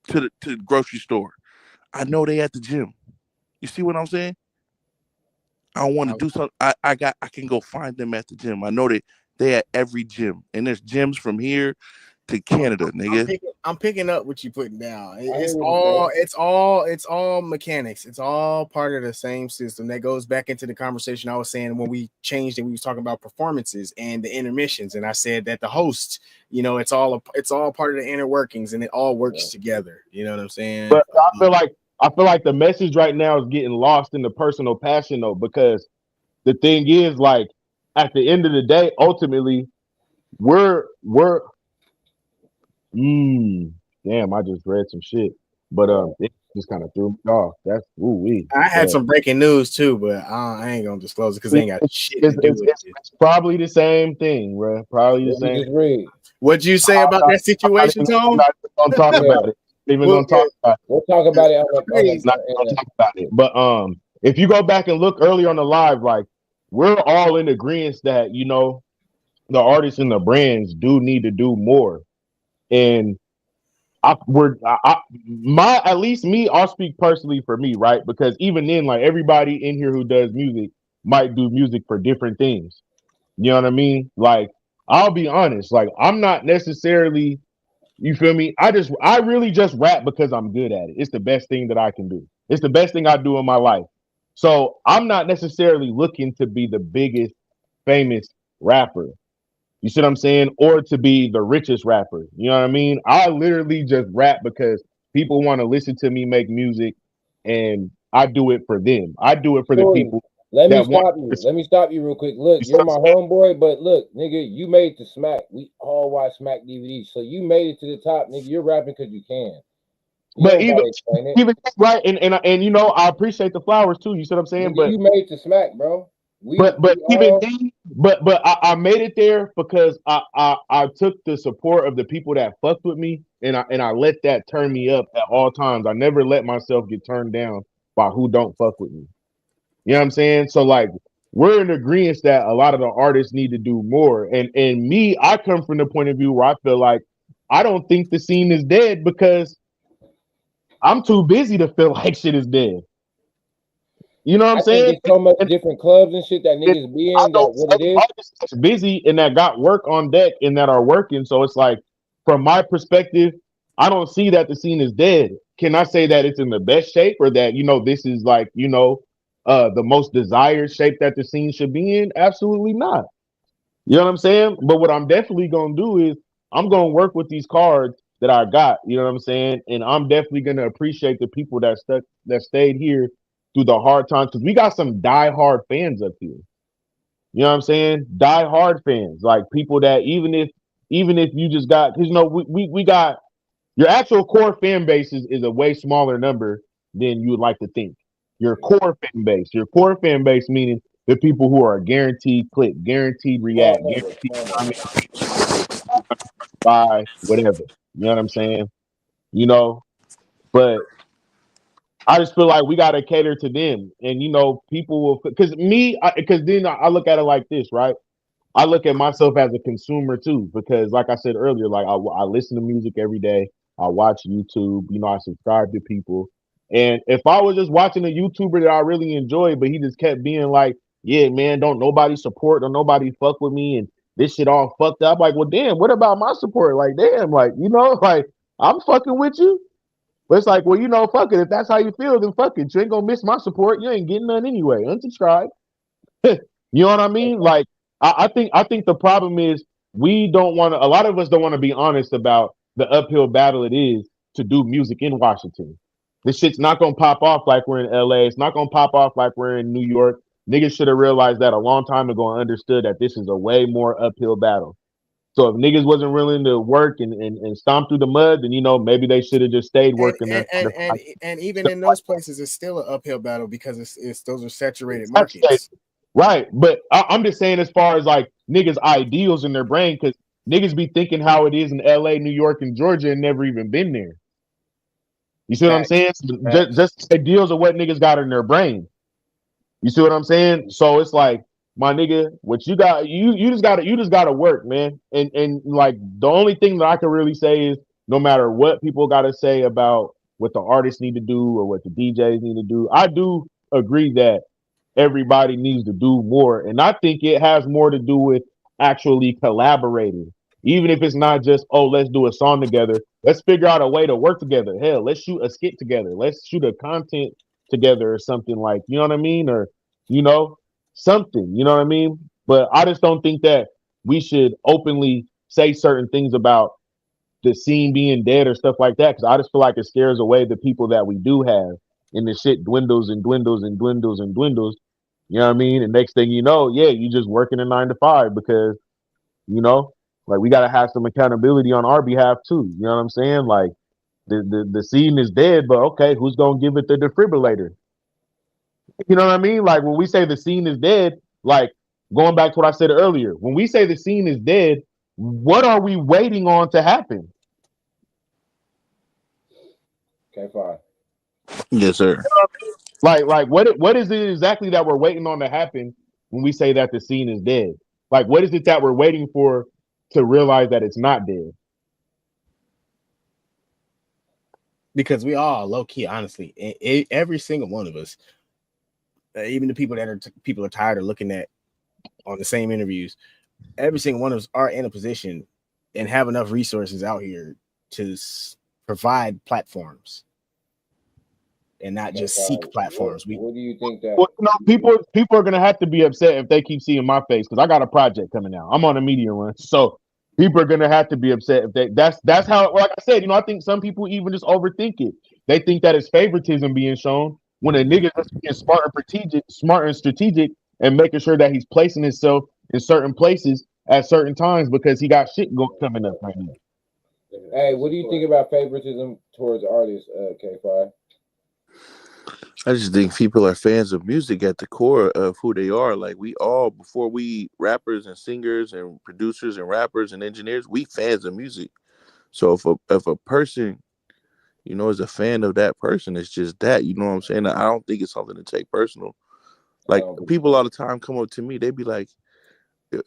to the grocery store. I know they at the gym. You see what I'm saying? I want to I, do something. I can go find them at the gym. I know they at every gym, and there's gyms from here to Canada, nigga. I'm picking up what you're putting down. I hear what you're saying. It's all mechanics. It's all part of the same system. That goes back into the conversation I was saying when we changed and we was talking about performances and the intermissions. And I said that the host, it's all part of the inner workings and it all Yeah. works together. You know what I'm saying? But I feel like the message right now is getting lost in the personal passion though, because the thing is like at the end of the day, ultimately, we're damn, I just read some shit. But What? just kind of threw me off. That's ooh wee. I had Yeah. some breaking news too, but I ain't gonna disclose it because they ain't got shit to do with it. It's probably the same thing, bro. Probably the Let me same. just read. What'd you say about that situation, I'm Tom? not even gonna talk Yeah, about it. Even Well, gonna talk about it. we'll talk about it on crazy. Not gonna talk about it. But if you go back and look earlier on the live, like we're all in agreement that the artists and the brands do need to do more. And my at least me, I'll speak personally for me, right? Because even then, like everybody in here who does music might do music for different things. You know what I mean? Like I'll be honest, like I'm not necessarily, you feel me? I really just rap because I'm good at it. It's the best thing that I can do. It's the best thing I do in my life. So I'm not necessarily looking to be the biggest famous rapper. You see what I'm saying? Or to be the richest rapper. You know what I mean? I literally just rap because people want to listen to me make music and I do it for them. I do it for the Story. people Let me that want stop to you. listen. Let me stop you real quick. Look, You see you're what I'm my saying? homeboy, but look, nigga, you made the smack. We all watch Smack DVDs, so you made it to the top, nigga. You're rapping because you can. You But don't gotta explain it, even right, and I appreciate the flowers too. You see what I'm saying? nigga. You made the smack, bro. But We even all then, I made it there because I took the support of the people that fucked with me, and I let that turn me up at all times. I never let myself get turned down by who don't fuck with me. You know what I'm saying? So like we're in agreement that a lot of the artists need to do more. And me, I come from the point of view where I feel like I don't think the scene is dead because I'm too busy to feel like shit is dead. You know what I'm I think saying? it's so much different clubs and shit that niggas be I in know that what it certain is. artists that's busy and that got work on deck and that are working. So it's like, from my perspective, I don't see that the scene is dead. Can I say that it's in the best shape or that, this is like, the most desired shape that the scene should be in? Absolutely not. You know what I'm saying? But what I'm definitely gonna do is I'm gonna work with these cards that I got. You know what I'm saying? And I'm definitely gonna appreciate the people that stayed here through the hard times because we got some diehard fans up here. You know what I'm saying? Die hard fans, like people that even if you just got, because we got your actual core fan base is a way smaller number than you would like to think. Your core fan base meaning the people who are guaranteed click, guaranteed Small react, number, guaranteed small number. comment, buy, whatever. You know what I'm saying? You know, but I just feel like we got to cater to them, and people will because then I look at it like this, right? I look at myself as a consumer too, because like I said earlier, like I listen to music every day. I watch YouTube, I subscribe to people. And if I was just watching a YouTuber that I really enjoyed, but he just kept being like, yeah, man, don't nobody support, don't nobody fuck with me. And this shit all fucked up. Like, well, damn, what about my support? Like, damn, like, like I'm fucking with you. But it's like, well, fuck it. If that's how you feel, then fuck it. You ain't gonna miss my support. You ain't getting none anyway. Unsubscribe. You know what I mean? Like I think the problem is we don't want to. A lot of us don't want to be honest about the uphill battle it is to do music in Washington. This shit's not gonna pop off like we're in LA. It's not gonna pop off like we're in New York. Niggas should have realized that a long time ago and understood that this is a way more uphill battle. So if niggas wasn't willing to work and stomp through the mud, then maybe they should have just stayed And working and, there. and and and even in those places, it's still an uphill battle because it's those are saturated Saturated. markets. Right. But I'm just saying, as far as like niggas' ideals in their brain, because niggas be thinking how it is in LA, New York, and Georgia and never even been there. You see what I'm Facts. saying? Facts. Just ideals of what niggas got in their brain. You see what I'm saying? So it's like, my nigga, what you got, you just gotta work, man. And like the only thing that I can really say is no matter what people gotta say about what the artists need to do or what the DJs need to do, I do agree that everybody needs to do more. And I think it has more to do with actually collaborating. Even if it's not just, oh, let's do a song together. Let's figure out a way to work together. Hell, let's shoot a skit together. Let's shoot a content together or something, like, you know what I mean? Or, you know, something, you know what I mean? But I just don't think that we should openly say certain things about the scene being dead or stuff like that, because I just feel like it scares away the people that we do have, and the shit dwindles and dwindles and dwindles and dwindles. You know what I mean? And next thing you know, yeah, you just working a 9 to 5 because like we gotta have some accountability on our behalf too. You know what I'm saying? Like The scene is dead, but okay, who's gonna give it the defibrillator? You know what I mean? Like when we say the scene is dead, like going back to what I said earlier, when we say the scene is dead, what are we waiting on to happen? Okay, fine. Yes, sir. Like what is it exactly that we're waiting on to happen when we say that the scene is dead? Like what is it that we're waiting for to realize that it's not dead? Because we all low key, honestly, every single one of us, even the people that people are tired of looking at on the same interviews, every single one of us are in a position and have enough resources out here to provide platforms and not just seek platforms. What do you think that? Well, you know, people are gonna have to be upset if they keep seeing my face because I got a project coming out. I'm on a media run, so people are gonna have to be upset if they. That's how. Like I said, you know, I think some people even just overthink it. They think that it's favoritism being shown when a nigga just being smart and strategic, and making sure that he's placing himself in certain places at certain times because he got shit coming up right now. Hey, what do you think about favoritism towards artists, K5? I just think people are fans of music at the core of who they are. Like we all, before we rappers and singers and producers and rappers and engineers, we fans of music. So if a person, you know, is a fan of that person, it's just that. You know what I'm saying? I don't think it's something to take personal. Like people all the time come up to me, they be like,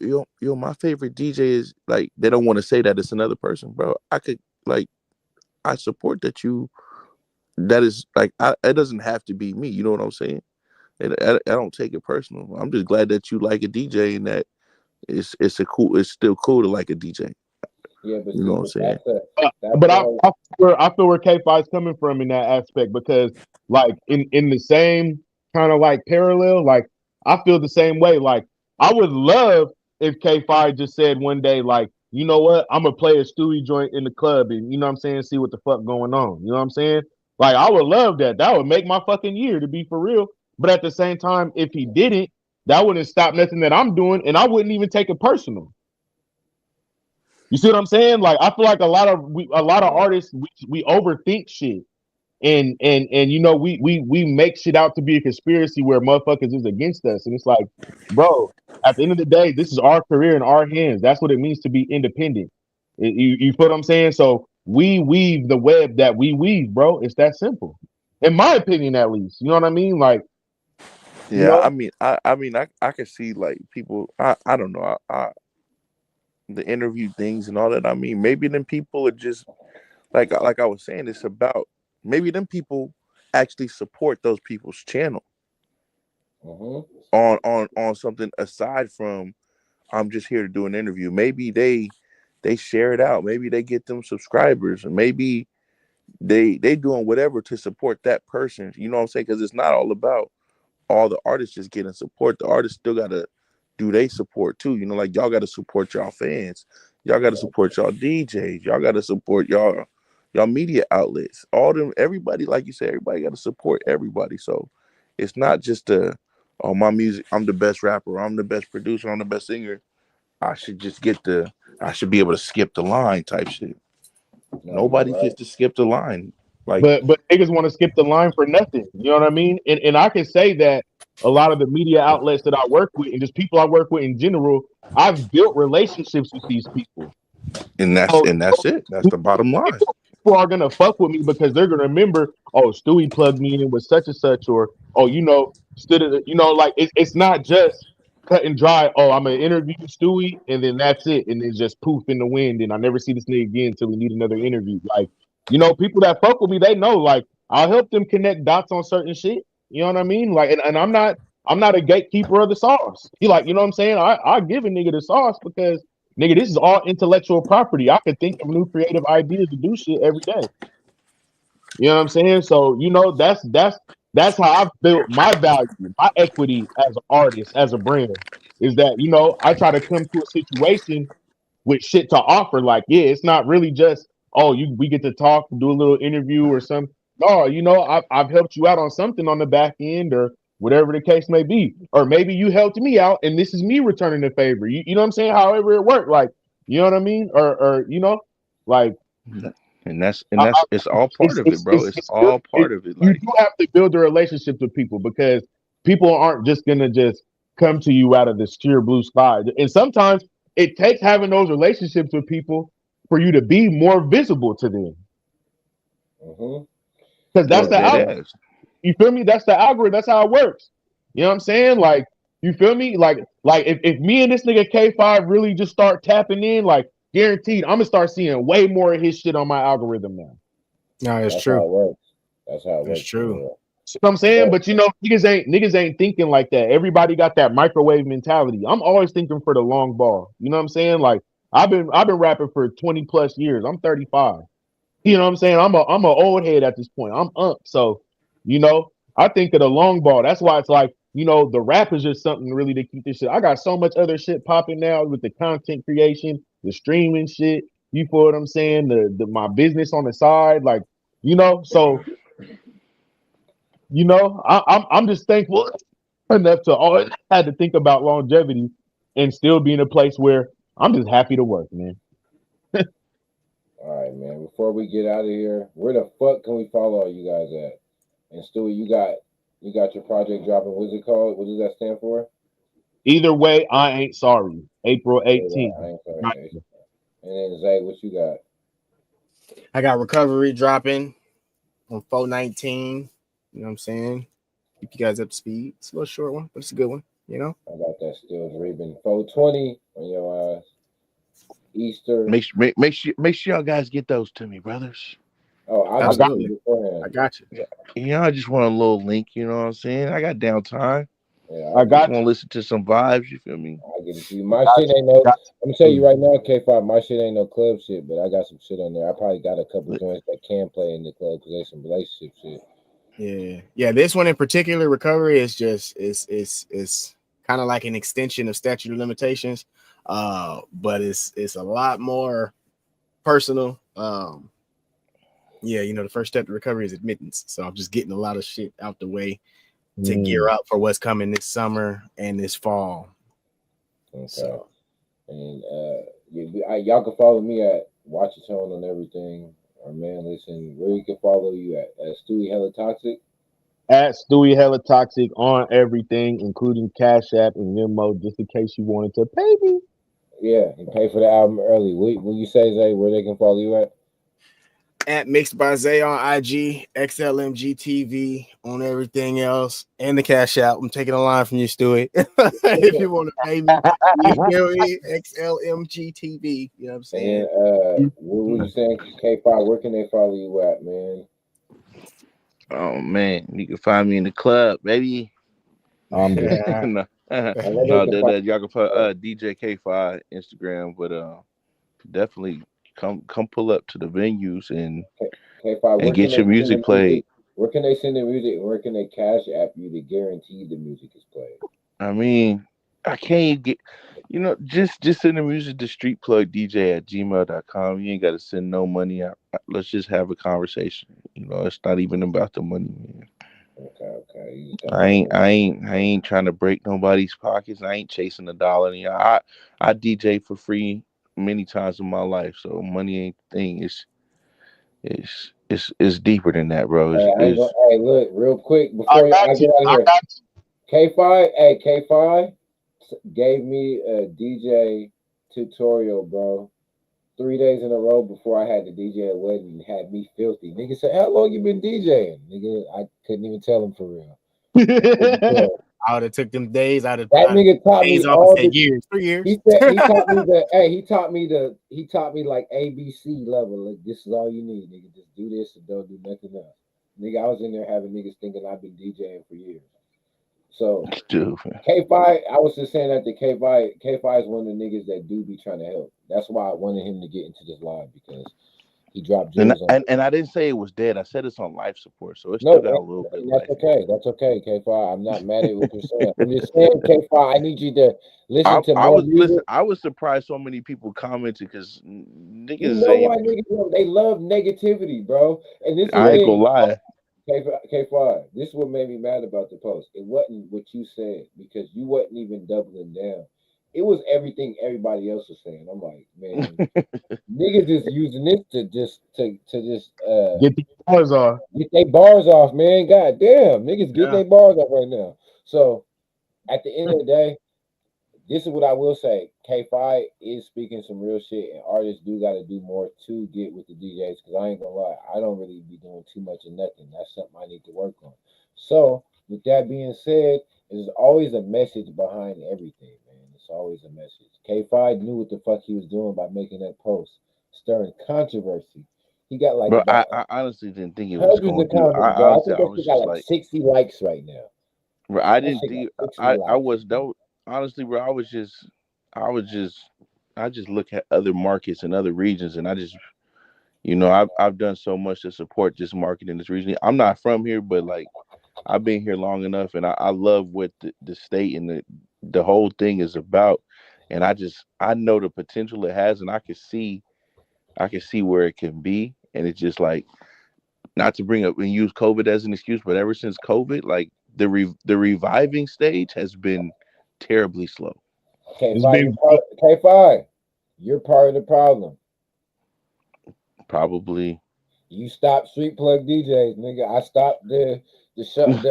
yo, my favorite DJ is like they don't want to say that it's another person, bro. I could like I support that you. That is like it doesn't have to be me. You know what I'm saying? And I don't take it personal. I'm just glad that you like a DJ and that it's still cool to like a DJ. Yeah, but you know what I'm saying? But I feel where K5 is coming from in that aspect because like in the same kind of like parallel, like I feel the same way. Like I would love if K5 just said one day, like, you know what, I'm gonna play a Stewie joint in the club and you know what I'm saying, see what the fuck going on. You know what I'm saying? Like I would love that. That would make my fucking year to be for real. But at the same time, if he didn't, that wouldn't stop nothing that I'm doing, and I wouldn't even take it personal. You see what I'm saying? Like I feel like a lot of artists we overthink shit, and you know we make shit out to be a conspiracy where motherfuckers is against us, and it's like, bro, at the end of the day, this is our career in our hands. That's what it means to be independent. You feel what I'm saying? So we weave the web that we weave, bro. It's that simple, in my opinion, at least. You know what I mean? Like, Yeah, you know, I can see like people. I don't know. The interview things and all that. I mean, maybe them people are just like I was saying. It's about maybe them people actually support those people's channel on something aside from I'm just here to do an interview. Maybe they share it out. Maybe they get them subscribers, and maybe they doing whatever to support that person. You know what I'm saying? Because it's not all about all the artists just getting support. The artists still gotta do they support too. You know, like y'all gotta support y'all fans. Y'all gotta support y'all DJs. Y'all gotta support y'all media outlets. All them everybody, like you said, everybody gotta support everybody. So it's not just my music, I'm the best rapper, I'm the best producer, I'm the best singer. I should just I should be able to skip the line type shit. Nobody gets to skip the line. Like but niggas want to skip the line for nothing. You know what I mean? And I can say that a lot of the media outlets that I work with and just people I work with in general, I've built relationships with these people. and that's So, it. That's the bottom line. people are gonna fuck with me because they're gonna remember, oh, Stewie plugged me in with such and such, or oh, you know, like it's not just cut and dry. Oh, I'm gonna interview Stewie and then that's it, and then just poof in the wind, and I never see this nigga again until we need another interview. Like, you know, people that fuck with me, they know, like, I'll help them connect dots on certain shit. You know what I mean? Like, and I'm not a gatekeeper of the sauce. He like, you know what I'm saying? I give a nigga the sauce because nigga, this is all intellectual property. I could think of new creative ideas to do shit every day. You know what I'm saying? So, you know, that's how I've built my value, my equity as an artist, as a brand, is that, you know, I try to come to a situation with shit to offer. Like, yeah, it's not really just, oh, we get to talk, do a little interview or something. No, you know, I've helped you out on something on the back end or whatever the case may be. Or maybe you helped me out and this is me returning the favor. You know what I'm saying? However it worked. Like, you know what I mean? Or you know, like And that's I, it's all part of it, bro. It's all part of it. you Like do have to build a relationship with people because people aren't just gonna just come to you out of the sheer blue sky. And sometimes it takes having those relationships with people for you to be more visible to them. Mm-hmm. Because that's Yeah, the that yeah. algorithm. ass. You feel me? That's the algorithm. That's how it works. You know what I'm saying? Like, you feel me? Like if me and this nigga K5 really just start tapping in, like guaranteed, I'm gonna start seeing way more of his shit on my algorithm now. No, it's That's true. how it works. That's how it That's works for true. real. See what I'm saying? But But niggas ain't thinking like that. Everybody got that microwave mentality. I'm always thinking for the long ball. You know what I'm saying? Like I've been rapping for 20 plus years. I'm 35. You know what I'm saying? I'm a old head at this point. I'm up. So, I think of the long ball. That's why it's like, the rap is just something really to keep this shit. I got so much other shit popping now with the content creation, the streaming shit. You feel what I'm saying? The my business on the side, like, so I'm just thankful enough to always had to think about longevity and still be in a place where I'm just happy to work, man. all right, man. Before we get out of here, where the fuck can we follow you guys at? And Stewie, you got your project dropping. What's it called? What does that stand for? Either way, I ain't sorry. April Either way, 18th. I ain't sorry. And then Zay, what you got? I got Recovery dropping on 4/19. You know what I'm saying? Keep you guys up to speed. It's a little short one, but it's a good one. I got that still dreaming 420 on your Easter. Make sure y'all guys get those to me, brothers. Oh, I'll I give it got to Absolutely. you beforehand. I got you. Yeah. I just want a little link, you know what I'm saying? I got downtime. Yeah, I Just got want to listen to some vibes, you feel me? I'll give it to you. My got shit ain't no. got I'm gonna tell you you. right now, K5. My shit ain't no club shit, but I got some shit on there. I probably got a couple But joints that can play in the club because there's some relationship shit. Yeah. This one in particular, Recovery, is just it's kind of like an extension of statute of limitations. But it's a lot more personal. The first step to recovery is admittance. So I'm just getting a lot of shit out the way to gear up for what's coming this summer and this fall. Okay. So And y'all can follow me at Watch Your Tone on everything. Or man, listen, where you can follow you at Stewie Hella Toxic. At Stewie Hella Toxic on everything, including Cash App and Venmo, just in case you wanted to pay me. Yeah, and pay for the album early. What you say, Zay? Where they can follow you at Mixed by Zay on IG, XLMGTV on everything else, and the Cash App. I'm taking a line from you, Stewie. If you want to pay me, you feel me? XLMGTV. You know what I'm saying? And what were you saying? K5, where can they follow you at, man? oh man, you can find me in the club, baby. I'm just no, And where they no, can find y'all can put DJ K5 Instagram, but definitely come pull up to the venues K5, and where can get they your send the music music? played. Where can they send the music? Where can they cash app you to guarantee the music is played? I mean, I can't get just send the music to streetplugdj@gmail.com. You ain't gotta send no money out. Let's just have a conversation. It's not even about the money, man. Okay. You just gotta I have ain't a I ain't I ain't trying to break nobody's pockets. I ain't chasing a dollar. I DJ for free many times in my life, so money ain't the thing. It's deeper than that, bro. Hey, I ain't gonna. It's Hey, look, real quick I before got I get you. out of I here. got K5, hey K5 gave me a DJ tutorial, bro. 3 days in a row before I had the DJ a wedding, had me filthy. Nigga said, "How long you been DJing?" Nigga, I couldn't even tell him for real. Couldn't you. tell. I would have took them days. That nigga taught me days off and all said the. years, 3 years. He said he taught me the. Hey, he taught me like ABC level. Like this is all you need, nigga. Just do this and don't do nothing else. Nigga, I was in there having niggas thinking I've been DJing for years. So stupid. K5, I was just saying that the K5 is one of the niggas that do be trying to help. That's why I wanted him to get into this live because he dropped And, jewels on. and I didn't say it was dead. I said it's on life support, so it No, still got a little bit of that's life in it. okay. That's okay, K5. I'm not mad at what you're saying. I'm just saying, K5, I need you to listen to I more was music. listen. I was surprised so many people commented because You niggas know why ain't. niggas they love negativity, bro. And this is the I ain't gonna thing, lie. K5. This is what made me mad about the post. It wasn't what you said because you wasn't even doubling down. it was everything everybody else was saying. I'm like, man, niggas just using this to just Get the bars off. get their bars off, man. God damn, niggas getting Yeah. their bars off right now. So at the end of the day, this is what I will say. K5 is speaking some real shit, and artists do got to do more to get with the DJs. Because I ain't gonna lie, I don't really be doing too much of nothing. That's something I need to work on. So, with that being said, there's always a message behind everything, man. It's always a message. K5 knew what the fuck he was doing by making that post, stirring controversy. He got like But about I honestly didn't think it was hundreds going of to do. I comments, bro. I honestly, think I that was shit got just like like, 60 likes right now. bro, I That didn't shit got think 60 I likes. was no honestly, bro. I was just I just look at other markets and other regions, and I just I've done so much to support this market in this region. I'm not from here, but like I've been here long enough, and I love what the state and the whole thing is about, and I know the potential it has, and I can see where it can be, and it's just like not to bring up and use COVID as an excuse, but ever since COVID, like the reviving stage has been terribly slow. It's K5, been K5, you're part of the problem. Probably. You stopped street plug DJs, nigga. I stopped the song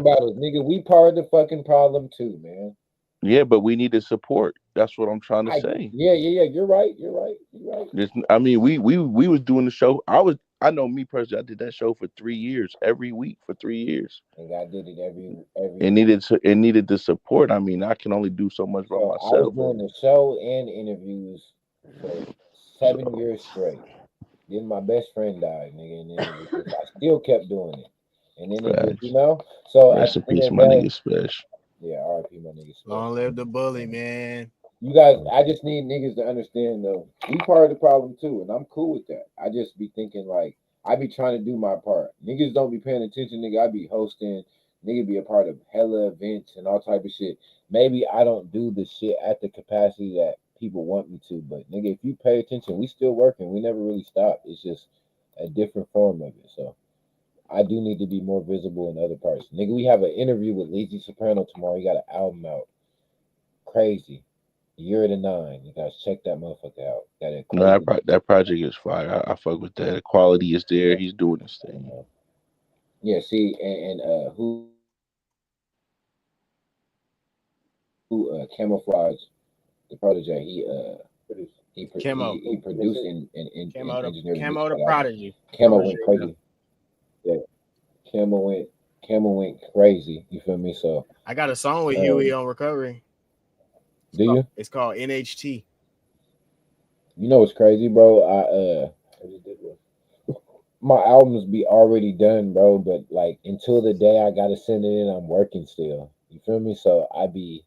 battles, nigga. We part of the fucking problem too, man. Yeah, but we need to support. That's what I'm trying to I say. yeah. You're right. You're right. You're right. I mean, we was doing the show. I know me personally. I did that show for 3 years, every week for 3 years. And I did it every It week. needed the support. I mean, I can only do so much by So I was myself. doing the show and interviews for 7 years straight. Then my best friend died, nigga, and then it was just, I still kept doing it. And then it just, Facts. So at Rest in the end peace, of my the day, nigga Special. yeah, RIP my nigga Long special. live the bully, man. You guys, I just need niggas to understand though, we part of the problem too, and I'm cool with that. I just be thinking like I be trying to do my part. Niggas don't be paying attention, nigga. I be hosting, nigga be a part of hella events and all type of shit. Maybe I don't do the shit at the capacity that people want me to, but nigga, if you pay attention, we still working. We never really stop. It's just a different form of it. So I do need to be more visible in other parts. Nigga, we have an interview with Lizzie Soprano tomorrow. He got an album out. Crazy. Year of the Nine. You guys check that motherfucker out. Got a No, crazy. that project is fire. I fuck with that. The quality is there. He's doing his thing. Yeah, see, and who camouflage the protege? Camo. He produced and engineered the mix Camo for the that album. prodigy. Camo Protege, went yeah. crazy. Yeah, Camo went Camo went crazy. You feel me? So I got a song with Huey um, on Recovery. do you? It's called NHT. You know what's crazy, bro? My albums be already done, bro. But like until the day I gotta send it in, I'm working still. You feel me? So I be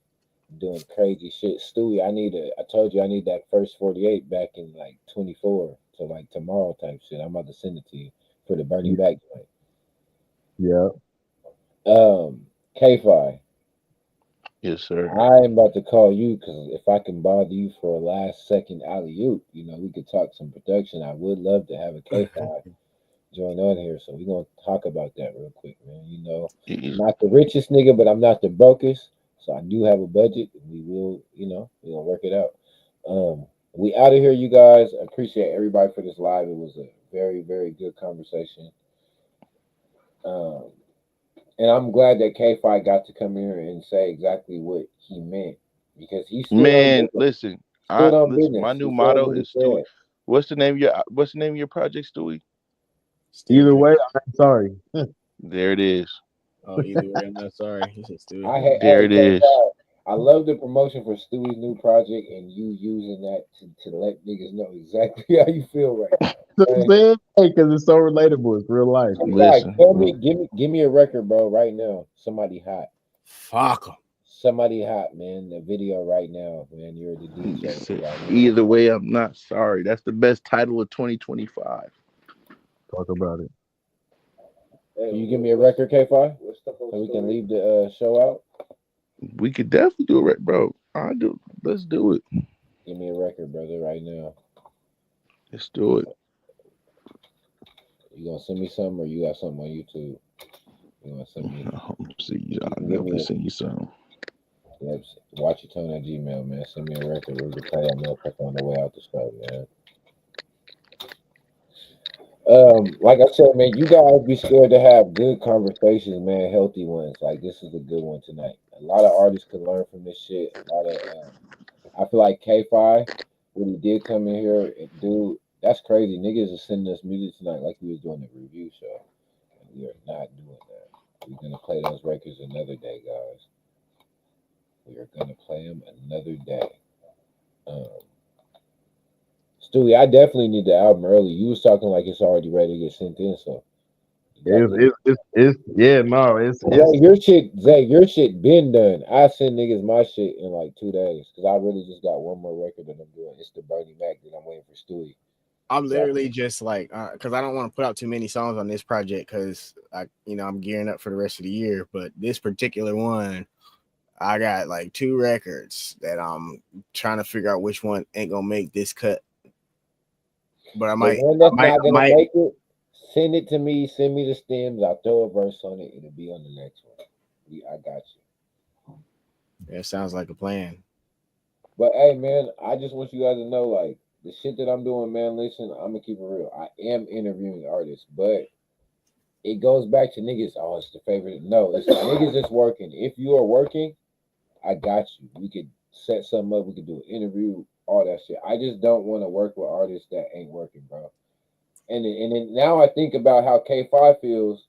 doing crazy shit. Stewie, I told you I need that first 48 back in like 24 to like tomorrow type shit. I'm about to send it to you for the Burning Back joint. yeah. K-Fi, Yes, sir. I am about to call you because if I can bother you for a last second alley oop, we could talk some production. I would love to have a K-Fi join on here, so we're gonna talk about that real quick, man. I'm He's- not the richest nigga, but I'm not the brokest, so I do have a budget. And we will, we're gonna work it out. We out of here, you guys. I appreciate everybody for this live. It was a very, very good conversation. Um, and I'm glad that K-Fi got to come here and say exactly what he meant because he stood on Man, business. listen. Stood on My business. new He said motto what he is Stewie. said. What's the name of your project, Stewie? Either Stewie. way, I'm sorry. There it is. Oh, either way, I'm not sorry. He said Stewie. There Hey, it is. K-Fi, I love the promotion for Stewie's new project and you using that to let niggas know exactly how you feel right now. You know what I'm Okay? saying? Hey, because it's so relatable. It's real life. K-Fi, Listen, tell me, give me a record, bro, right now. Somebody hot. Fuck him. Somebody hot, man. The video right now, man. You're the DJ right now. either way, I'm not sorry. That's the best title of 2025. Talk about it. Can you give me a record, K-Fi? So we can leave the show out? We could definitely do it, right, bro. I do. Let's do it. Give me a record, brother, right now. Let's do it. You gonna send me something or you got something on YouTube? You gonna send me? See, You I'll can give definitely me send you some. Yep. Watch your tone at Gmail, man. Send me a record. We can play that motherfucker on the way out the show, man. Like I said, man, you guys be scared to have good conversations, man, healthy ones. Like this is a good one tonight. A lot of artists could learn from this shit. A lot of, I feel like K5, when he did come in here, dude, that's crazy. Niggas are sending us music tonight like we was doing a review show, and we are not doing that. We're gonna play those records another day, guys. We are gonna play them another day. Um, Stewie, I definitely need the album early. You was talking like it's already ready to get sent in, so you got this. Zay, your shit been done. I send niggas my shit in like 2 days because I really just got one more record that I'm doing. It's the Bernie Mac that I'm waiting for Stewie. I'm literally just like, because I don't want to put out too many songs on this project because I'm gearing up for the rest of the year. But this particular one, I got like 2 records that I'm trying to figure out which one ain't gonna make this cut. But I might, the one that's I not gonna might, make it. Send it to me. Send me the stems. I'll throw a verse on it. It'll be on the next one. I got you. That sounds like a plan. But hey, man, I just want you guys to know, like the shit that I'm doing, man. Listen, I'm gonna keep it real. I am interviewing artists, but it goes back to niggas. Oh, it's the favorite. No, it's niggas that's working. If you are working, I got you. We could set something up. We could do an interview, all that shit. I just don't want to work with artists that ain't working, bro. And then now I think about how K5 feels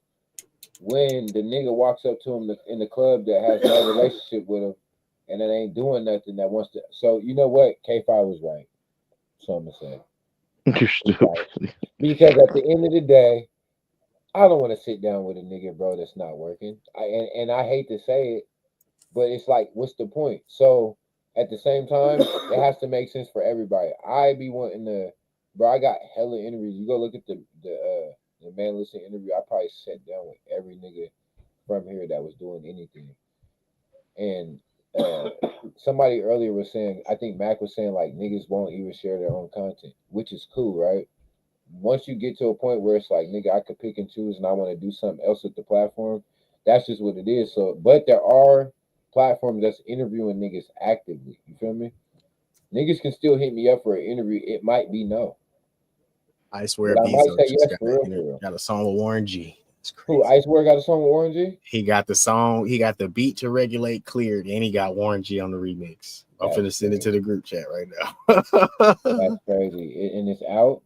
when the nigga walks up to him in the club that has no relationship with him and that ain't doing nothing that wants to. So you know what? K5 was right. So I'm gonna say. You're stupid. Because at the end of the day, I don't want to sit down with a nigga, bro, that's not working. And I hate to say it, but it's like, what's the point? So at the same time, it has to make sense for everybody. I be wanting to, bro. I got hella interviews. You go look at the man listen interview. I probably sat down with every nigga from here that was doing anything. And somebody earlier was saying, I think Mac was saying like niggas won't even share their own content, which is cool, right? Once you get to a point where it's like, nigga, I could pick and choose and I want to do something else with the platform, that's just what it is. So, but there are platforms that's interviewing niggas actively. You feel me? Niggas can still hit me up for an interview. It might be no. I swear, But I might Bezo say just yes for real, for real. got a song with Warren G. It's Who, crazy. Ice Warrior got a song with Warren G? He got the song, he got the beat to regulate cleared, and he got Warren G on the remix. I'm finna send it to the group chat right now. That's crazy. And it's out?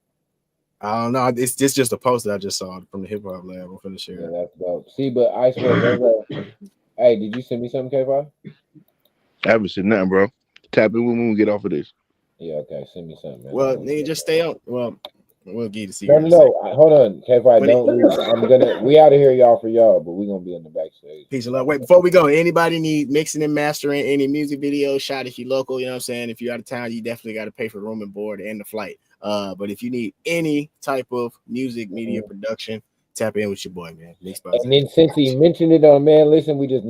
I don't know. It's just a post that I just saw from the Hip Hop Lab. I'm finna share Yeah, it. that's dope. See, but Ice Warrior, hey, did you send me something, K5? I haven't seen nothing, bro. Tap in when we get off of this. Yeah, okay. Send me something, man. Well, nigga, just stay on. Well, we'll give you the No, secret. hold on, K5. Don't leave. We out of here, y'all, for y'all, but we gonna be on the backstage. Peace and love. Wait, before we go, anybody need mixing and mastering any music videos shot if you local, you know what I'm saying? If you're out of town, you definitely got to pay for room and board and the flight. But if you need any type of music media production, tap in with your boy, man. And then since he mentioned it on Man Listen, we just